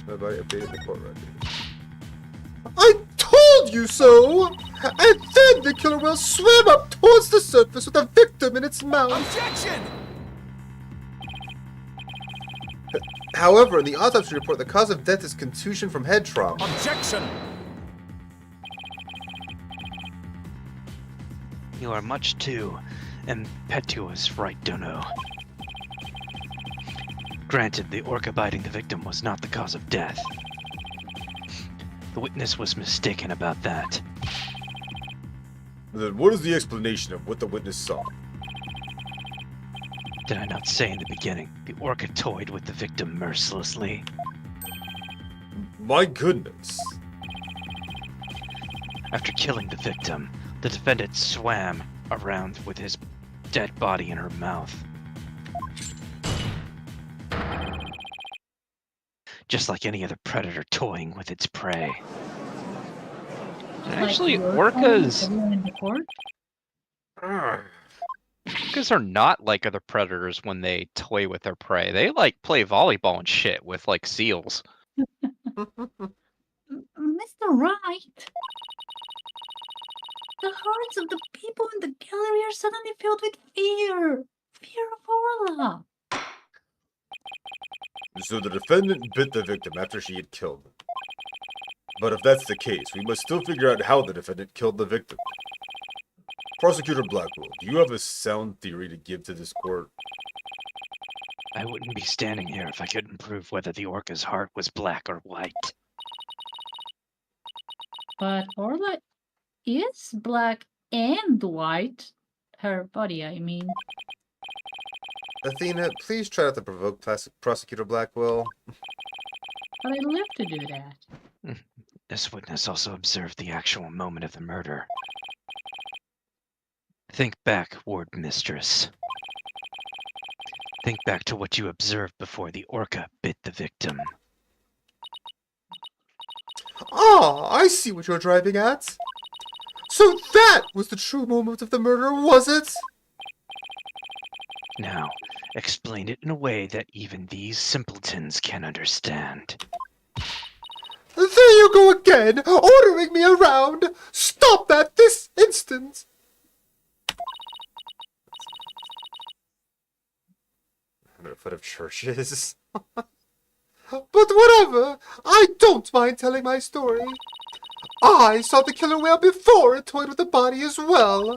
Nobody updated the court record. I told you so! And then the killer whale swam up towards the surface with the victim in its mouth.
Objection!
However, in the autopsy report, the cause of death is contusion from head trauma.
Objection!
You are much too impetuous, right, Dono? Granted, the orca biting the victim was not the cause of death. The witness was mistaken about that.
Then what is the explanation of what the witness saw?
Did I not say in the beginning, the orca toyed with the victim mercilessly?
My goodness.
After killing the victim, the defendant swam around with his dead body in her mouth. Just like any other predator toying with its prey. Actually, orcas
In the court?
orcas are not like other predators when they toy with their prey. They like play volleyball and shit with like seals.
Mr. Wright, the hearts of the people in the gallery are suddenly filled with fear. Fear of Orla.
So the defendant bit the victim after she had killed him. But if that's the case, we must still figure out how the defendant killed the victim. Prosecutor Blackwell, do you have a sound theory to give to this court?
I wouldn't be standing here if I couldn't prove whether the orca's heart was black or white.
But Orla is black and white. Her body, I mean.
Athena, please try not to provoke Prosecutor Blackwell.
But I'd love to do that.
This witness also observed the actual moment of the murder. Think back, ward mistress. Think back to what you observed before the orca bit the victim.
Ah, I see what you're driving at. So that was the true moment of the murder, was it?
Now, explain it in a way that even these simpletons can understand.
There you go again, ordering me around! Stop that this instant! Under a foot of churches. But whatever, I don't mind telling my story. I saw the killer whale before it toyed with the body as well.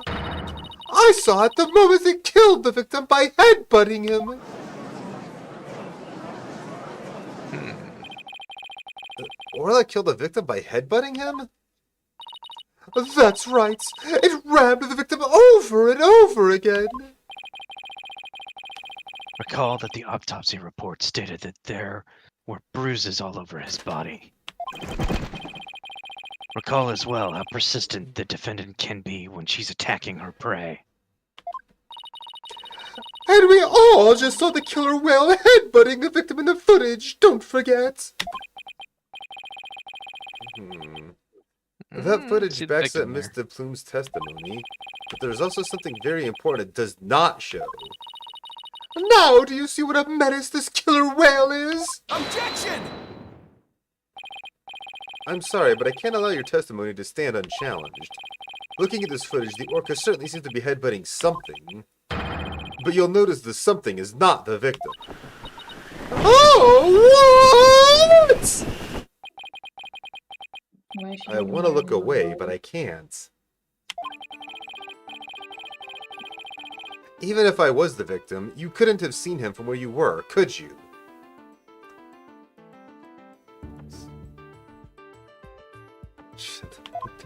I saw it the moment it killed the victim by headbutting him. Orla killed the victim by headbutting him? That's right. It rammed the victim over and over again.
Recall that the autopsy report stated that there were bruises all over his body. Recall as well how persistent the defendant can be when she's attacking her prey.
And we all just saw the killer whale headbutting the victim in the footage, don't forget. That footage
see the
backs up
victim there.
Mr. Plume's testimony, but there's also something very important it does not show. Now do you see what a menace this killer whale is?
Objection!
I'm sorry, but I can't allow your testimony to stand unchallenged. Looking at this footage, the orca certainly seems to be headbutting something. But you'll notice the something is not the victim. Oh, what?
Why should
I
we
want to look
know?
away, but I can't. Even if I was the victim, you couldn't have seen him from where you were, could you?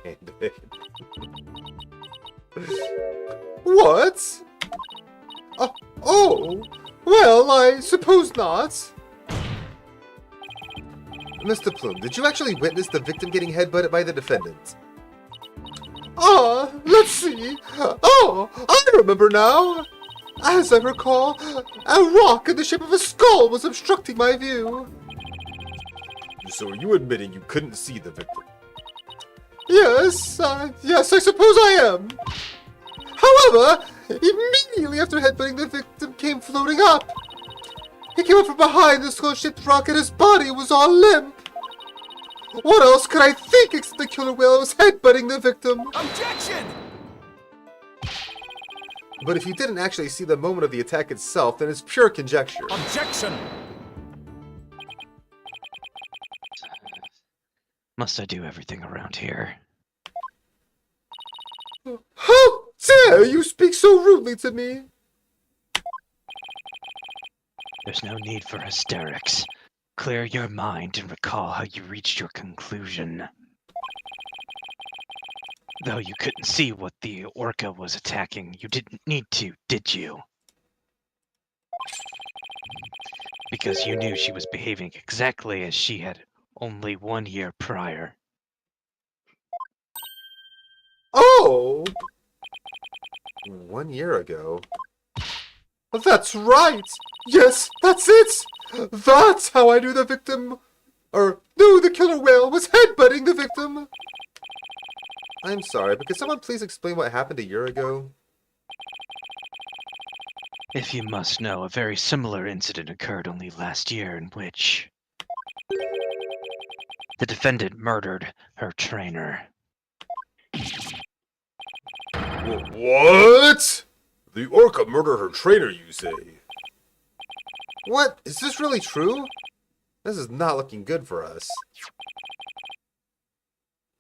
Band-Aid. What? Oh, well, I suppose not. Mr. Plume, did you actually witness the victim getting headbutted by the defendant? Let's see. Oh, I remember now. As I recall, a rock in the shape of a skull was obstructing my view. So are you admitting you couldn't see the victim? Yes, yes, I suppose I am. However, immediately after headbutting, the victim came floating up. He came up from behind the skull-shaped rock and his body was all limp. What else could I think except the killer whale was headbutting the victim?
Objection!
But if you didn't actually see the moment of the attack itself, then it's pure conjecture.
Objection!
Must I do everything around here?
How dare you speak so rudely to me?
There's no need for hysterics. Clear your mind and recall how you reached your conclusion. Though you couldn't see what the orca was attacking, you didn't need to, did you? Because you knew she was behaving exactly as she had only 1 year prior.
Oh! 1 year ago? That's right! Yes, that's it! That's how I knew the victim... knew the killer whale was headbutting the victim! I'm sorry, but could someone please explain what happened a year ago?
If you must know, a very similar incident occurred only last year in which the defendant murdered her trainer.
What? The orca murdered her trainer, you say? What? Is this really true? This is not looking good for us.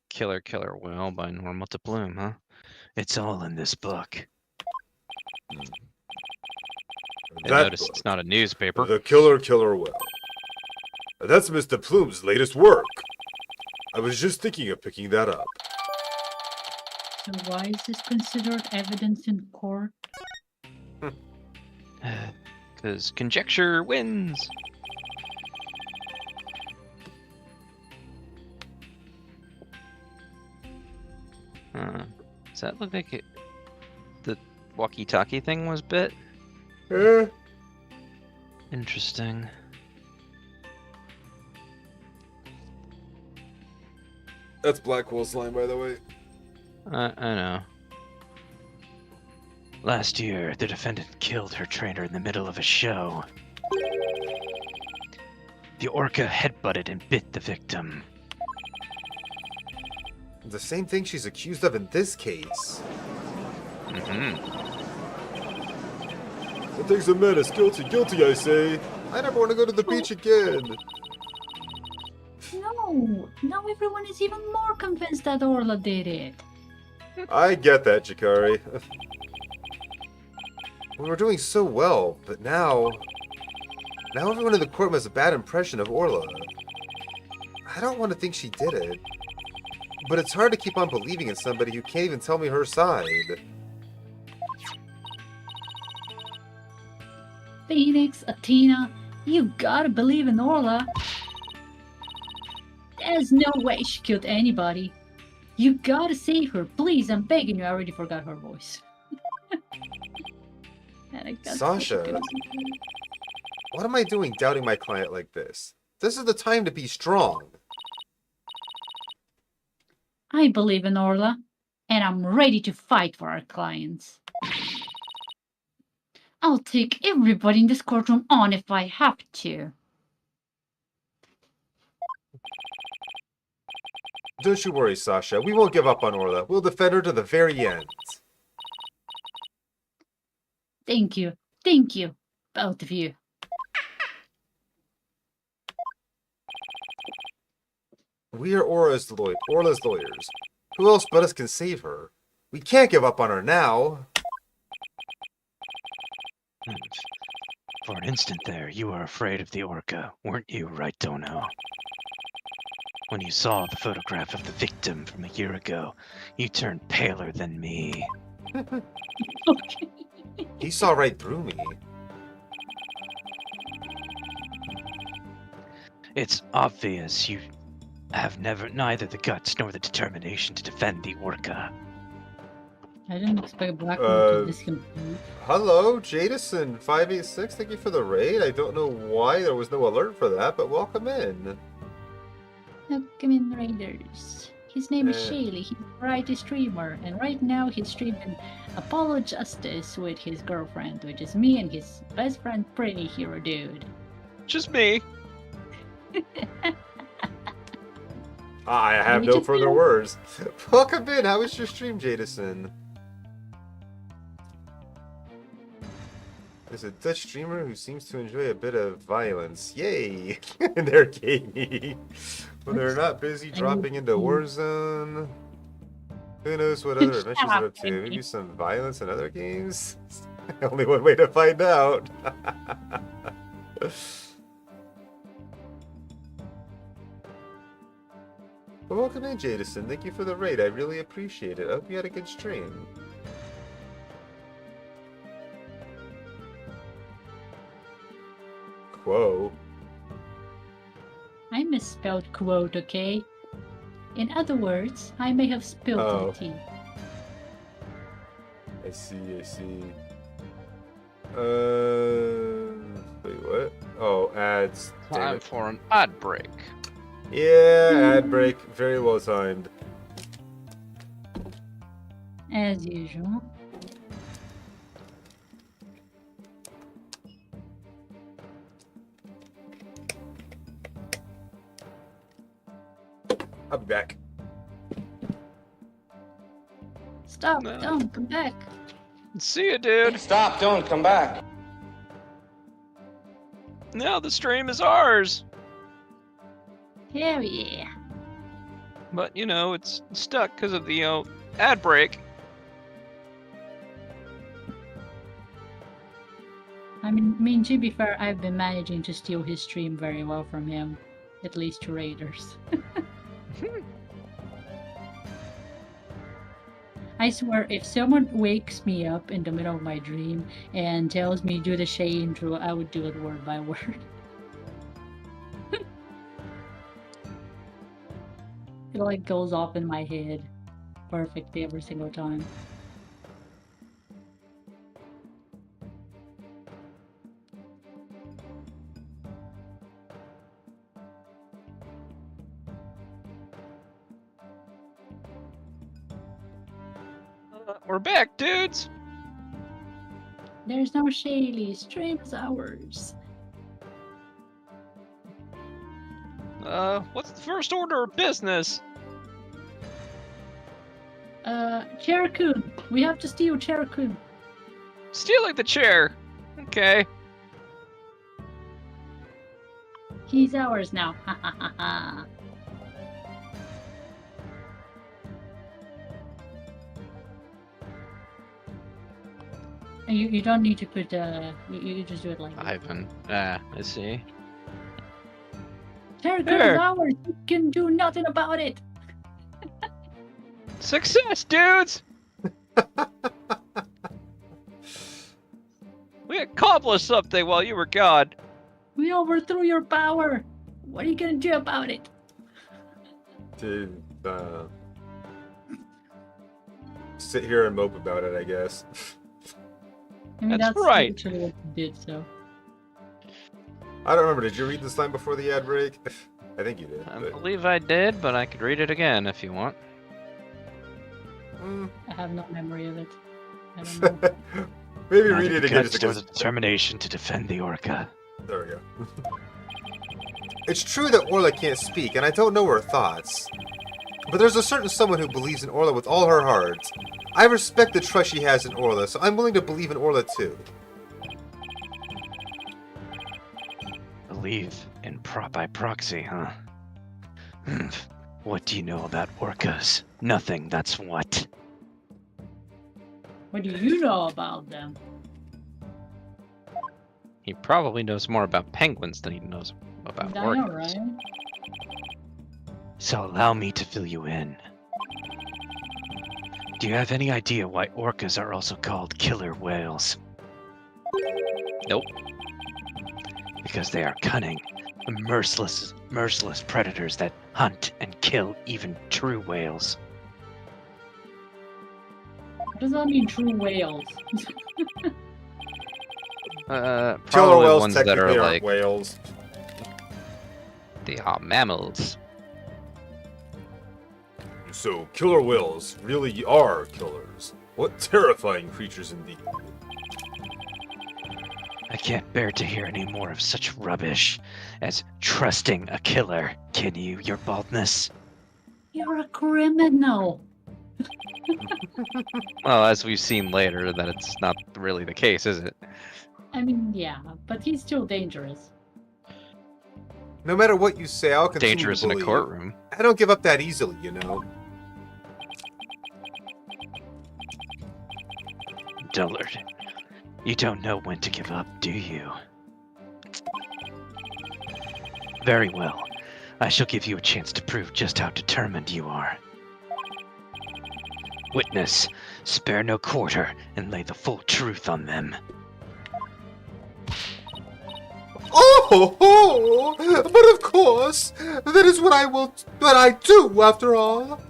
Killer Whale by Normal to Bloom, huh? It's all in this book. And notice
book,
it's not a newspaper.
The Killer Whale. That's Mr. Plume's latest work. I was just thinking of picking that up.
So why is this considered evidence in court?
Because conjecture wins. Does that look like the walkie-talkie thing was bit? Interesting.
That's Blackwell's line, by the way.
I know. Last year, the defendant killed her trainer in the middle of a show. The orca headbutted and bit the victim.
The same thing she's accused of in this case. That thing's a menace. Guilty, guilty, I say. I never want to go to the beach again.
No, now everyone is even more convinced that Orla did it.
I get that, Chikari. We were doing so well, but now everyone in the courtroom has a bad impression of Orla. I don't want to think she did it, but it's hard to keep on believing in somebody who can't even tell me her side.
Phoenix, Athena, you gotta believe in Orla. There's no way she killed anybody. You gotta save her, please. I'm begging you. I already forgot her voice. And I got
Sasha, what am I doing doubting my client like this? This is the time to be strong.
I believe in Orla, and I'm ready to fight for our clients. I'll take everybody in this courtroom on if I have to.
Don't you worry, Sasha. We won't give up on Orla. We'll defend her to the very end.
Thank you, both of you.
We are Orla's lawyers. Who else but us can save her? We can't give up on her now.
For an instant there, you were afraid of the orca, weren't you, right, Dono? When you saw the photograph of the victim from a year ago, you turned paler than me.
Okay.
He saw right through me.
It's obvious you have neither the guts nor the determination to defend the orca.
I didn't expect Blackwell to discontinue.
Hello, Jadison586. Thank you for the raid. I don't know why there was no alert for that, but welcome in.
Welcome in, Raiders. His name is Shaley. He's a variety streamer, and right now he's streaming Apollo Justice with his girlfriend, which is me and his best friend, Pretty Hero Dude.
Just me.
I have
me
no
just
further
do-
words. Welcome in. How was your stream, Jadison? There's a Dutch streamer who seems to enjoy a bit of violence. Yay! They're gamey. When they're not busy dropping into Warzone. Who knows what other
Shut
adventures
up,
they're up to?
Frankie.
Maybe some violence in other games? Only one way to find out. Well, welcome in, Jadison. Thank you for the raid. I really appreciate it. I hope you had a good stream. Quo.
I misspelled quote, okay? In other words, I may have spilled
Oh.
the tea.
I see, I see. Wait, what? Oh, ads. Damn
Time
it.
for an ad break.
Yeah, ad break. Very well timed.
As usual.
I'll be back.
Stop,
No.
don't come back.
See ya, dude.
Stop, don't come back.
Now the stream is ours.
Hell yeah.
But, you know, it's stuck because of the ad break.
I mean, to be fair, I've been managing to steal his stream very well from him. At least to Raiders. I swear, if someone wakes me up in the middle of my dream and tells me do the Shay intro, I would do it word by word. It like goes off in my head perfectly every single time.
We're back, dudes.
There's no Shaylee, stream is ours.
What's the first order of business?
Cherokun! We have to steal Cherokun.
Stealing the chair. Okay.
He's ours now. Ha ha ha ha. And you don't need to put you just do it like that.
Ivan. Ah, I see.
Cherokun
There.
is ours. You can do nothing about it.
Success, dudes! We accomplished something while you were gone.
We overthrew your power. What are you gonna do about it?
To sit here and mope about it, I guess.
I mean,
That's right.
literally what you did. So
I don't remember. Did you read this line before the ad break? I think you did.
I
But,
believe I did, but I could read it again if you want.
I have no memory of it. I don't know.
Maybe read it again just
Because
because.
determination to defend the Orca.
There we go. It's true that Orla can't speak, and I don't know her thoughts. But there's a certain someone who believes in Orla with all her heart. I respect the trust she has in Orla, so I'm willing to believe in Orla too.
Believe in by proxy, huh? What do you know about orcas? Nothing, that's what.
What do you know about them?
He probably knows more about penguins than he knows about
I
orcas.
know, right?
So allow me to fill you in. Do you have any idea why orcas are also called killer whales? Nope. Because they are cunning, merciless predators that hunt and kill even true whales.
What does that mean, true whales?
Killer
Probably
whales
ones that
technically
are
aren't
like
whales.
they are mammals.
So, killer whales really are killers. What terrifying creatures indeed.
I can't bear to hear any more of such rubbish as trusting a killer. Can you, your baldness?
You're a criminal.
Well, as we've seen later, that it's not really the case, is it?
I mean, yeah, but he's still dangerous.
No matter what you say, I'll continue
Dangerous
to
in a
believe.
courtroom.
I don't give up that easily, you know.
Dullard, you don't know when to give up, do you? Very well. I shall give you a chance to prove just how determined you are. Witness, spare no quarter and lay the full truth on them.
Oh, ho, ho! But of course, that is what I do after all.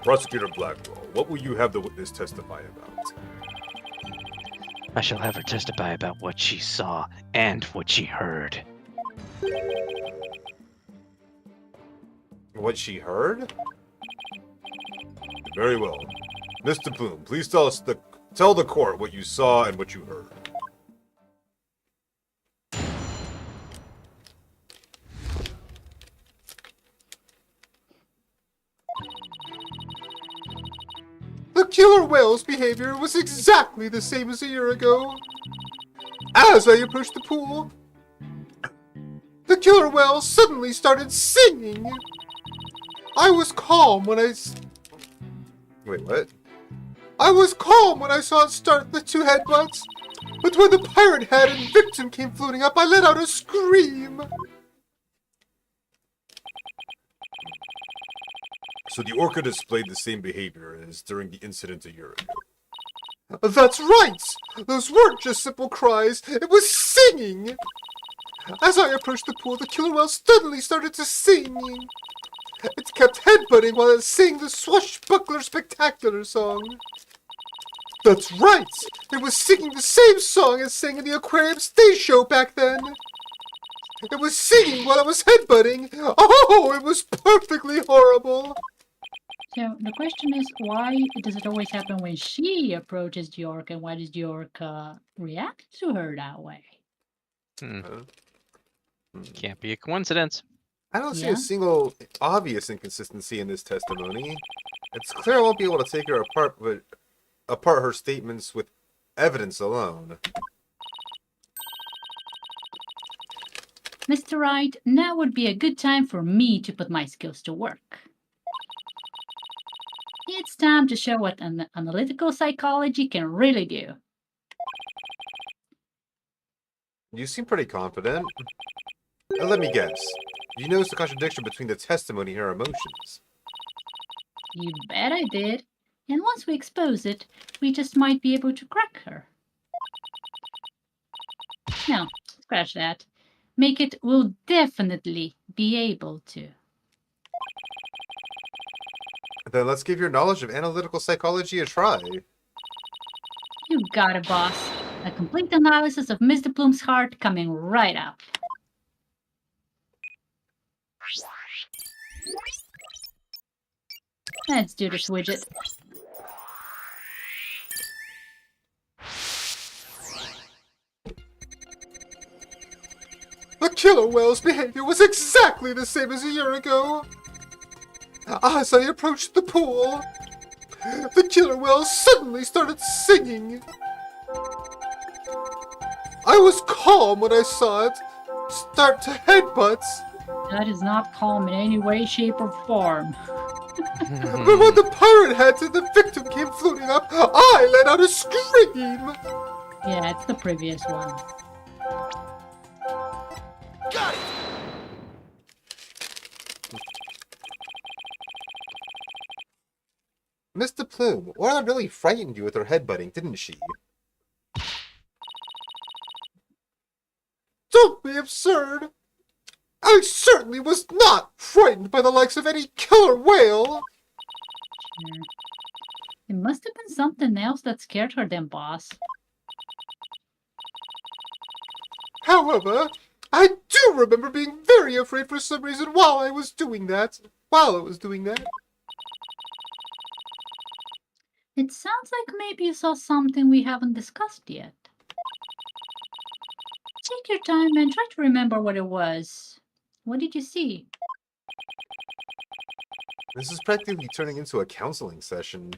Prosecutor Blackwell, what will you have the witness testify about?
I shall have her testify about what she saw and what she heard.
What she heard? Very well. Mr. Bloom, please tell the court what you saw and what you heard. The killer whale's behavior was exactly the same as a year ago. As I approached the pool, the killer whale suddenly started singing. I was calm when Wait, what? I was calm when I saw it start the two headbutts, but when the pirate head and victim came floating up, I let out a scream. So the orca displayed the same behavior as during the incident a year ago. That's right! Those weren't just simple cries, it was singing! As I approached the pool, the killer whale suddenly started to sing. It kept headbutting while it sang the Swashbuckler Spectacular song. That's right! It was singing the same song it sang in the aquarium stage show back then! It was singing while it was headbutting! Oh, it was perfectly horrible!
So the question is, why does it always happen when she approaches the orc, and why does the orc react to her that way?
Can't be a coincidence.
I don't see
Yeah.
a single obvious inconsistency in this testimony. It's clear I won't be able to take her apart her statements with evidence alone.
Mr. Wright, now would be a good time for me to put my skills to work. It's time to show what analytical psychology can really do.
You seem pretty confident. Let me guess. You notice the contradiction between the testimony and her emotions.
You bet I did. And once we expose it, we just might be able to crack her. No, scratch that. Make it will definitely be able to.
Then let's give your knowledge of analytical psychology a try.
You got it, boss. A complete analysis of Mr. Bloom's heart coming right up. Let's do this widget.
The killer whale's behavior was exactly the same as a year ago. As I approached the pool, the killer whale suddenly started singing. I was calm when I saw it start to headbutts,
That is not calm in any way, shape, or form.
but when the pirate head and the victim came floating up, I let out a scream.
Yeah, it's the previous one.
Got it!
Mr. Plume, Orla really frightened you with her headbutting, didn't she? Don't be absurd! I certainly was not frightened by the likes of any killer whale!
Sure. It must have been something else that scared her then, boss.
However, I do remember being very afraid for some reason while I was doing that.
It sounds like maybe you saw something we haven't discussed yet. Take your time and try to remember what it was. What did you see?
This is practically turning into a counseling session.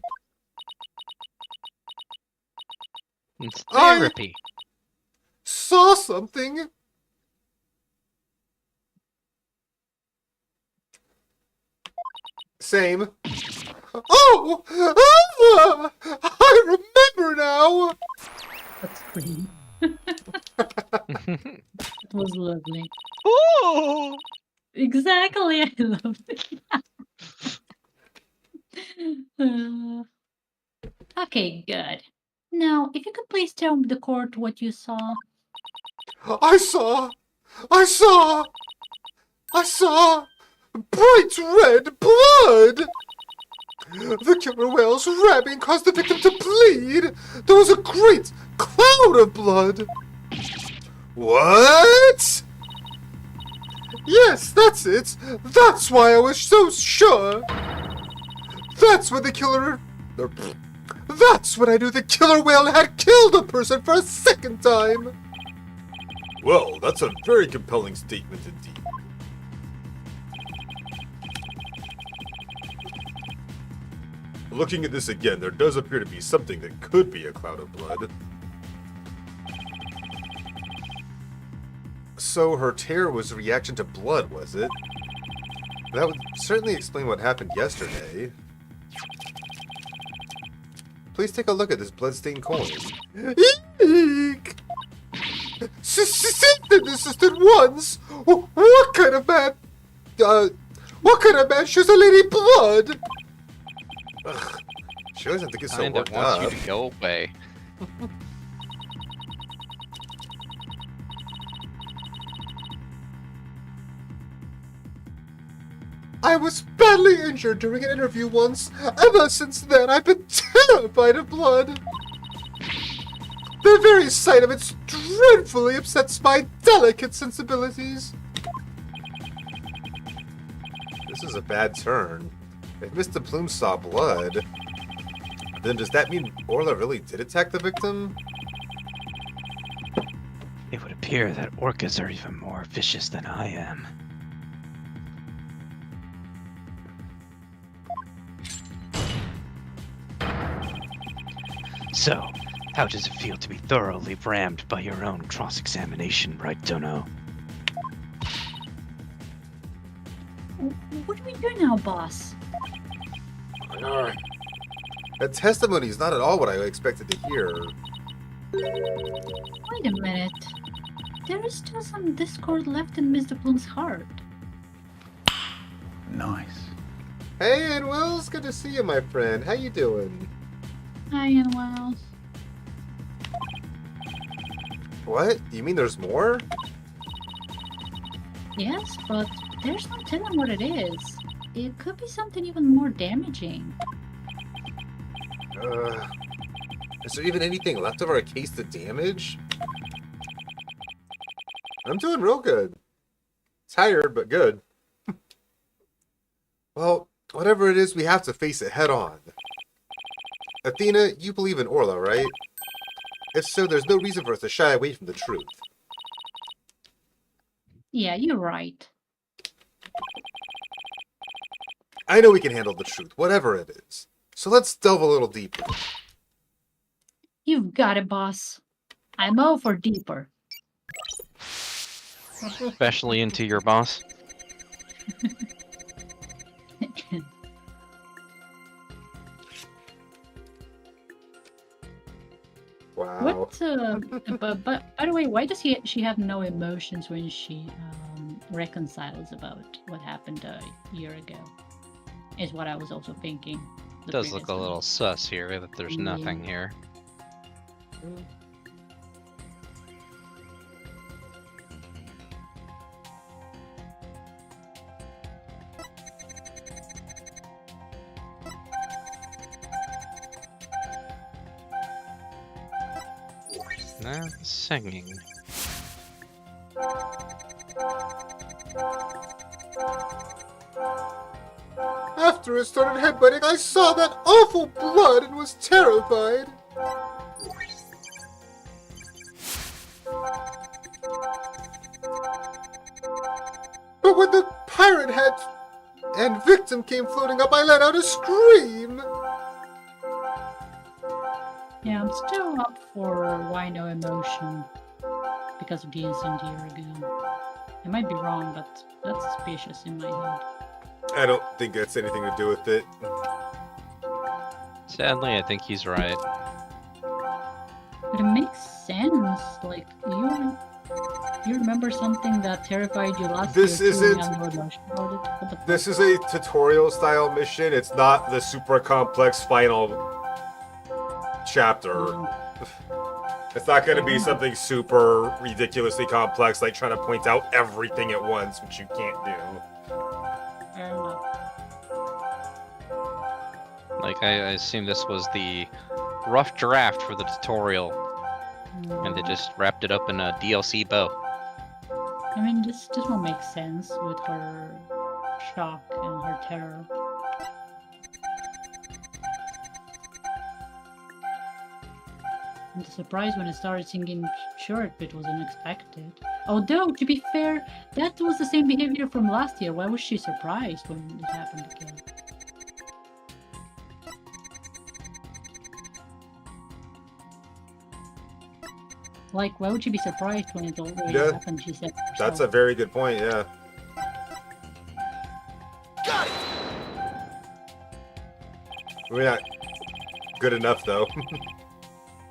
It's
I-
therapy.
Saw something! Same. Oh! Ah! I remember now!
That's green. It was lovely.
Ooh!
Exactly, I loved it. Okay, good. Now, if you could please tell the court what you saw.
I saw bright red blood! The killer whale's ramming caused the victim to bleed! There was a great cloud of blood! What? Yes, that's it! That's why I was so sure! That's when the killer... That's when I knew the killer whale had killed a person for a second time! Well, that's a very compelling statement indeed. Looking at this again, there does appear to be something that could be a cloud of blood. So her tear was a reaction to blood, was it? That would certainly explain what happened yesterday. Please take a look at this bloodstained coin. Eek! Satan assisted once! What kind of man... what kind of man shows a lady blood? Ugh, she always have to get so
Kind
worked
of wants
up.
you to go away.
I was badly injured during an interview once. Ever since then, I've been terrified of blood. The very sight of it dreadfully upsets my delicate sensibilities. This is a bad turn. If Mr. Plume saw blood, then does that mean Orla really did attack the victim?
It would appear that orcas are even more vicious than I am. So, how does it feel to be thoroughly rammed by your own cross-examination, right, Dono?
What do we do now, boss?
That testimony is not at all what I expected to hear.
Wait a minute. There is still some discord left in Mr. Bloom's heart.
Nice.
Hey, Ann Wells, good to see you, my friend. How you doing?
Hi, Ian Wells.
What? You mean there's more?
Yes, but there's no telling what it is. It could be something even more damaging.
Is there even anything left of our case to damage? I'm doing real good. Tired, but good. Well, whatever it is, we have to face it head on. Athena, you believe in Orla, right? If so, there's no reason for us to shy away from the truth.
Yeah, you're right.
I know we can handle the truth, whatever it is. So let's delve a little deeper.
You've got it, boss. I'm all for deeper.
Especially into your boss.
Wow.
What? But by the way, why does she have no emotions when she reconciles about what happened a year ago? Is what I was also thinking.
It does look a little sus here that there's
Yeah.
nothing here. Now singing.
After it started headbutting, I saw that awful blood and was terrified. But when the pirate head and victim victim came floating up, I let out a scream!
Yeah, I'm still up for why no emotion because of the incident a year ago. I might be wrong, but that's suspicious in my head.
I don't think that's anything to do with it.
Sadly, I think he's right.
But it makes sense. Like, you remember something that terrified you last
This
year, too, and
isn't-
you have no emotion about it? What the fuck?
This is a tutorial-style mission. It's not the super complex final chapter. It's not going to be something super ridiculously complex, like trying to point out everything at once, which you can't do.
Fair enough.
Like, I assume this was the rough draft for the tutorial, and they just wrapped it up in a DLC bow.
I mean, this one makes sense with her shock and her terror. And the surprise when it started singing short bit was unexpected. Although, to be fair, that was the same behavior from last year. Why was she surprised when it happened again? Like, why would she be surprised when it already
Yeah,
happened? She said
That's a very good point, yeah.
Got it!
We're not good enough, though.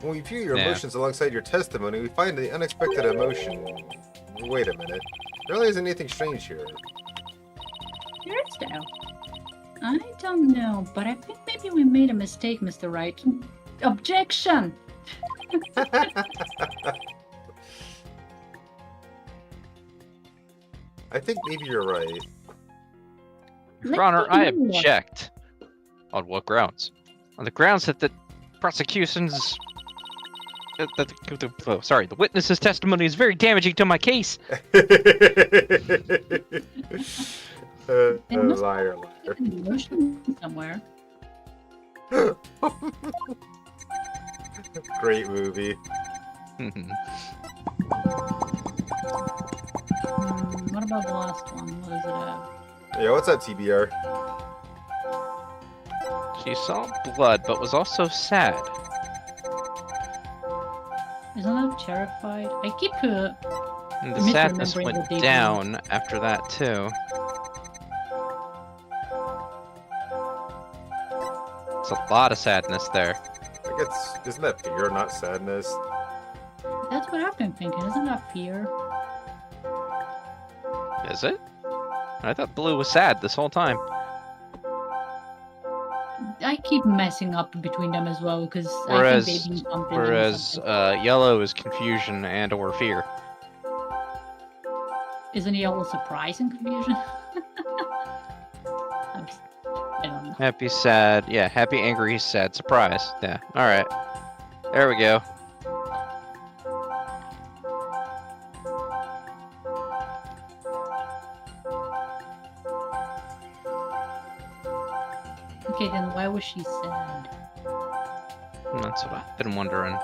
When we view your
Yeah.
emotions alongside your testimony, we find the unexpected emotion. Wait a minute. There really isn't anything strange here.
There is though. I don't know, but I think maybe we made a mistake, Mr. Wright. Objection!
I think maybe you're right.
Your
Let's
Honor,
take
I
another look.
object. On what grounds? On the grounds that the prosecution's... the witness's testimony is very damaging to my case.
must-
Liar,
There's
liar.
an emotion somewhere.
Great movie.
What about the last one? What is it at?
Yeah, what's that TBR?
She saw blood, but was also sad.
Isn't that terrified? I keep
And the
misremembering
sadness
what
went
they did.
down after that, too. It's a lot of sadness there.
I guess, isn't that fear, not sadness?
That's what I've been thinking. Isn't that fear?
Is it? I thought Blue was sad this whole time.
I keep messing up between them as well because I
Whereas,
think they mean something. and
whereas
something.
Yellow is confusion and or fear.
Isn't yellow surprise and confusion? I don't know.
Happy, sad. Yeah, happy, angry, sad, surprise. Yeah, alright. There we go.
Okay, then why was she sad?
That's what I've been wondering.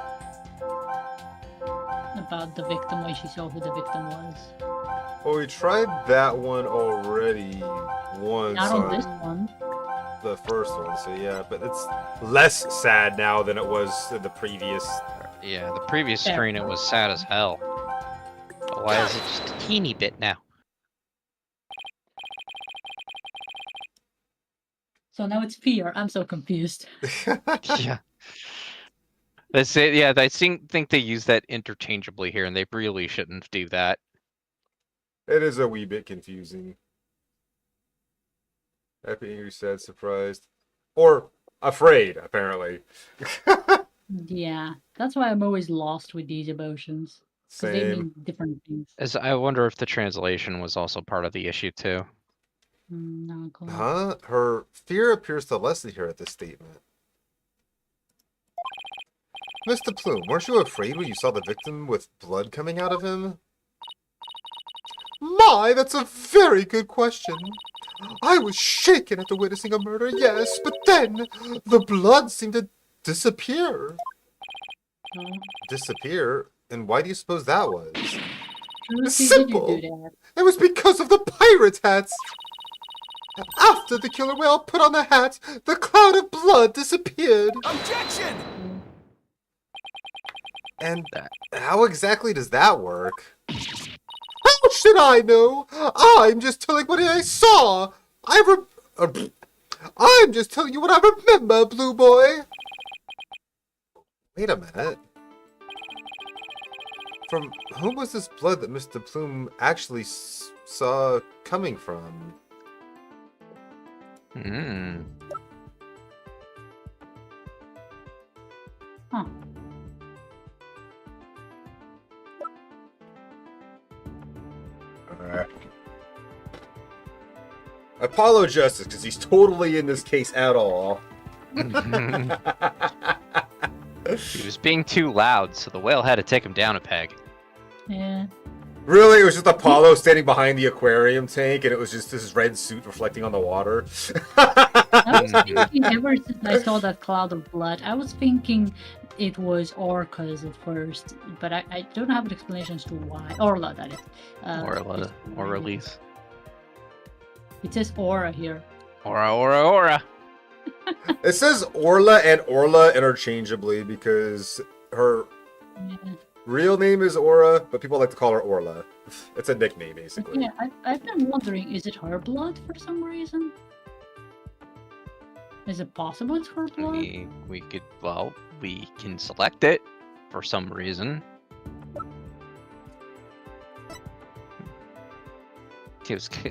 About the victim, why she saw who the victim was.
Well, we tried that one already once
Not on this one.
the first one, so yeah, but it's less sad now than it was in the previous.
Yeah, the previous
Fair
screen it was sad as hell. But why is it just a teeny bit now?
So now it's fear. I'm so confused.
Yeah. That's it. Yeah, I think they use that interchangeably here, and they really shouldn't do that.
It is a wee bit confusing. Happy, angry, sad, surprised. Or afraid, apparently.
Yeah, that's why I'm always lost with these emotions. Because they
Same.
mean different things.
As I wonder if the translation was also part of the issue too.
No, cool.
Huh? Her fear appears to lessen here at this statement. Mr. Plume, weren't you afraid when you saw the victim with blood coming out of him? My, that's a very good question. I was shaken after witnessing a murder, yes, but then the blood seemed to disappear.
Oh,
Disappear? And why do you suppose that was?
Trucy, did you
Simple.
do that?
It was because of the pirate hats! After the killer whale put on the hat, the cloud of blood disappeared.
Objection!
And how exactly does that work? How should I know? I'm just telling what I saw. I'm just telling you what I remember, Blue Boy. Wait a minute. From whom was this blood that Mr. Plume actually saw coming from?
Hmm.
Huh.
Apollo Justice, because he's totally in this case at all.
He was being too loud, so the whale had to take him down a peg.
Yeah.
Really? It was just Apollo standing behind the aquarium tank, and it was just this red suit reflecting on the water?
I was thinking, ever since I saw that cloud of blood, I was thinking it was orcas at first, but I don't have an explanation as to why. Orla, that is.
Or release.
It says aura here.
Aura.
It says Orla and Orla interchangeably because her
Yeah.
real name is Aura, but people like to call her Orla. It's a nickname, basically.
Yeah, I've been wondering, is it her blood for some reason? Is it possible it's her blood?
We can select it for some reason.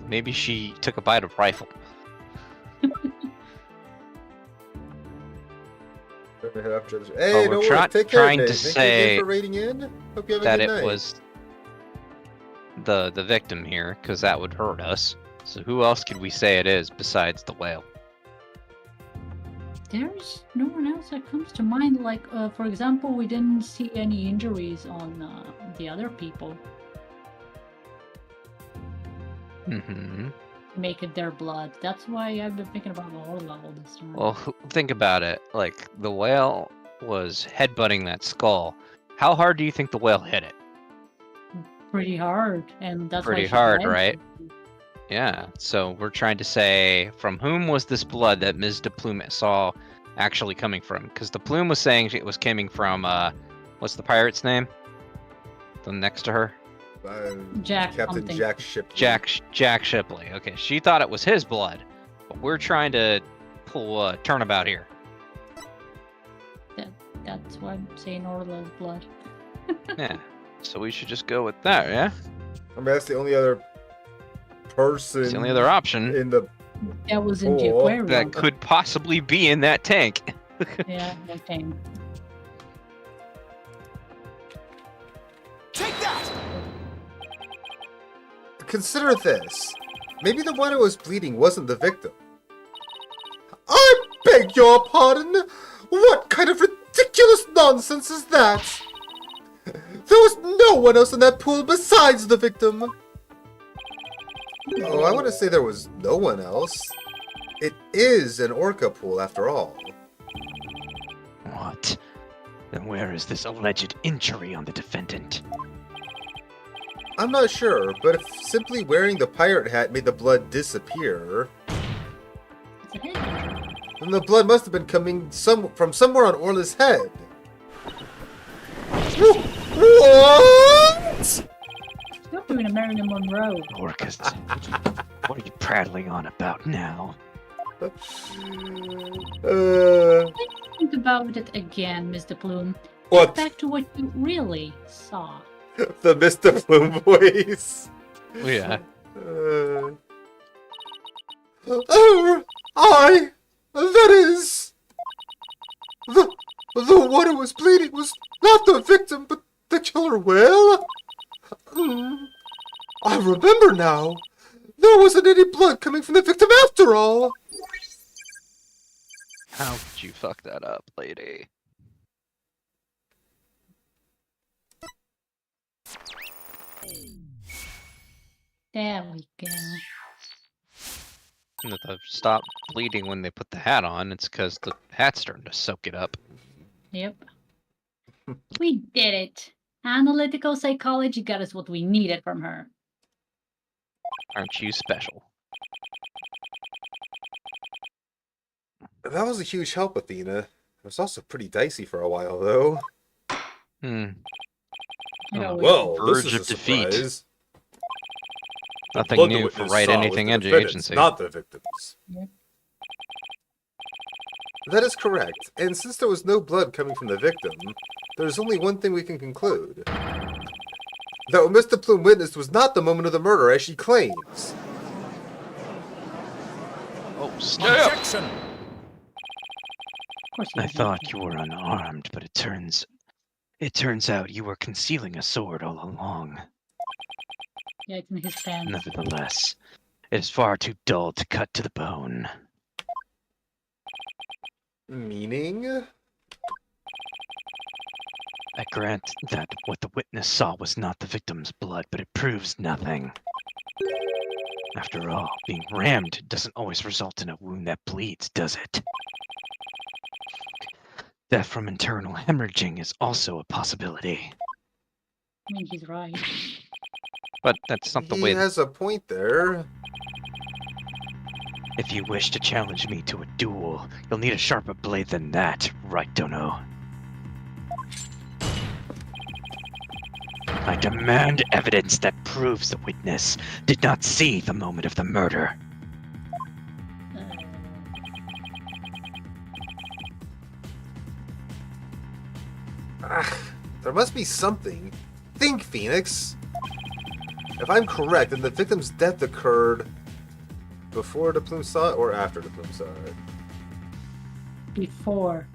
Maybe she took a bite of rifle.
Hey,
we're
no worries. Take care,
trying
Dave.
to
Thank you
say
again for rating in. Hope you have a
that
good
it
night.
was the victim here, because that would hurt us. So who else could we say it is besides the whale?
There's no one else that comes to mind. Like, for example, we didn't see any injuries on the other people.
Mm-hmm.
Make it their blood. That's why I've been thinking about Orla all this time.
Well, think about it. Like, the whale was headbutting that skull. How hard do you think the whale hit it?
Pretty hard, and that's
Pretty
why she
hard,
died.
right? Yeah, so we're trying to say, from whom was this blood that Ms. de Plume saw actually coming from? Because de Plume was saying it was coming from, what's the pirate's name? The next to her?
Jack
Captain
something.
Jack Shipley.
Jack Shipley. Okay, she thought it was his blood, but we're trying to pull a turnabout here.
That's why I'm saying Orla's blood.
Yeah, so we should just go with that, yeah?
I mean, that's the only other person
It's the only other option
in the...
That was in the
Oh,
aquarium.
that could possibly be in that tank.
Yeah, okay.
Take that!
Consider this. Maybe the one who was bleeding wasn't the victim. I beg your pardon? What kind of ridiculous nonsense is that? There was no one else in that pool besides the victim. Oh, I want to say there was no one else. It is an orca pool after all.
What? Then where is this alleged injury on the defendant?
I'm not sure, but if simply wearing the pirate hat made the blood disappear,
It's a hit.
then the blood must have been coming from somewhere on Orla's head. What?
Stop doing a Marilyn Monroe.
Orcas, what are you prattling on about now?
Think about it again, Mr. Plume.
What?
Back to what you really saw.
The Mr. Plume voice.
Oh, yeah.
That is... The one who was bleeding was not the victim, but the killer whale? I remember now. There wasn't any blood coming from the victim after all.
How could you fuck that up, lady?
There we go.
And if they stop bleeding when they put the hat on, it's because the hat's starting to soak it up.
Yep. We did it. Analytical psychology got us what we needed from her.
Aren't you special?
That was a huge help, Athena. It was also pretty dicey for a while, though.
Hmm.
You know,
Oh,
Well, this
verge
is a
of defeat.
surprise. The
Nothing
blood the
new for
witness
Write
saw was
Anything
the
Engine
defendants,
Agency.
not the victims.
Yep.
That is correct, and since there was no blood coming from the victim, there's only one thing we can conclude. That what Mr. Plume witnessed was not the moment of the murder, as she claims.
Oh, snap!
Objection!
Of course.
I thought you were unarmed, but it turns out you were concealing a sword all along.
Yeah, it's in his pants.
Nevertheless, it is far too dull to cut to the bone.
Meaning?
I grant that what the witness saw was not the victim's blood, but it proves nothing. After all, being rammed doesn't always result in a wound that bleeds, does it? Death from internal hemorrhaging is also a possibility.
I mean, he's right.
But that's not the
He
way.
has a point there.
If you wish to challenge me to a duel, you'll need a sharper blade than that, right, Dono? I demand evidence that proves the witness did not see the moment of the murder.
There must be something. Think, Phoenix! If I'm correct, then the victim's death occurred before the Plume saw it or after the Plume saw it?
Before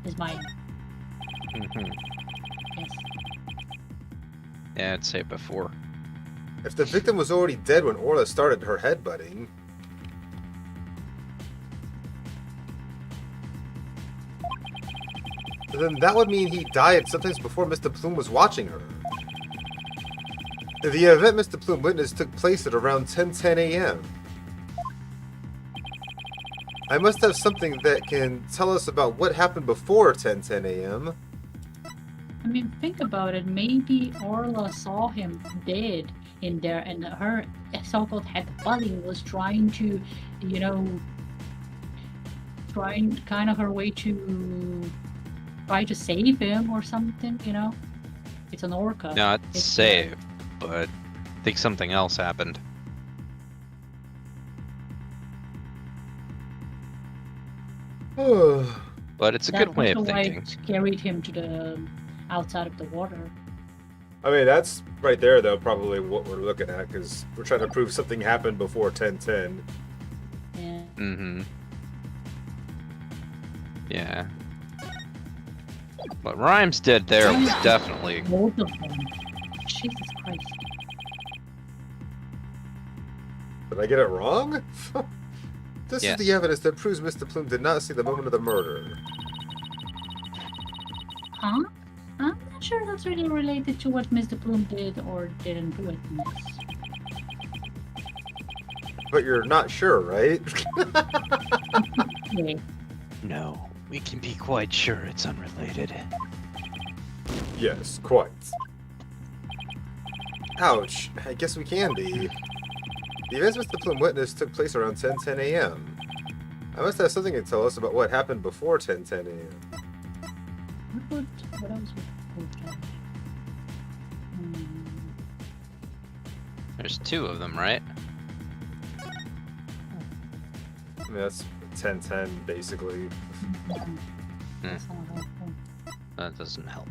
is my
Mm-hmm.
guess.
Yeah, I'd say before.
If the victim was already dead when Orla started her headbutting, then that would mean he died sometimes before Mr. Plume was watching her. The event Mr. Plume witnessed took place at around 10:10 a.m. I must have something that can tell us about what happened before 10:10 a.m.
I mean, think about it. Maybe Orla saw him dead in there, and her so-called headbutting was trying to, you know, trying kind of her way to try to save him or something. You know, it's an orca.
Not
It's,
save, but I think something else happened. But it's a
That
good way
was
of
the way
thinking.
it carried him to the outside of the water.
I mean, that's right there, though, probably what we're looking at, because we're trying to prove something happened before 10:10.
Yeah.
Mm-hmm. Yeah. What Rhymes did there was definitely...
Both of them. Jesus Christ.
Did I get it wrong? This
Yes.
is the evidence that proves Mr. Plume did not see the moment of the murder.
Huh? I'm not sure that's really related to what Mr. Plume did or didn't do in this.
But you're not sure, right?
Yeah.
No, we can be quite sure it's unrelated.
Yes, quite. Ouch. I guess we can be. The events Mr. Plume witnessed took place around 10:10 a.m. I must have something to tell us about what happened before 10:10 a.m.
What else would that?
There's two of them, right?
I mean, that's 10:10, basically.
That's not helpful.
That doesn't help.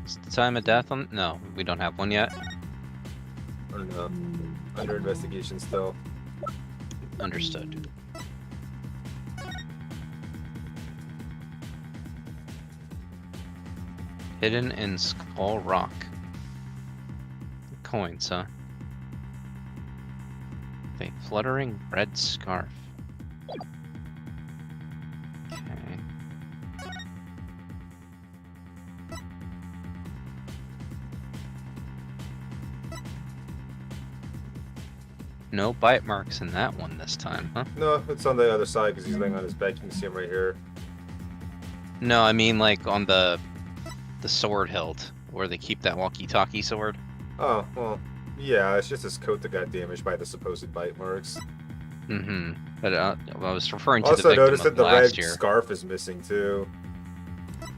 Is the time of death on? No, we don't have one yet.
I don't know. Under investigation still.
Understood. Hidden in Skull Rock. Coins, huh? A fluttering red scarf. Okay. No bite marks in that one this time, huh?
No, it's on the other side because he's laying on his back. You can see him right here.
No, I mean like on the sword hilt. where they keep that walkie-talkie sword.
Oh, well, yeah, it's just his coat that got damaged by the supposed bite marks.
Mm-hmm. But I was referring to the
Also
victim
noticed
of
that the red
last year.
scarf is missing too.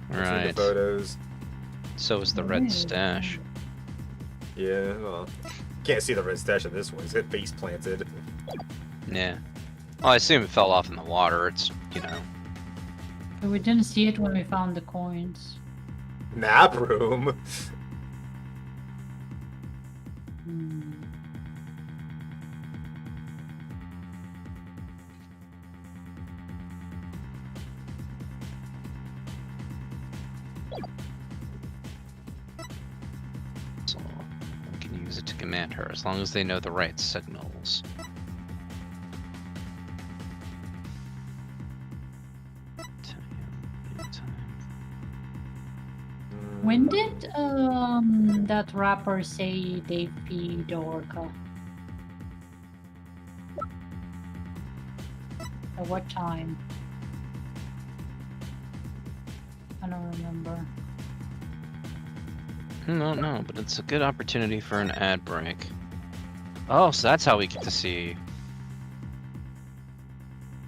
Between the
Right.
photos.
So is the red stash.
Yeah, well, can't see the red stash in this one. It's got face planted.
Yeah. Well, I assume it fell off in the water. It's, you know.
But we didn't see it when we found the coins.
Nap room.
Hmm.
So we can use it to command her as long as they know the right signals.
When did that rapper say they feed Orca? At what time? I don't remember.
No, but it's a good opportunity for an ad break. Oh, so that's how we get to see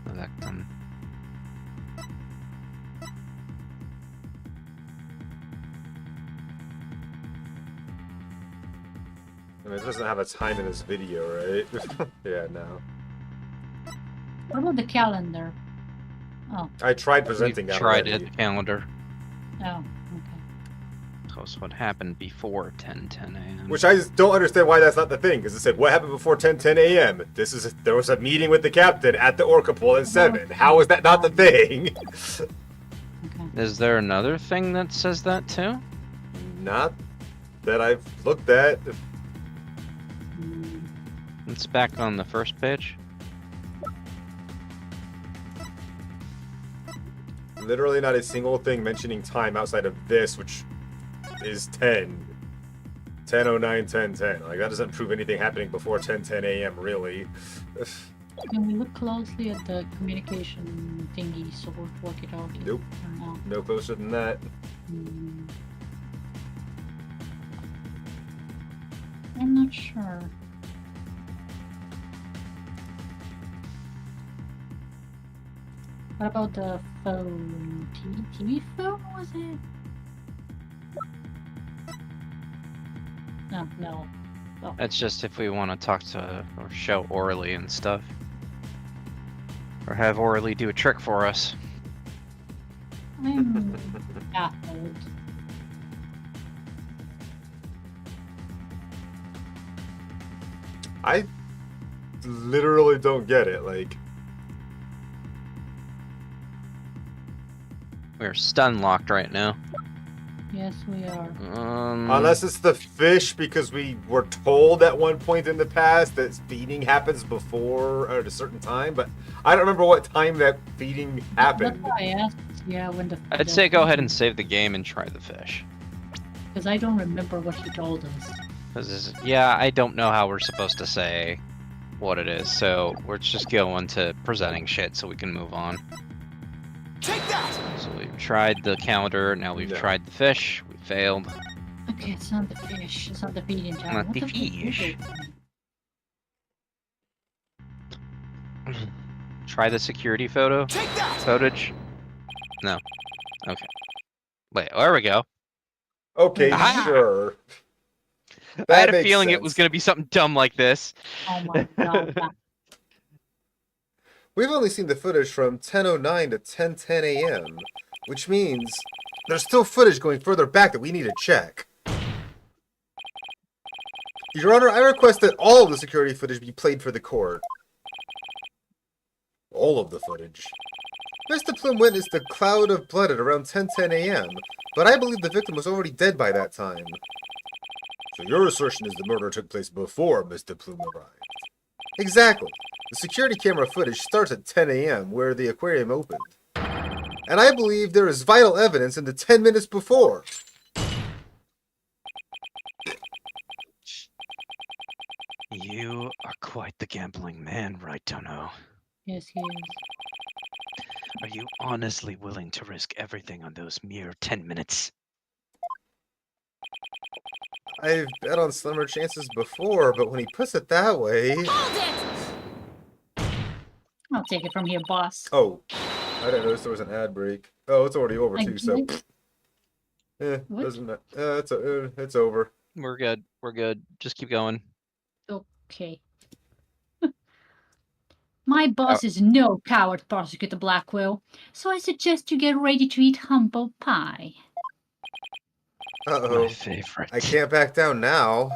the victim.
I mean, it doesn't have a time in this video, right? Yeah, no.
What about the calendar? Oh,
I tried presenting
We've
that
tried
already.
it, the calendar.
oh, okay.
Shows what happened before 10:10 a.m.
Which I just don't understand why that's not the thing, because it said, what happened before 10:10 a.m.? There was a meeting with the captain at the Orca pool at 7. How is that not the thing?
Okay.
Is there another thing that says that too?
Not that I've looked at.
Hmm.
It's back on the first page.
Literally not a single thing mentioning time outside of this, which is 10. 10:09, 10:10. Like, that doesn't prove anything happening before 10:10 a.m., really.
Can we look closely at the communication thingy, sword, walkie-talkie?
Nope.
Or no?
No closer than that.
Hmm. I'm not sure. What about the phone? TV phone, was it? No. Oh,
That's just if we want to talk to or show orally and stuff. Or have orally do a trick for us.
I'm baffled.
I literally don't get it. Like,
We're stun locked right now.
Yes, we are.
unless it's the fish, because we were told at one point in the past that feeding happens before at a certain time, but I don't remember what time that feeding happened.
That's why I asked. Yeah, when the.
I'd say go ahead and save the game and try the fish.
Because I don't remember what he told us.
Because yeah, I don't know how we're supposed to say what it is, so we're just going to presenting shit so we can move on.
Take that!
So we've tried the calendar, now we've
No.
tried the fish, we failed.
Okay, it's not the fish. It's not the feeding time.
Not
What
the
fuck is
fish.
it?
Try the security photo
Take that!
footage. No. Okay. Wait, there we go.
Okay,
Aha!
sure.
I had a
makes
feeling it was
sense.
going to be something dumb like this.
Oh my god.
We've only seen the footage from 10:09 to 10:10 a.m., which means there's still footage going further back that we need to check. Your Honor, I request that all of the security footage be played for the court. All of the footage. Mr. Plume witnessed the cloud of blood at around 10:10 a.m., but I believe the victim was already dead by that time. So your assertion is the murder took place before Mr. Plume arrived. Exactly. The security camera footage starts at 10 a.m. where the aquarium opened. And I believe there is vital evidence in the 10 minutes before.
You are quite the gambling man, right, Dono?
Yes, he is.
Are you honestly willing to risk everything on those mere 10 minutes?
I've bet on slimmer chances before, but when he puts it that way...
Hold it!
I'll take it from here, boss.
Oh, I didn't notice there was an ad break. Oh, it's already over too, so...
What?
doesn't matter. It's over.
We're good. We're good. Just keep going.
Okay. My boss is no coward, Prosecutor Blackwell, so I suggest you get ready to eat humble pie.
Uh-oh.
My favorite.
I can't back down now.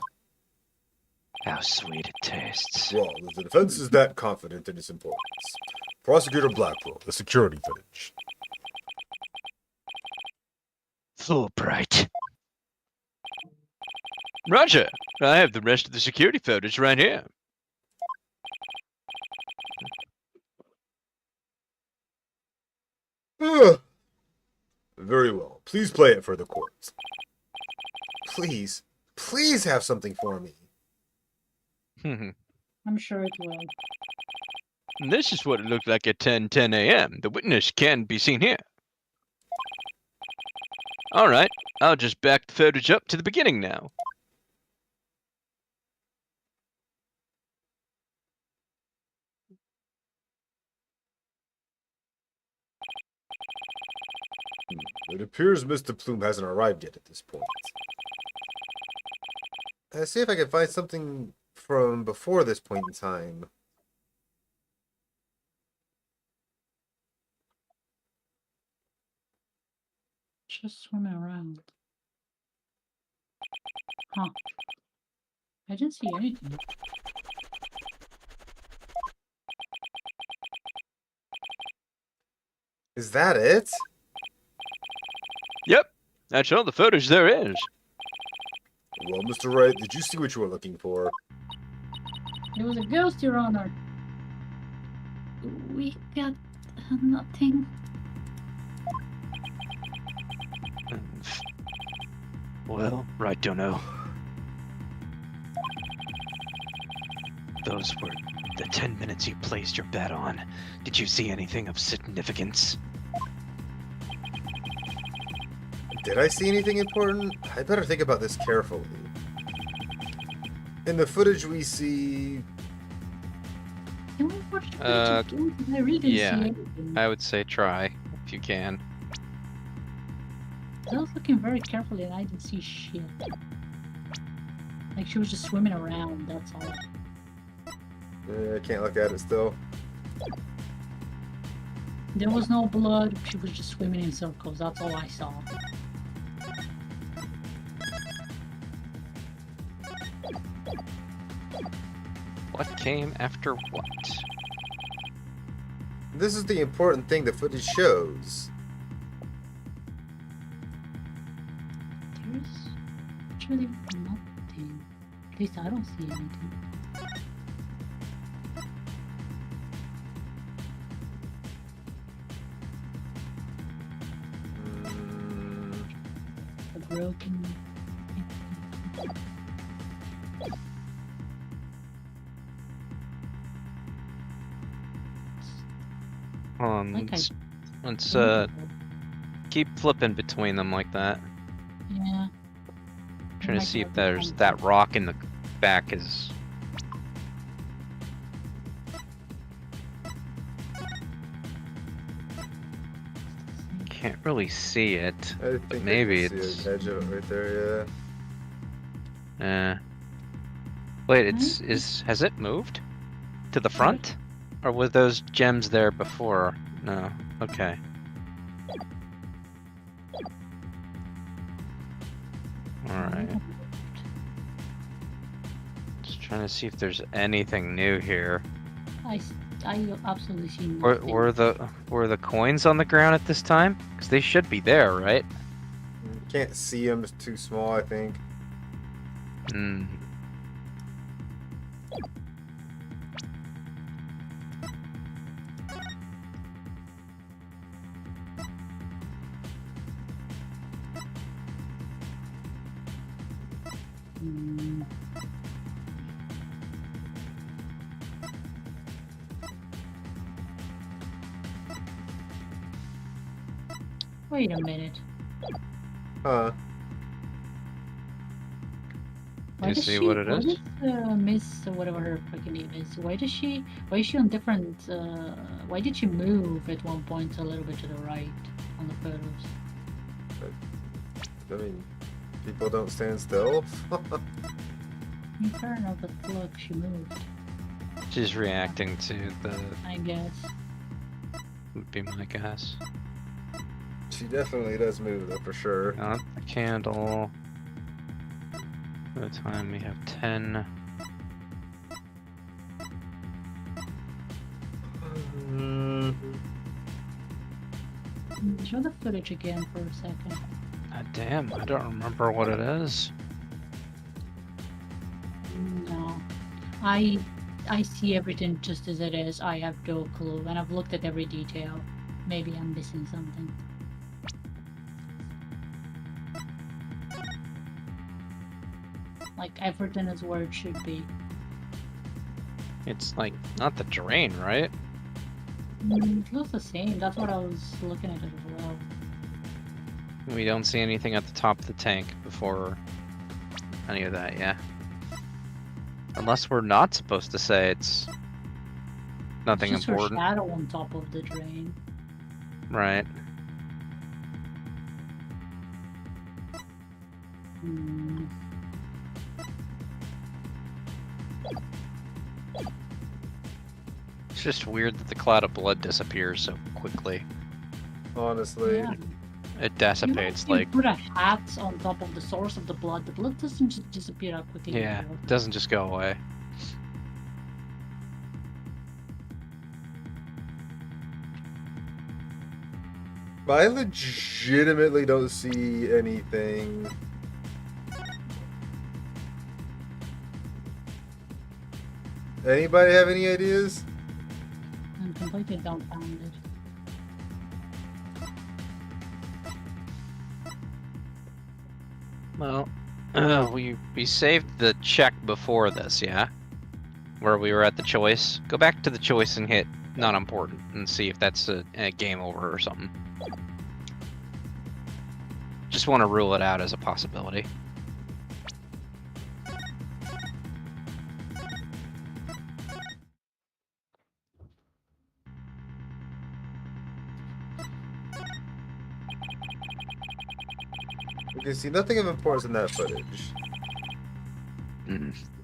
How sweet it tastes.
Well, the defense is that confident in its importance. Prosecutor Blackwell, the security footage.
Fulbright. Roger. I have the rest of the security footage right here.
Very well. Please play it for the court. Please. Please have something for me.
I'm sure it will.
This is what it looked like at 10:10 a.m. The witness can be seen here. All right, I'll just back the footage up to the beginning now.
It appears Mr. Plume hasn't arrived yet at this point. Let's see if I can find something from before this point in time.
Just swimming around. Huh. I didn't see anything.
Is that it?
Yep, that's all the footage there is.
Well, Mr. Wright, did you see what you were looking for?
It was a ghost, Your Honor. We got nothing.
Well, right, don't know. Those were the 10 minutes you placed your bet on. Did you see anything of significance?
Did I see anything important? I better think about this carefully. In the footage we see...
Can we watch the footage again? 'Cause I really didn't
yeah.
see anything.
I would say try, if you can.
I was looking very carefully and I didn't see shit. Like she was just swimming around, that's all.
I can't look at it still.
There was no blood, she was just swimming in circles, that's all I saw.
What came after what?
This is the important thing the footage shows.
There's actually nothing. At least I don't see anything. A broken... Like
Let's keep flipping between them like that.
Yeah.
Trying to
Like
see if
that
there's
one.
that rock in the back is. Can't really see it.
I think
maybe
I can
it's-
see the edge of it right there, yeah.
Wait, has it moved to the front, or were those gems there before? No. Okay. All right. Just trying to see if there's anything new here.
I absolutely see
Were,
nothing.
were the coins on the ground at this time? Because they should be there, right?
Can't see them, it's too small, I think.
Hmm.
Hmm. Wait a minute.
Huh.
Why
You
does
see
she?
what it
Why
is?
does Miss whatever her fucking name is? Why does she? Why is she on different? Why did she move at one point a little bit to the right on the photos?
I mean, people don't stand still.
I mean, fair enough, but look, she moved.
She's reacting to the.
I guess.
Would be my guess.
She definitely does move, though, for sure.
Not the candle. By the time we have 10.
Show the footage again for a second.
God damn, I don't remember what it is.
No, I see everything just as it is. I have no clue, and I've looked at every detail. Maybe I'm missing something. Like everything is where it should be.
It's like not the drain, right?
It looks the same. That's what I was looking at it as well.
We don't see anything at the top of the tank before any of that, yeah. Unless we're not supposed to say it's nothing
It's just
important.
her shadow on top of the drain.
Right.
Hmm.
It's just weird that the cloud of blood disappears so quickly.
Honestly.
Yeah.
It dissipates
You
like,
put a hat on top of the source of the blood doesn't just disappear that quickly.
yeah,
anymore.
it doesn't just go away.
But I legitimately don't see anything. Anybody have any ideas?
I'm completely dumbfounded.
Well, we saved the check before this, yeah? Where we were at the choice. Go back to the choice and hit not important and see if that's a game over or something. Just want to rule it out as a possibility.
We can see nothing of importance in that footage.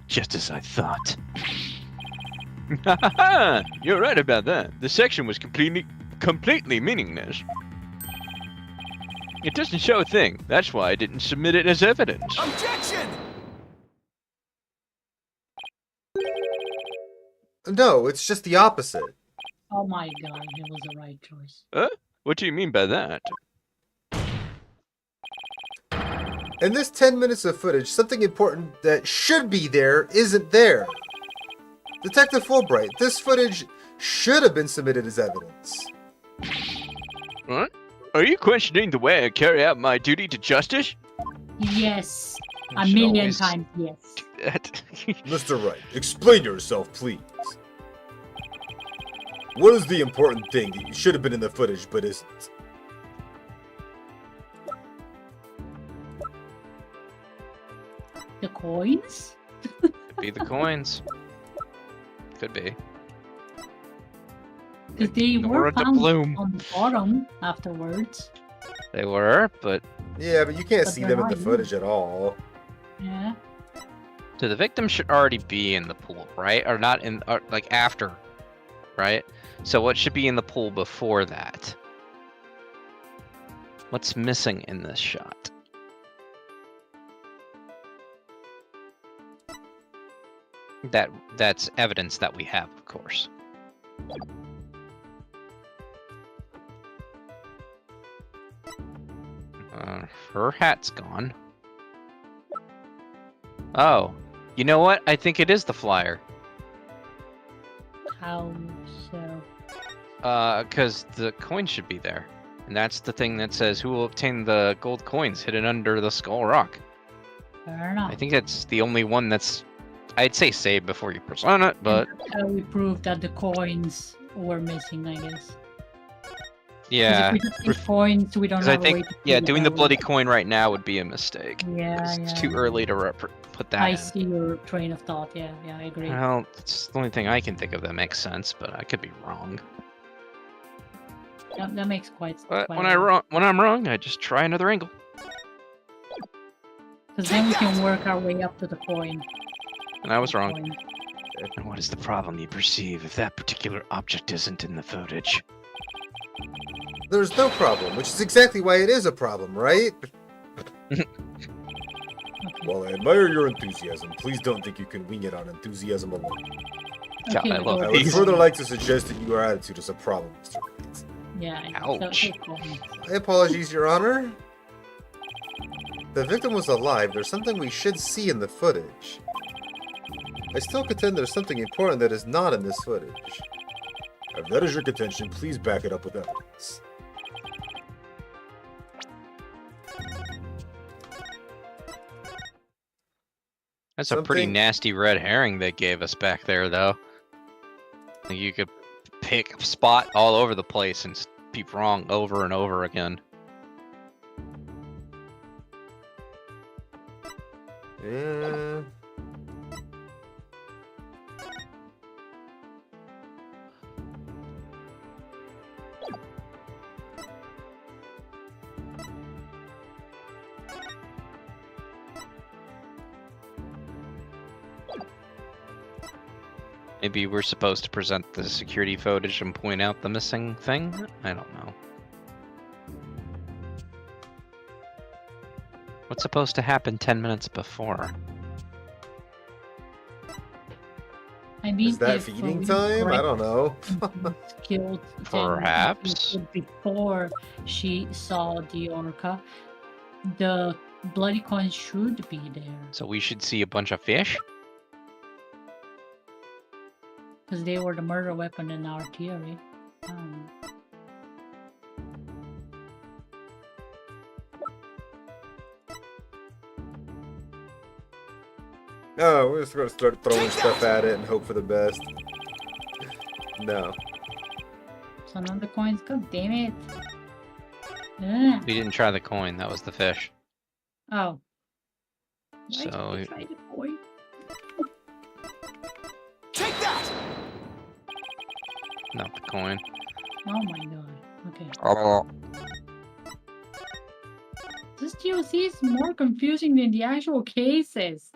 Just as I thought. You're right about that. The section was completely meaningless. It doesn't show a thing. That's why I didn't submit it as evidence.
Objection!
No, it's just the opposite.
Oh my god, it was the right choice.
What do you mean by that?
In this 10 minutes of footage, something important that should be there isn't there. Detective Fulbright, this footage should have been submitted as evidence.
What? Are you questioning the way I carry out my duty to justice?
Yes.
I
A
should
million
always
times, yes.
do that.
Mr. Wright, explain yourself, please. What is the important thing that should have been in the footage but isn't?
The coins?
Could be the coins. Could be.
Because they were
Nora de
found
Bloom.
on the bottom afterwards.
They were, but
Yeah, but you can't
But
see
they're
them in
not
the footage at all.
Yeah.
so the victim should already be in the pool, right? Or not in, or like after, right? So what should be in the pool before that? What's missing in this shot? That's evidence that we have, of course. Her hat's gone. Oh, you know what? I think it is the flyer.
How so?
Because the coin should be there. And that's the thing that says who will obtain the gold coins hidden under the skull rock.
Fair enough.
I think that's the only one that's, I'd say save before you present it, but
That's how we proved that the coins were missing, I guess.
Yeah,
If we just do coins, we don't
because I
have a way
think
to
yeah,
prove
doing the
that
bloody
we-
coin right now would be a mistake.
Yeah,
'Cause
yeah.
it's too early to put that
I
in.
see your train of thought. Yeah, I agree.
Well, it's the only thing I can think of that makes sense, but I could be wrong.
That makes quite.
But
quite
when
a lot.
I'm wrong, I just try another angle.
Because then we can work our way up to the coin.
And I was wrong.
Coin.
And what is the problem you perceive if that particular object isn't in the footage?
There's no problem, which is exactly why it is a problem, right?
Okay.
While I admire your enthusiasm, please don't think you can wing it on enthusiasm alone.
God,
Okay,
I love
I
go
would
these.
further like to suggest that your attitude is a problem, Mr. Wright.
Yeah.
Ouch.
Coin.
My apologies, Your Honor. The victim was alive. There's something we should see in the footage. I still contend there's something important that is not in this footage. If that is your contention, please back it up with evidence.
That's a pretty
Something-
nasty red herring they gave us back there, though. Like, you could pick a spot all over the place and be wrong over and over again.
Yeah.
Maybe we're supposed to present the security footage and point out the missing thing? I don't know. What's supposed to happen 10 minutes before?
I mean,
Is that
if,
feeding
we
time? I don't know.
Skilled,
Perhaps.
before she saw the orca, the bloody coin should be there
So we should see a bunch of fish?
because they were the murder weapon in our theory.
No, we're just gonna start throwing stuff at it and hope for the best. No.
So none of the coins. God damn it! Ugh.
We didn't try the coin, that was the fish.
Oh. Why
So-
did we try the coin?
Take that!
Not the coin.
Oh my god. Okay.
Oh.
This DLC is more confusing than the actual cases.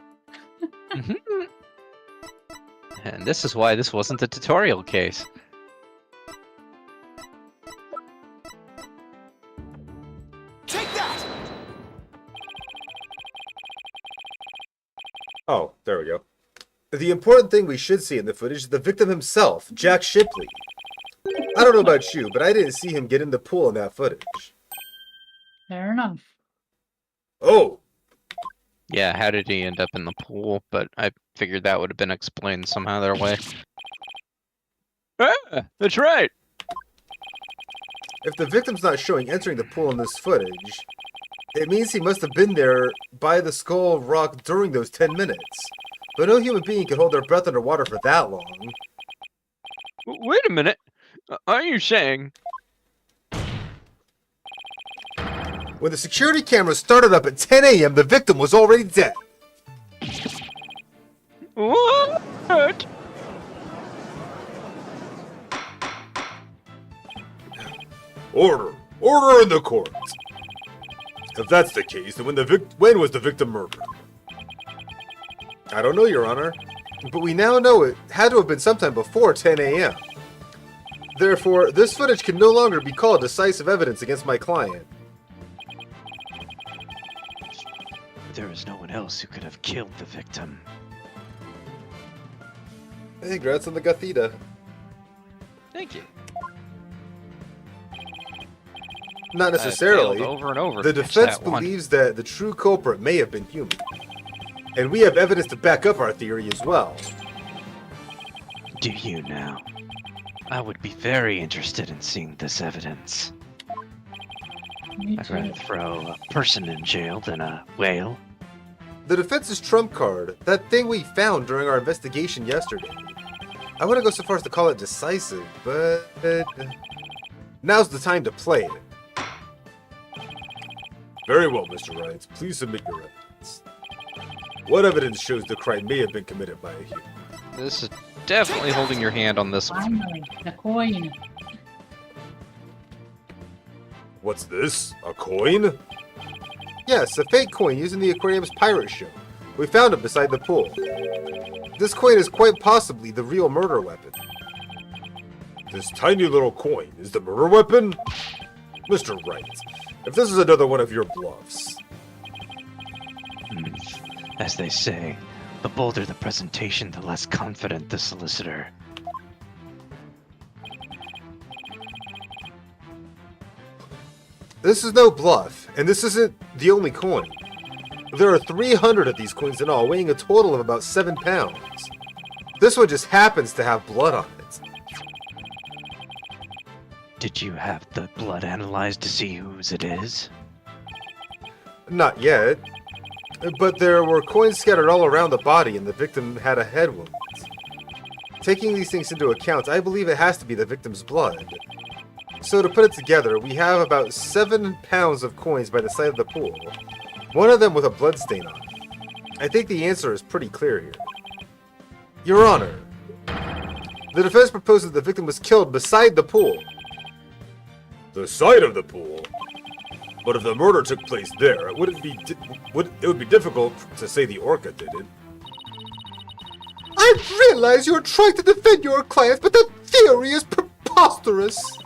And this is why this wasn't the tutorial case.
Take that!
Oh, there we go. The important thing we should see in the footage is the victim himself, Jack Shipley. I don't know about you, but I didn't see him get in the pool in that footage.
Fair enough.
Oh!
Yeah, how did he end up in the pool? But I figured that would have been explained somehow their way. Ah, that's right!
If the victim's not showing entering the pool in this footage, it means he must have been there by the skull rock during those 10 minutes. But no human being can hold their breath underwater for that long.
Wait a minute! Are you saying...
When the security camera started up at 10 a.m., the victim was already dead.
What?
Order! Order in the court! If that's the case, then when was the victim murdered? I don't know, Your Honor. But we now know it had to have been sometime before 10 a.m. Therefore, this footage can no longer be called decisive evidence against my client.
There is no one else who could have killed the victim.
Hey, congrats on the Gathita.
Thank you.
Not
I
necessarily.
failed over and over
The
to catch
defense
that one.
believes that the true culprit may have been human. And we have evidence to back up our theory as well.
Do you now? I would be very interested in seeing this evidence.
Me
I'd rather
too.
throw a person in jail than a whale.
The defense's trump card, that thing we found during our investigation yesterday. I wouldn't go so far as to call it decisive, but... Now's the time to play it. Very well, Mr. Wright. Please submit your evidence. What evidence shows the crime may have been committed by a human?
This is definitely holding your hand on this one.
Finally, the coin.
What's this? A coin? Yes, a fake coin used in the aquarium's pirate show. We found it beside the pool. This coin is quite possibly the real murder weapon. This tiny little coin is the murder weapon? Mr. Wright, if this is another one of your bluffs.
As they say, the bolder the presentation, the less confident the solicitor.
This is no bluff, and this isn't the only coin. There are 300 of these coins in all, weighing a total of about 7 pounds. This one just happens to have blood on it.
Did you have the blood analyzed to see whose it is?
Not yet. But there were coins scattered all around the body, and the victim had a head wound. Taking these things into account, I believe it has to be the victim's blood. So to put it together, we have about 7 pounds of coins by the side of the pool. One of them with a blood stain on it. I think the answer is pretty clear here. Your Honor, the defense proposes the victim was killed beside the pool. The side of the pool? But if the murder took place there, it would be difficult to say the orca did it. I realize you're trying to defend your client, but the theory is preposterous.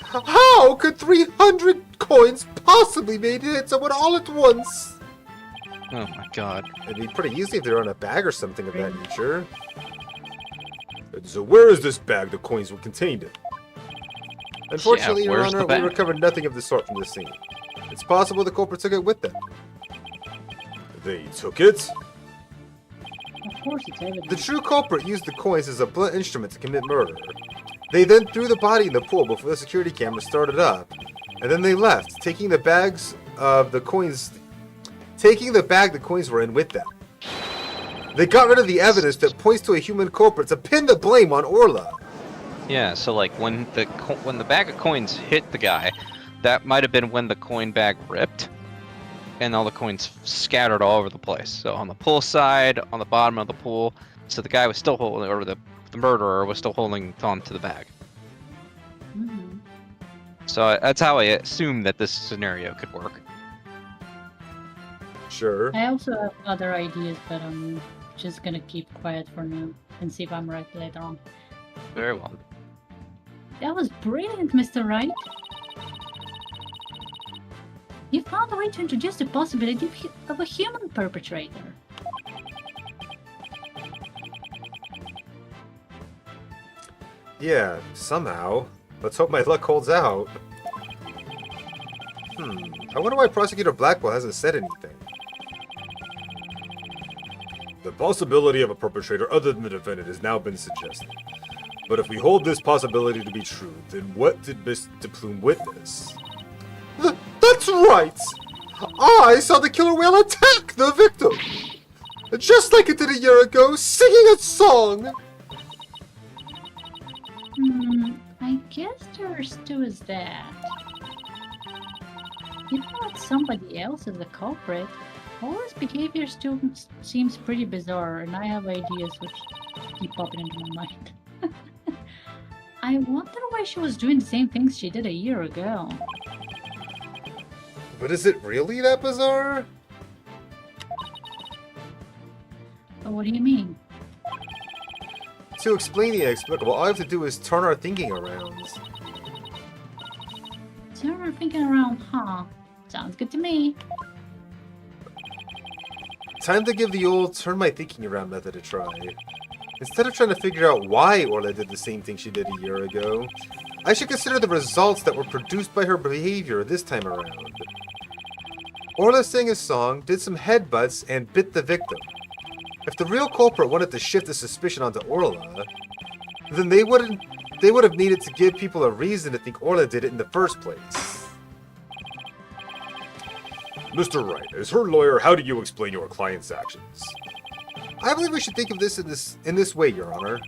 How could 300 coins possibly made it hit someone all at once?
Oh my god.
It'd be pretty easy if they were on a bag or something of that nature. So where is this bag the coins were contained in? Unfortunately, Your
where's the
Honor, we
bag?
recovered nothing of the sort from the scene. It's possible the culprit took it with them. They took it?
Of course, it's evident.
The true culprit used the coins as a blunt instrument to commit murder. They then threw the body in the pool before the security camera started up, and then they left, taking the bag the coins were in with them. They got rid of the evidence that points to a human culprit to pin the blame on Orla.
Yeah, so like when the bag of coins hit the guy, that might have been when the coin bag ripped, and all the coins scattered all over the place. So on the pool side, on the bottom of the pool, so the guy was still holding, or the murderer was still holding on to the bag.
Mhm.
So that's how I assume that this scenario could work.
Sure.
I also have other ideas, but I'm just gonna keep quiet for now and see if I'm right later on.
Very well.
That was brilliant, Mr. Wright. You found a way to introduce the possibility of a human perpetrator.
Yeah, somehow. Let's hope my luck holds out. I wonder why Prosecutor Blackwell hasn't said anything. The possibility of a perpetrator other than the defendant has now been suggested. But if we hold this possibility to be true, then what did Miss DePlume witness? That's right! I saw the killer whale attack the victim! Just like it did a year ago, singing a song!
I guess there's two is that. If not somebody else is the culprit, all his behavior still seems pretty bizarre, and I have ideas which keep popping into my mind. I wonder why she was doing the same things she did a year ago.
But is it really that bizarre?
What do you mean?
To explain the inexplicable, all I have to do is turn our thinking around.
So we're thinking around, huh? Sounds good to me.
Time to give the old turn my thinking around method a try. Instead of trying to figure out why Orla did the same thing she did a year ago, I should consider the results that were produced by her behavior this time around. Orla sang a song, did some headbutts, and bit the victim. If the real culprit wanted to shift the suspicion onto Orla, then they would have needed to give people a reason to think Orla did it in the first place. Mr. Wright, as her lawyer, how do you explain your client's actions? I believe we should think of this in this way, Your Honor.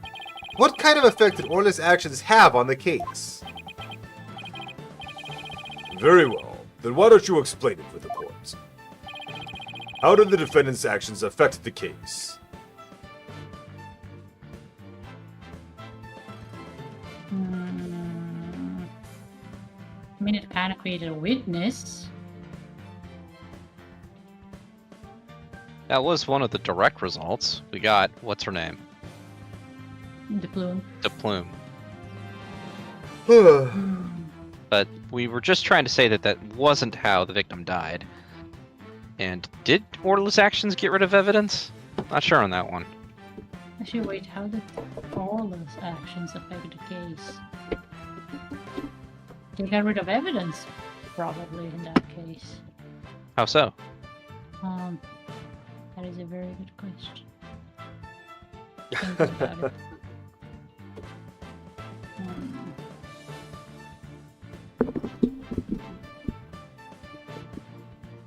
What kind of effect did Orla's actions have on the case? Very well. Then why don't you explain it for the court? How did the defendant's actions affect the case?
I mean, it kind of created a witness.
That was one of the direct results. We got, what's her name?
The plume.
The Plume. But we were just trying to say that that wasn't how the victim died. And did Orla's actions get rid of evidence? Not sure on that one.
Actually, wait, how did Orla's actions affect the case? They got rid of evidence, probably, in that case.
How so?
That is a very good question. Think about it.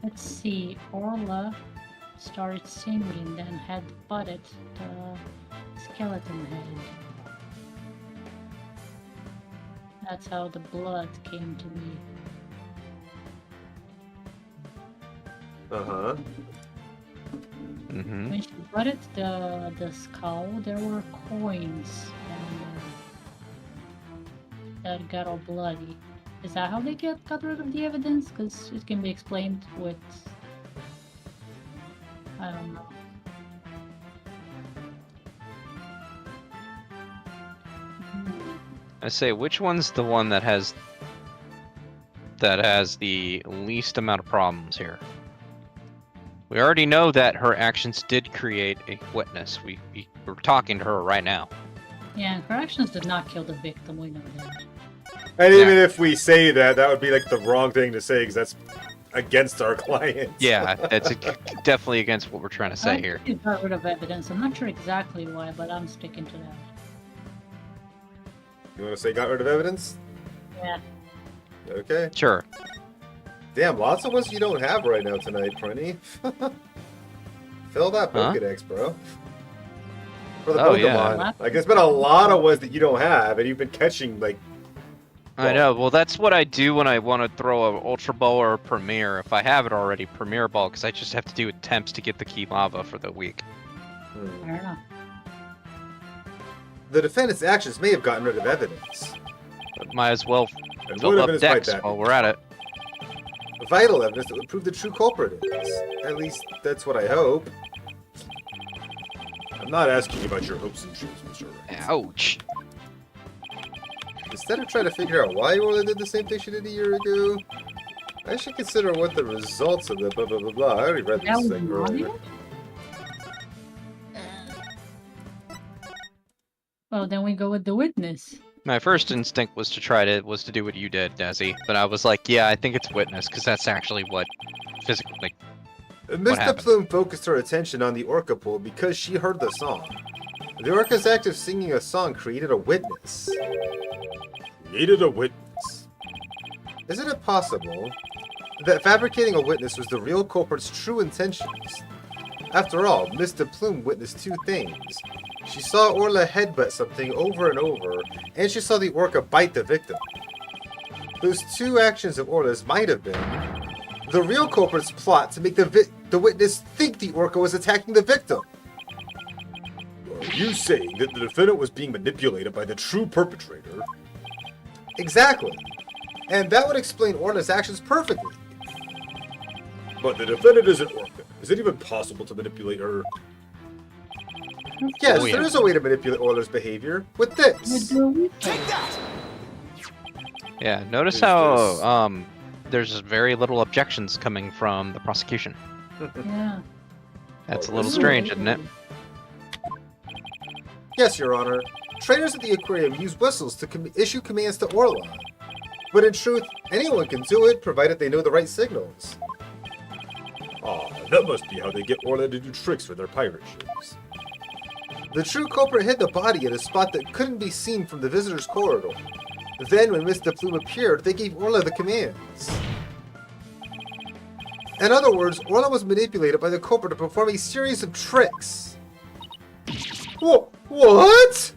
Let's see. Orla started singing, then had butted the skeleton head. That's how the blood came to be.
Uh-huh.
Mm-hmm.
When she butted the skull, there were coins and that got all bloody. Is that how they got rid of the evidence? Because it can be explained with... I don't know.
I say, which one's the one that has the least amount of problems here? We already know that her actions did create a witness. We're talking to her right now.
Yeah, her actions did not kill the victim, we know that.
And even if we say that, that would be like the wrong thing to say because that's against our clients.
Yeah, that's definitely against what we're trying to say here.
They got rid of evidence. I'm not sure exactly why, but I'm sticking to that.
You want to say got rid of evidence?
Yeah.
Okay.
Sure.
Damn, lots of ones you don't have right now tonight, Prinny. Fill that
Huh?
Pokedex, bro. For the
Oh,
Pokemon.
yeah.
Like, there's been a lot of ones that you don't have, and you've been catching, like...
I know. Well, that's what I do when I want to throw a Ultra Ball or a Premier. If I have it already, Premier Ball, because I just have to do attempts to get the Key Lava for the week.
I don't know.
The defendant's actions may have gotten rid of evidence.
But might as well
And
fill
what
up
evidence might
decks
that
while
be?
we're at it.
Vital evidence that would prove the true culprit is. At least, that's what I hope. I'm not asking you about your hopes and dreams, Mr. Wright.
Ouch.
Instead of trying to figure out why Orla did the same thing she did a year ago, I should consider what the results of the blah blah blah blah. I already read
That
this
was
thing earlier.
Mario? Well, then we go with the witness.
My first instinct was to do what you did, Desi, but I was like, yeah, I think it's witness because that's actually what physically. Like,
Mr.
happened?
Plume focused her attention on the Orca pool because she heard the song. The Orca's act of singing a song created a witness. Created a witness. Isn't it possible that fabricating a witness was the real culprit's true intentions? After all, Mr. Plume witnessed two things. She saw Orla headbutt something over and over, and she saw the Orca bite the victim. Those two actions of Orla's might have been the real culprit's plot to make the witness think the Orca was attacking the victim. Are you saying that the defendant was being manipulated by the true perpetrator? Exactly. And that would explain Orla's actions perfectly. But the defendant isn't Orca. Is it even possible to manipulate her? Yes,
Oh, yeah.
there is a way to manipulate Orla's behavior. With this.
Take that!
yeah, notice
Is
how there's very little objections coming from the prosecution.
Yeah.
That's a little strange, isn't it?
Yes, Your Honor. Trainers at the aquarium use whistles to issue commands to Orla. But in truth, anyone can do it, provided they know the right signals. Aw, that must be how they get Orla to do tricks for their pirate ships. The true culprit hid the body in a spot that couldn't be seen from the visitor's corridor. Then, when Mr. Plume appeared, they gave Orla the commands. In other words, Orla was manipulated by the culprit to perform a series of tricks. What?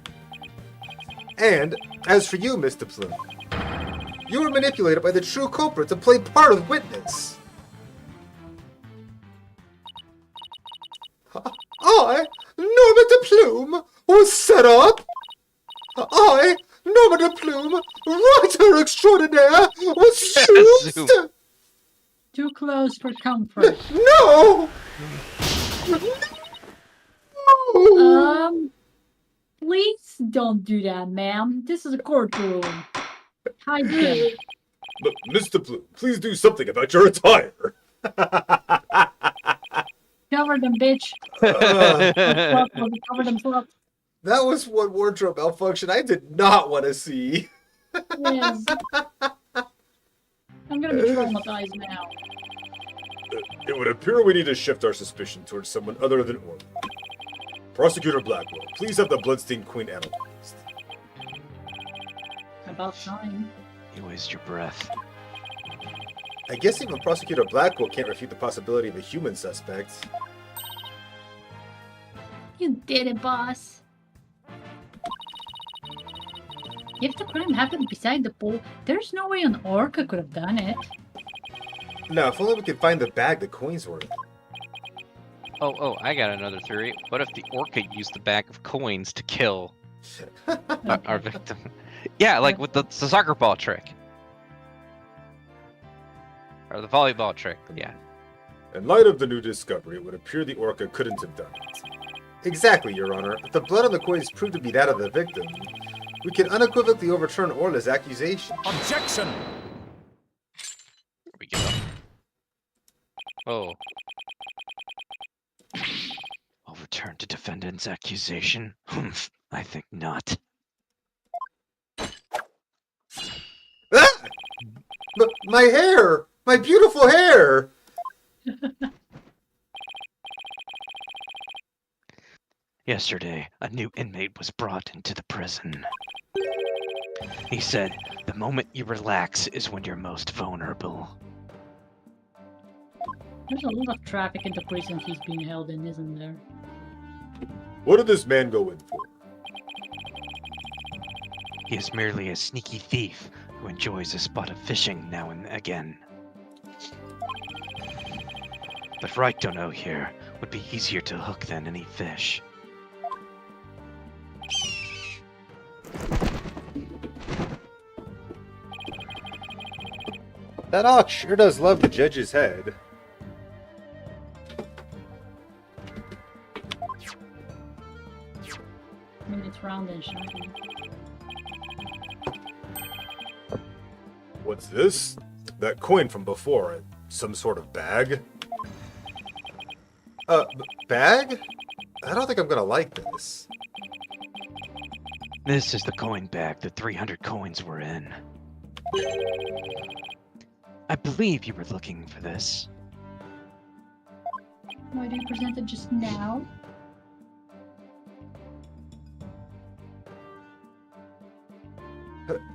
And, as for you, Mr. Plume, You were manipulated by the true culprit to play part of witness. I, Norma de Plume, was set up. I, Norma de Plume, writer extraordinaire, was used.
Too close for comfort.
No!
Please don't do that, ma'am. This is a courtroom. Hide them.
Mr. Plume, please do something about your attire.
Cover them, bitch. Cover them sluts.
That was one wardrobe malfunction I did not want to see.
Yes. I'm gonna be traumatized now.
It would appear we need to shift our suspicion towards someone other than Orla. Prosecutor Blackwell, please have the bloodstained queen analyzed.
About time.
You waste your breath.
I guess even Prosecutor Blackwell can't refute the possibility of a human suspect.
You did it, boss.
If the crime happened beside the pool, there's no way an orca could have done it.
Now, if only we could find the bag the coins were in.
Oh, I got another theory. What if the orca used the bag of coins to kill our victim? Yeah, like with the soccer ball trick. Or the volleyball trick, yeah.
In light of the new discovery, it would appear the orca couldn't have done it. Exactly, Your Honor. If the blood on the coins proved to be that of the victim, we can unequivocally overturn Orla's accusation.
Objection!
There we go. Oh. Overturn the defendant's accusation? Humph, I think not.
Ah! My hair! My beautiful hair!
Yesterday, a new inmate was brought into the prison. He said, the moment you relax is when you're most vulnerable.
There's a lot of traffic in the prison he's being held in, isn't there?
What did this man go in for?
He is merely a sneaky thief who enjoys a spot of fishing now and again. But right dono here would be easier to hook than any fish.
That ox sure does love the judge's head.
I mean, it's round and shiny.
What's this? That coin from before. Some sort of bag? Bag? I don't think I'm gonna like this.
This is the coin bag the 300 coins were in. I believe you were looking for this.
Why do you present it just now?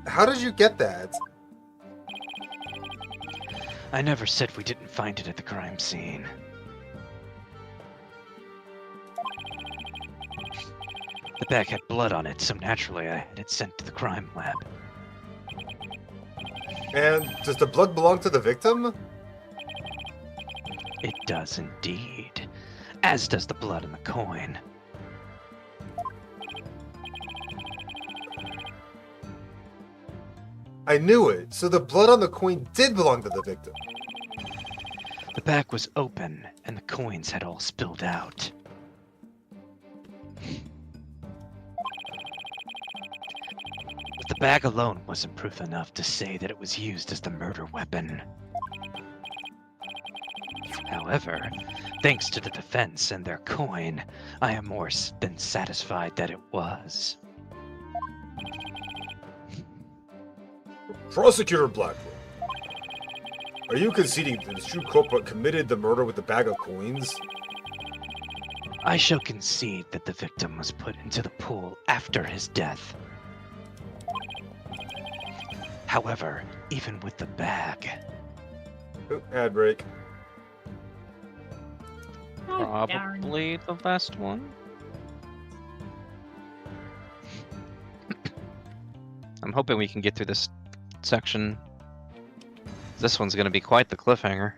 How did you get that?
I never said we didn't find it at the crime scene. The bag had blood on it, so naturally I had it sent to the crime lab.
And does the blood belong to the victim?
It does indeed. As does the blood in the coin.
I knew it. So the blood on the coin did belong to the victim.
The bag was open, and the coins had all spilled out. But the bag alone wasn't proof enough to say that it was used as the murder weapon. However, thanks to the defense and their coin, I am more than satisfied that it was.
Prosecutor Blackwell, are you conceding that the true culprit committed the murder with the bag of coins?
I shall concede that the victim was put into the pool after his death. However, even with the bag...
Oh, ad break.
Oh, darn.
Probably the last one. I'm hoping we can get through this section. This one's gonna be quite the cliffhanger.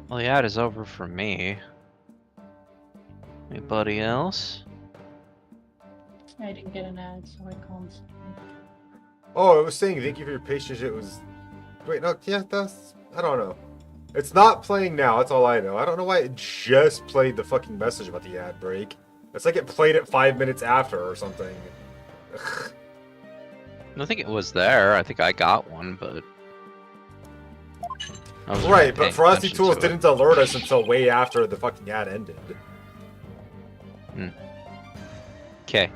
Well, the ad is over for me. Anybody else?
I didn't get an ad, so I can't.
Oh, it was saying thank you for your patience. It was. Wait, no, yeah, that's. I don't know. It's not playing now. That's all I know. I don't know why it just played the fucking message about the ad break. It's like it played it 5 minutes after or something. Ugh.
I think it was there. I think I got one, but I wasn't really
Right, but
paying
Frosty
attention
Tools
to it.
didn't alert us until way after the fucking ad ended.
Okay.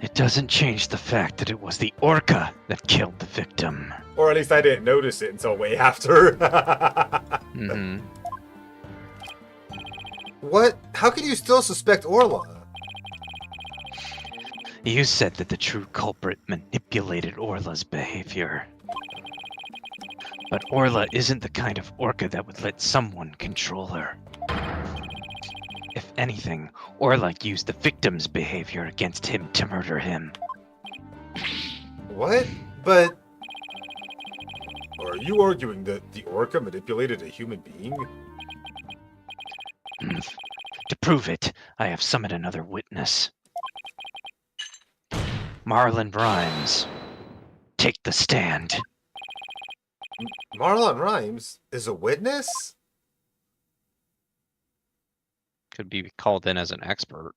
It doesn't change the fact that it was the orca that killed the victim.
Or at least I didn't notice it until way after.
Mm-hmm.
What? How can you still suspect Orla?
You said that the true culprit manipulated Orla's behavior. But Orla isn't the kind of orca that would let someone control her. If anything, Orla used the victim's behavior against him to murder him.
What? But... Are you arguing that the orca manipulated a human being?
To prove it, I have summoned another witness. Marlon Rhymes. Take the stand.
Marlon Rhymes is a witness?
Could be called in as an expert.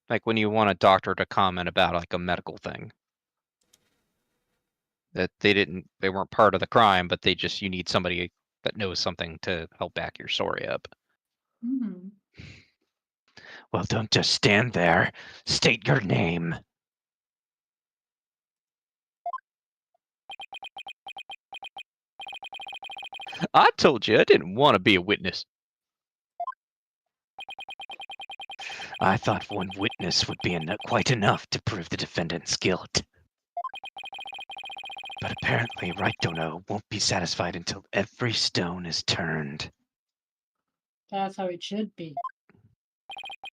Like when you want a doctor to comment about like a medical thing. That they weren't part of the crime, but you need somebody that knows something to help back your story up.
Hmm.
Well, don't just stand there. State your name. I told you I didn't want to be a witness. I thought one witness would be quite enough to prove the defendant's guilt. But apparently Right Dono won't be satisfied until every stone is turned.
That's how it should be.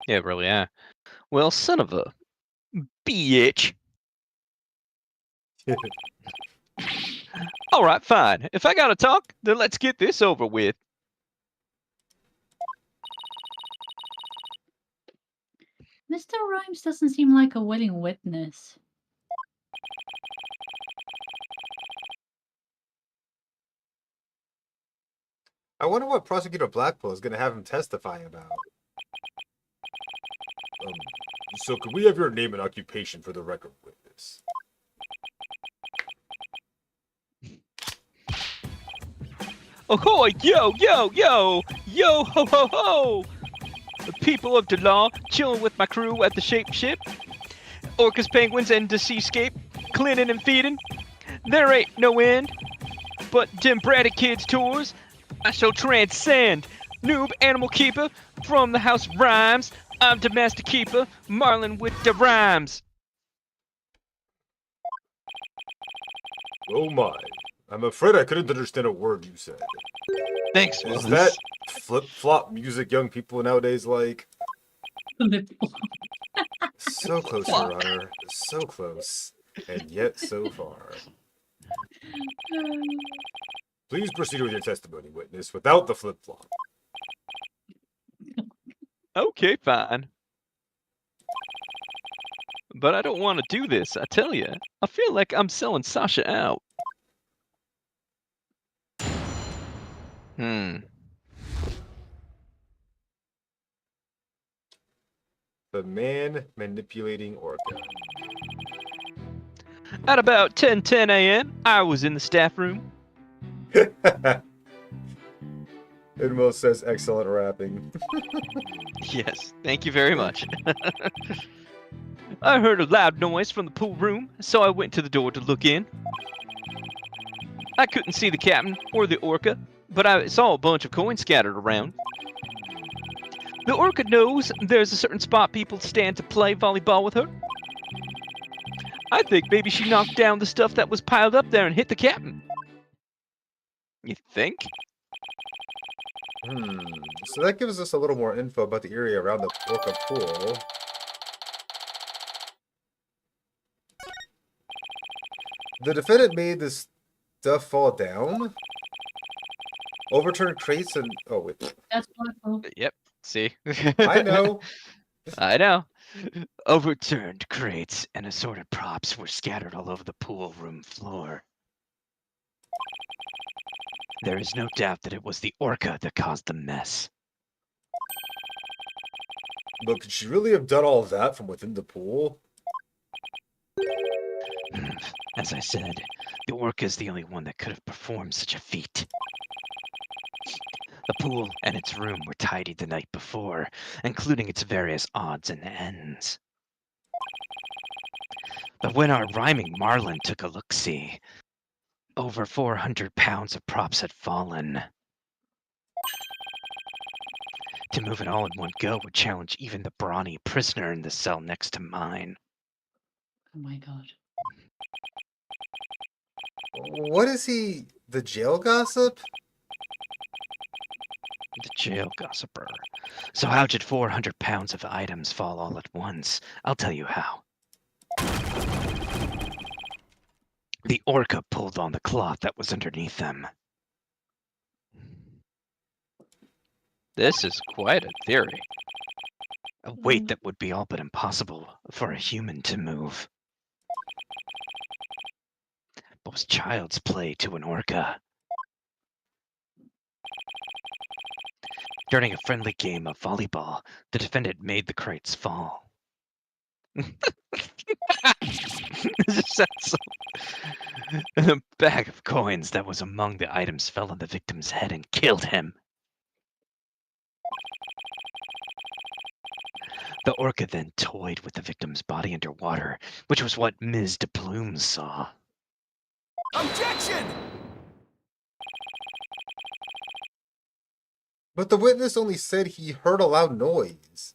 Yeah, really, yeah. Well, son of a bitch. All right, fine. If I gotta talk, then let's get this over with.
Mr. Rhymes doesn't seem like a willing witness.
I wonder what Prosecutor Blackpool is going to have him testify about. So could we have your name and occupation for the record, witness?
Ahoy, yo, yo, yo, yo, ho, ho, ho! The people of Delar, chilling with my crew at the Shape Ship. Orcas, penguins, and the seascape, cleaning and feeding. There ain't no end. But them bratty kids' tours, I shall transcend. Noob animal keeper from the house Rhymes. I'm the master keeper, Marlon with the rhymes.
Oh my. I'm afraid I couldn't understand a word you said.
Thanks,
Is
Willis.
that flip-flop music young people nowadays like? So close, Your Honor. So close. And yet so far. Please proceed with your testimony, witness, without the flip-flop.
Okay, fine. But I don't want to do this, I tell you. I feel like I'm selling Sasha out. Hmm.
The man manipulating Orca.
At about 10:10 a.m., I was in the staff room.
Inmo says excellent rapping.
Yes, thank you very much. I heard a loud noise from the pool room, so I went to the door to look in. I couldn't see the captain or the orca, but I saw a bunch of coins scattered around. The orca knows there's a certain spot people stand to play volleyball with her. I think maybe she knocked down the stuff that was piled up there and hit the captain. You think?
So that gives us a little more info about the area around the Orca pool. The defendant made this stuff fall down? Overturned crates and... Oh, wait.
That's wonderful.
Yep, see?
I know.
I know. Overturned crates and assorted props were scattered all over the pool room floor. There is no doubt that it was the orca that caused the mess.
But could she really have done all of that from within the pool?
As I said, the orca is the only one that could have performed such a feat. The pool and its room were tidied the night before, including its various odds and ends. But when our rhyming marlin took a look-see, over 400 pounds of props had fallen. To move it all in one go would challenge even the brawny prisoner in the cell next to mine.
Oh my god.
What is he? The jail gossip?
The jail gossiper. So how did 400 pounds of items fall all at once? I'll tell you how. The orca pulled on the cloth that was underneath them. This is quite a theory. A weight that would be all but impossible for a human to move. But was child's play to an orca. During a friendly game of volleyball, the defendant made the crates fall. The bag of coins that was among the items fell on the victim's head and killed him. The orca then toyed with the victim's body underwater, which was what Ms. de Plume saw.
Objection!
But the witness only said he heard a loud noise.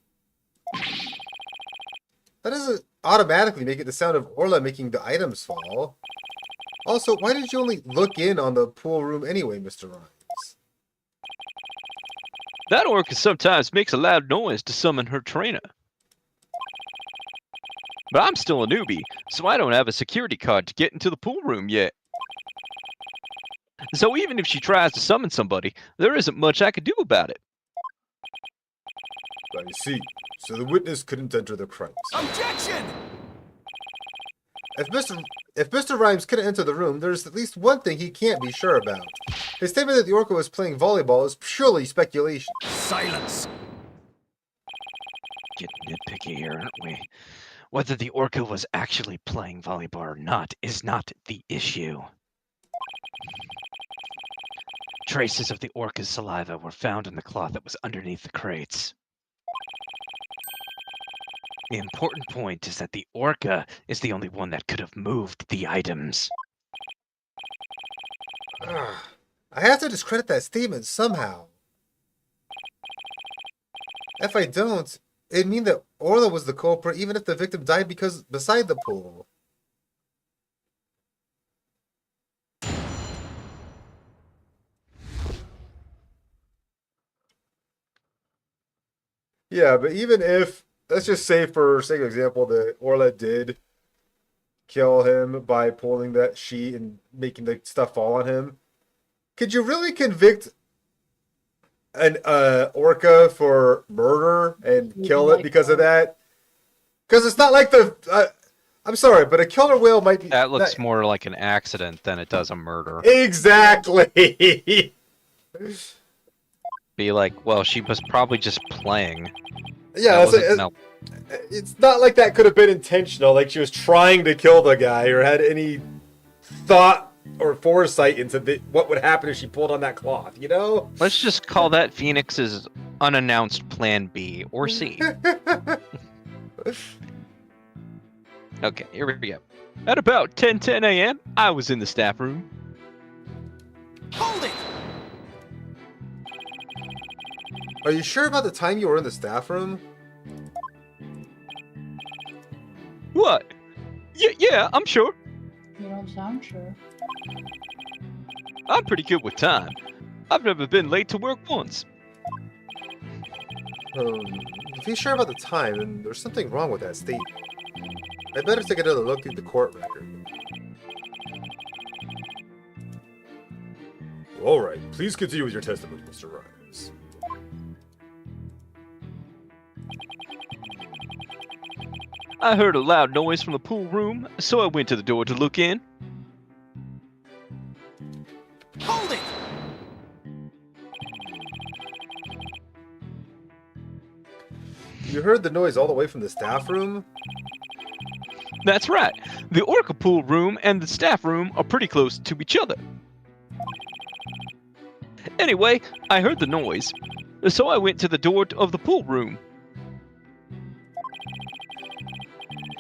That doesn't automatically make it the sound of Orla making the items fall. Also, why did you only look in on the pool room anyway, Mr. Rhymes?
That orca sometimes makes a loud noise to summon her trainer. But I'm still a newbie, so I don't have a security card to get into the pool room yet. So even if she tries to summon somebody, there isn't much I could do about it.
I see. So the witness couldn't enter the crates.
Objection!
If Mr. Rhymes couldn't enter the room, there's at least one thing he can't be sure about. His statement that the orca was playing volleyball is purely speculation.
Silence!
Getting nitpicky here, aren't we? Whether the orca was actually playing volleyball or not is not the issue. Traces of the orca's saliva were found in the cloth that was underneath the crates. The important point is that the orca is the only one that could have moved the items.
I have to discredit that statement somehow. If I don't, it'd mean that Orla was the culprit even if the victim died because beside the pool. Yeah, but even if, let's just say for sake of example, that Orla did kill him by pulling that sheet and making the stuff fall on him, could you really convict an orca for murder and kill it because of that? Because it's not like the. I'm sorry, but a killer whale might be.
That looks more like an accident than it does a murder.
Exactly.
Be like, well, she was probably just playing.
Yeah,
That wasn't- no.
it's not like that could have been intentional. Like she was trying to kill the guy or had any thought or foresight into what would happen if she pulled on that cloth. You know?
Let's just call that Phoenix's unannounced Plan B or C. Okay, here we go. At about 10:10 a.m., I was in the staff room.
Hold it!
Are you sure about the time you were in the staff room?
What? Yeah, I'm sure.
You don't sound sure.
I'm pretty good with time. I've never been late to work once.
If you're sure about the time, then there's something wrong with that statement. I'd better take another look through the court record. All right, please continue with your testimony, Mr. Rhymes.
I heard a loud noise from the pool room, so I went to the door to look in.
Hold it!
You heard the noise all the way from the staff room?
That's right. The orca pool room and the staff room are pretty close to each other. Anyway, I heard the noise, so I went to the door of the pool room.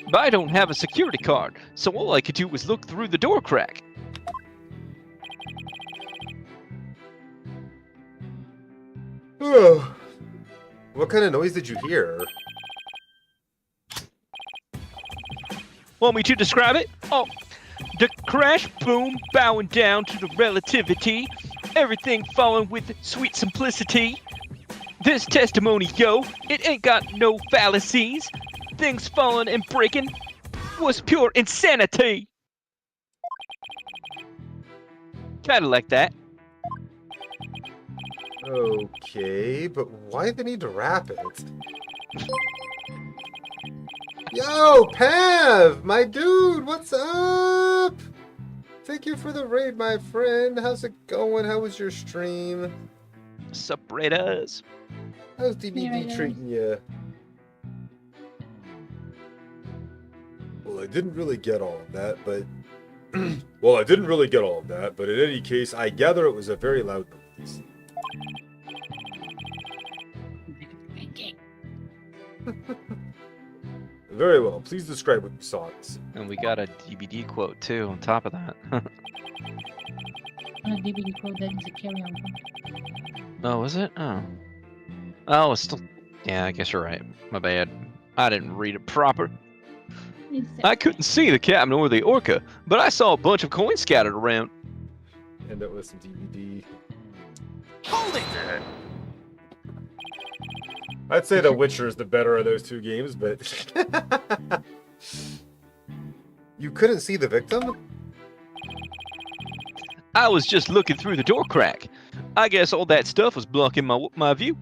But I don't have a security card, so all I could do was look through the door crack.
Oh. What kind of noise did you hear?
Want me to describe it? Oh, the crash, boom, bowing down to the relativity, everything falling with sweet simplicity. This testimony, yo, it ain't got no fallacies. Things falling and breaking was pure insanity. Kinda like that.
Okay, but why the need to wrap it? Yo, Pav! My dude, what's up? Thank you for the raid, my friend. How's it going? How was your stream?
Separatas.
How's DBD treating you? Well, I didn't really get all of that, but... but in any case, I gather it was a very loud noise. Very well. Please describe what you saw.
And we got a DVD quote too on top of that.
On a DVD quote that is a carry-on.
Oh, was it? Oh, it's still... Yeah, I guess you're right. My bad. I didn't read it proper. I couldn't see the captain or the orca, but I saw a bunch of coins scattered around.
End up with some DVD.
Hold it!
I'd say The Witcher is the better of those two games, but... You couldn't see the victim?
I was just looking through the door crack. I guess all that stuff was blocking my view.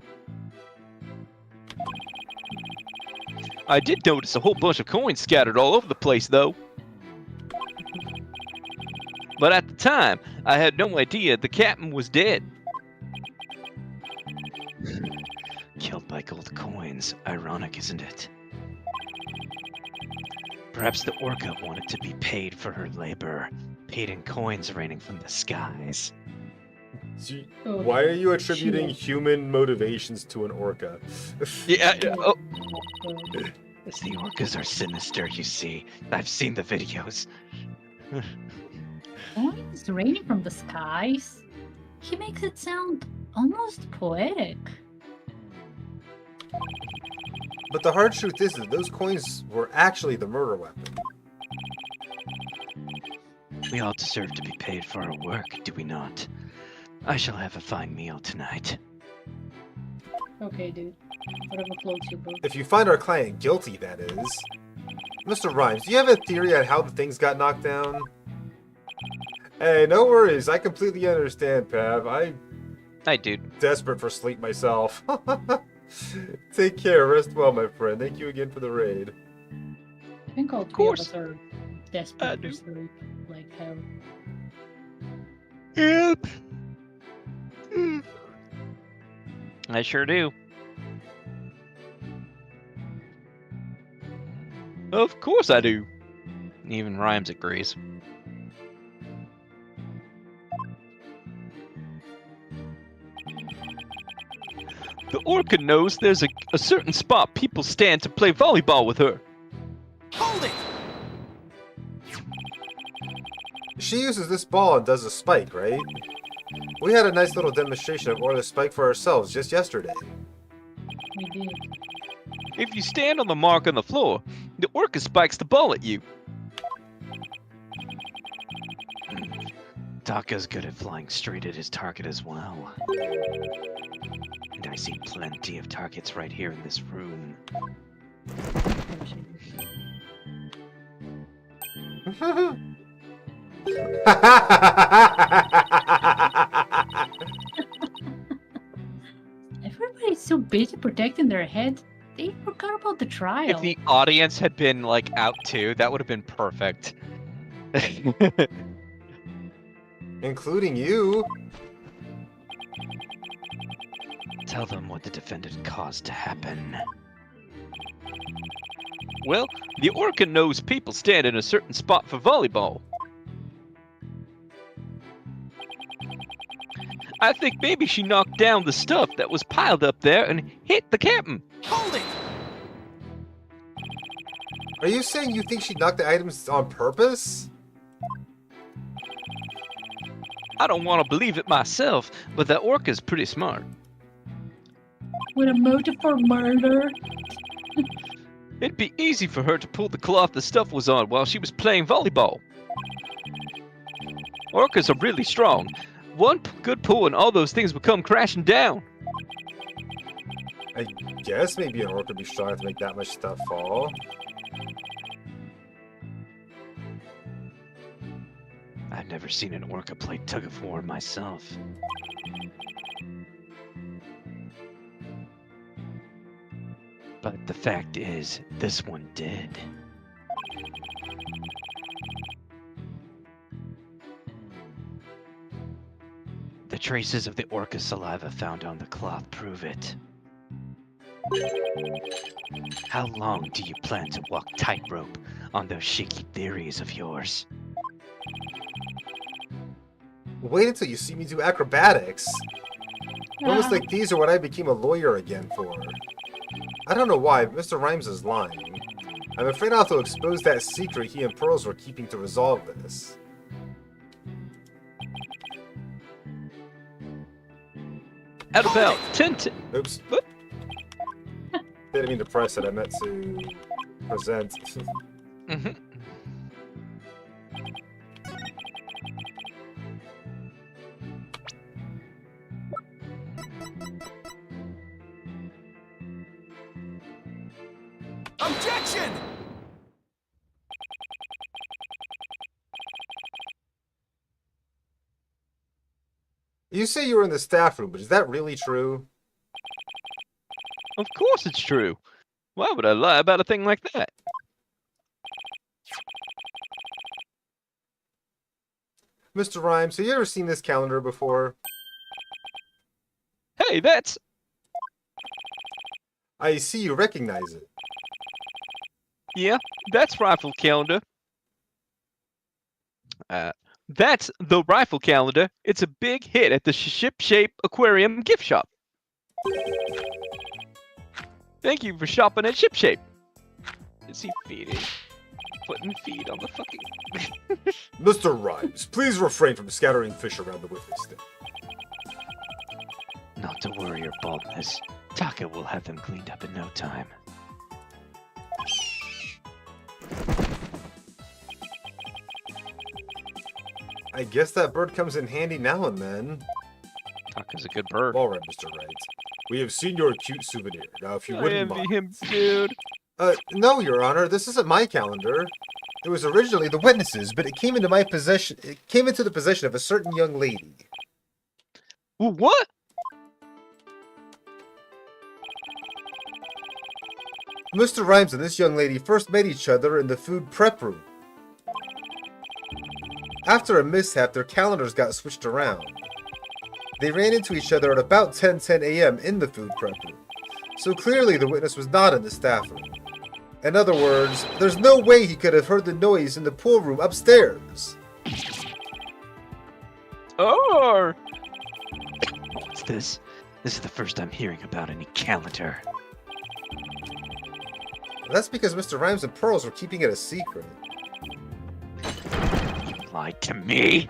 I did notice a whole bunch of coins scattered all over the place, though. But at the time, I had no idea the captain was dead. Killed by gold coins. Ironic, isn't it? Perhaps the orca wanted to be paid for her labor, paid in coins raining from the skies.
Why are you attributing human motivations to an orca?
Yeah, oh. As the orcas are sinister, you see. I've seen the videos.
Coins raining from the skies? He makes it sound almost poetic.
But the hard truth is that those coins were actually the murder weapon.
We all deserve to be paid for our work, do we not? I shall have a fine meal tonight.
Okay, dude. Whatever floats your boat.
If you find our client guilty, that is. Mr. Rhymes, do you have a theory on how the things got knocked down? Hey, no worries. I completely understand, Pav.
Night, dude.
Desperate for sleep myself. Take care. Rest well, my friend. Thank you again for the raid.
I think all three of
course.
us are desperate for sleep, like hell.
Yep. I sure do. Of course I do. Even Rhymes agrees. The Orca knows there's a certain spot people stand to play volleyball with her.
Hold it!
She uses this ball and does a spike, right? We had a nice little demonstration of Orla's spike for ourselves just yesterday.
We did.
If you stand on the mark on the floor, the Orca spikes the ball at you. Taka's good at flying straight at his target as well. And I see plenty of targets right here in this room.
Everybody's so busy protecting their head, they forgot about the trial.
If the audience had been, like, out too, that would have been perfect.
Including you.
Tell them what the defendant caused to happen. Well, the Orca knows people stand in a certain spot for volleyball. I think maybe she knocked down the stuff that was piled up there and hit the captain.
Hold it!
Are you saying you think she knocked the items on purpose?
I don't want to believe it myself, but that Orca's pretty smart.
With a motive for murder?
It'd be easy for her to pull the cloth the stuff was on while she was playing volleyball. Orcas are really strong. One good pull and all those things would come crashing down.
I guess maybe an orc would be strong enough to make that much stuff fall.
I've never seen an Orca play tug of war myself. But the fact is, this one did. The traces of the Orca saliva found on the cloth prove it. How long do you plan to walk tightrope on those shaky theories of yours?
Wait until you see me do acrobatics. Moments like these are what I became a lawyer again for. I don't know why, but Mr. Rhymes is lying. I'm afraid I'll have to expose that secret he and Pearls were keeping to resolve this.
At about 10
Oops. Didn't mean to press it, I meant to present.
Mhm.
Objection!
You say you were in the staff room, but is that really true?
Of course it's true. Why would I lie about a thing like that?
Mr. Rhymes, have you ever seen this calendar before?
Hey, that's...
I see you recognize it.
Yeah, that's Rifle Calendar. That's the Rifle Calendar. It's a big hit at the Ship Shape Aquarium gift shop. Thank you for shopping at Ship Shape. Is he feeding? Putting feed on the fucking...
Mr. Rhymes, please refrain from scattering fish around the witness stand.
Not to worry your baldness. Taka will have them cleaned up in no time.
I guess that bird comes in handy now and then.
Taka's a good bird.
All right, Mr. Wright. We have seen your cute souvenir. Now, if you
I
wouldn't
envy
mind...
him, dude.
No, Your Honor. This isn't my calendar. It was originally the witness's, but it came into my possession. It came into the possession of a certain young lady.
What?
Mr. Rhymes and this young lady first met each other in the food prep room. After a mishap, their calendars got switched around. They ran into each other at about 10:10 a.m. in the food prep room, so clearly the witness was not in the staff room. In other words, there's no way he could have heard the noise in the pool room upstairs.
Oh!
What's this? This is the first I'm hearing about any calendar.
That's because Mr. Rhymes and Pearls were keeping it a secret.
You lied to me!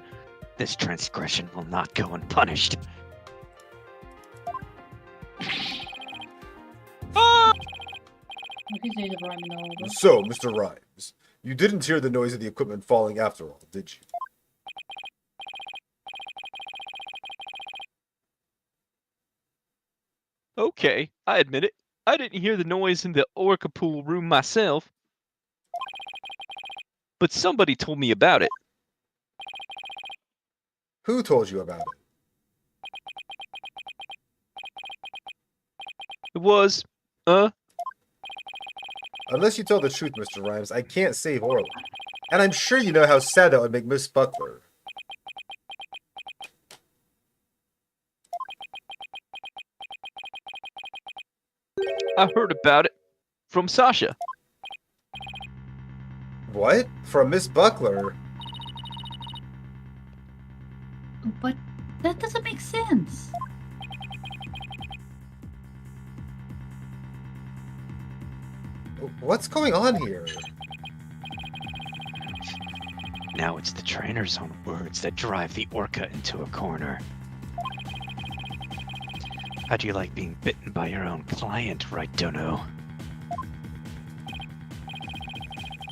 This transgression will not go unpunished.
Okay, say the rhyming all over.
So, Mr. Rhymes, you didn't hear the noise of the equipment falling after all, did you?
Okay, I admit it. I didn't hear the noise in the Orca pool room myself. But somebody told me about it.
Who told you about it?
It was,
Unless you tell the truth, Mr. Rhymes, I can't save Orla. And I'm sure you know how sad that would make Miss Buckler.
I heard about it from Sasha.
What? From Miss Buckler?
But that doesn't make sense.
What's going on here?
Now it's the trainer's own words that drive the Orca into a corner. How do you like being bitten by your own client, right, Dono?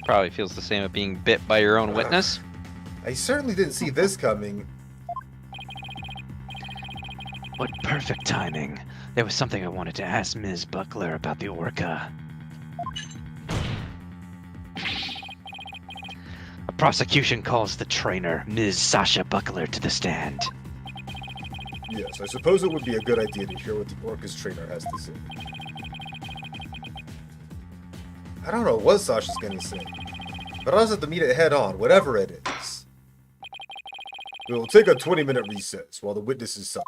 Probably feels the same of being bit by your own witness.
I certainly didn't see this coming.
What perfect timing. There was something I wanted to ask Ms. Buckler about the Orca. A prosecution calls the trainer, Ms. Sasha Buckler, to the stand.
Yes, I suppose it would be a good idea to hear what the Orca's trainer has to say. I don't know what Sasha's gonna say, but I'll just have to meet it head on, whatever it is. We will take a 20-minute recess while the witness is silent.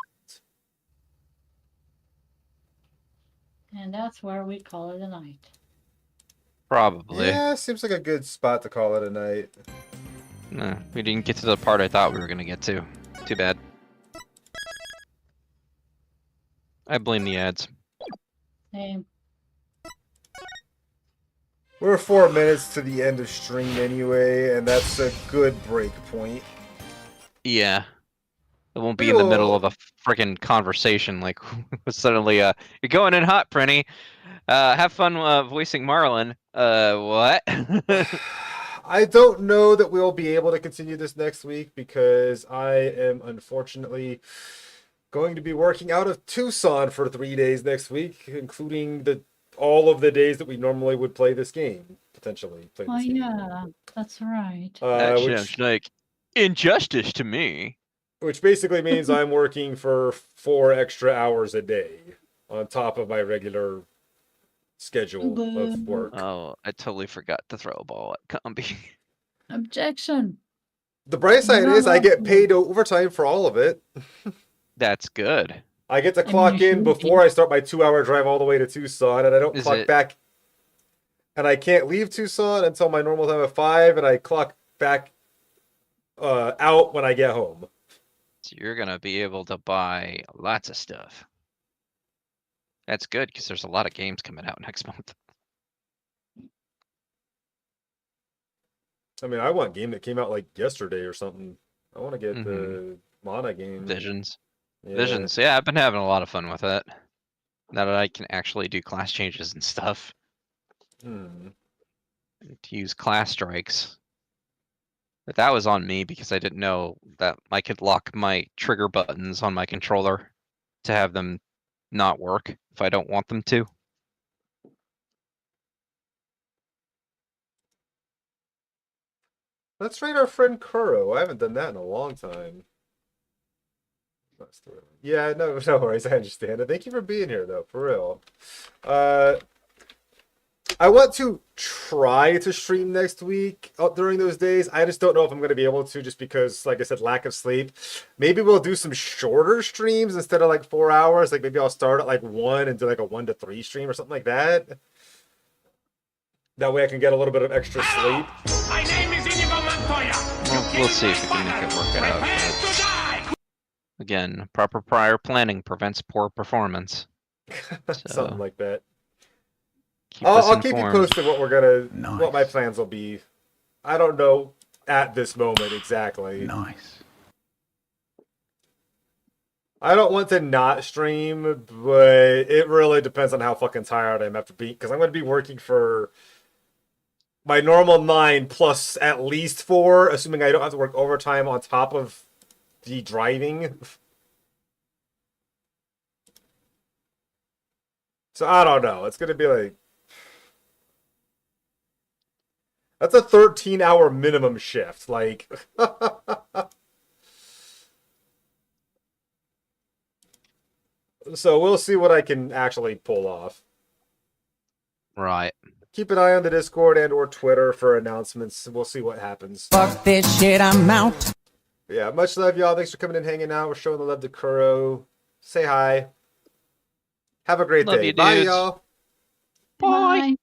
And that's where we call it a night.
Probably.
Yeah, seems like a good spot to call it a night.
No, we didn't get to the part I thought we were gonna get to. Too bad. I blame the ads.
Same.
We're 4 minutes to the end of stream anyway, and that's a good break point.
Yeah. It won't be in the middle of a freaking conversation like suddenly, you're going in hot, Prinny. Have fun voicing Marlin. What?
I don't know that we'll be able to continue this next week because I am unfortunately going to be working out of Tucson for 3 days next week, including all of the days that we normally would play this game, potentially. Play
Oh
this game.
yeah, that's right.
That sounds like injustice to me.
Which basically means I'm working for 4 extra hours a day on top of my regular schedule of work.
Oh, I totally forgot to throw a ball at Combi.
Objection.
The bright side is I get paid overtime for all of it.
That's good.
I get to
mean,
clock
you
in
should
before I start my 2-hour drive all the way to Tucson, and I don't
Is
clock
it-
back. And I can't leave Tucson until my normal time of 5, and I clock back out when I get home.
So you're gonna be able to buy lots of stuff. That's good because there's a lot of games coming out next month.
I mean, I want a game that came out like yesterday or something. I want to get the Mana game.
Visions.
Yeah.
Visions. Yeah, I've been having a lot of fun with it. Now that I can actually do class changes and stuff.
Hmm.
To use class strikes. But that was on me because I didn't know that I could lock my trigger buttons on my controller to have them not work if I don't want them to.
Let's rate our friend Kuro. I haven't done that in a long time. Yeah, no worries. I understand it. Thank you for being here, though, for real. I want to try to stream next week during those days. I just don't know if I'm going to be able to, just because, like I said, lack of sleep. Maybe we'll do some shorter streams instead of like 4 hours. Like maybe I'll start at like 1 and do like a 1 to 3 stream or something like that. That way I can get a little bit of extra sleep.
My name is Inigo Montoya.
Well, we'll see if we can make it work out.
Prepare to die.
Again, proper prior planning prevents poor performance.
Something like that.
Keep us
I'll keep you
informed.
posted what we're gonna,
Nice.
what my plans will be. I don't know at this moment exactly.
Nice.
I don't want to not stream, but it really depends on how fucking tired I am after being, because I'm going to be working for my normal 9 plus at least 4, assuming I don't have to work overtime on top of the driving. So I don't know. It's going to be like, that's a 13-hour minimum shift. Like, so we'll see what I can actually pull off.
Right.
Keep an eye on the Discord and or Twitter for announcements. We'll see what happens.
Fuck this shit, I'm out.
Yeah, much love, y'all. Thanks for coming and hanging out. We're showing the love to Kuro. Say hi. Have a great
Love
day.
you,
Bye,
dudes.
y'all.
Bye.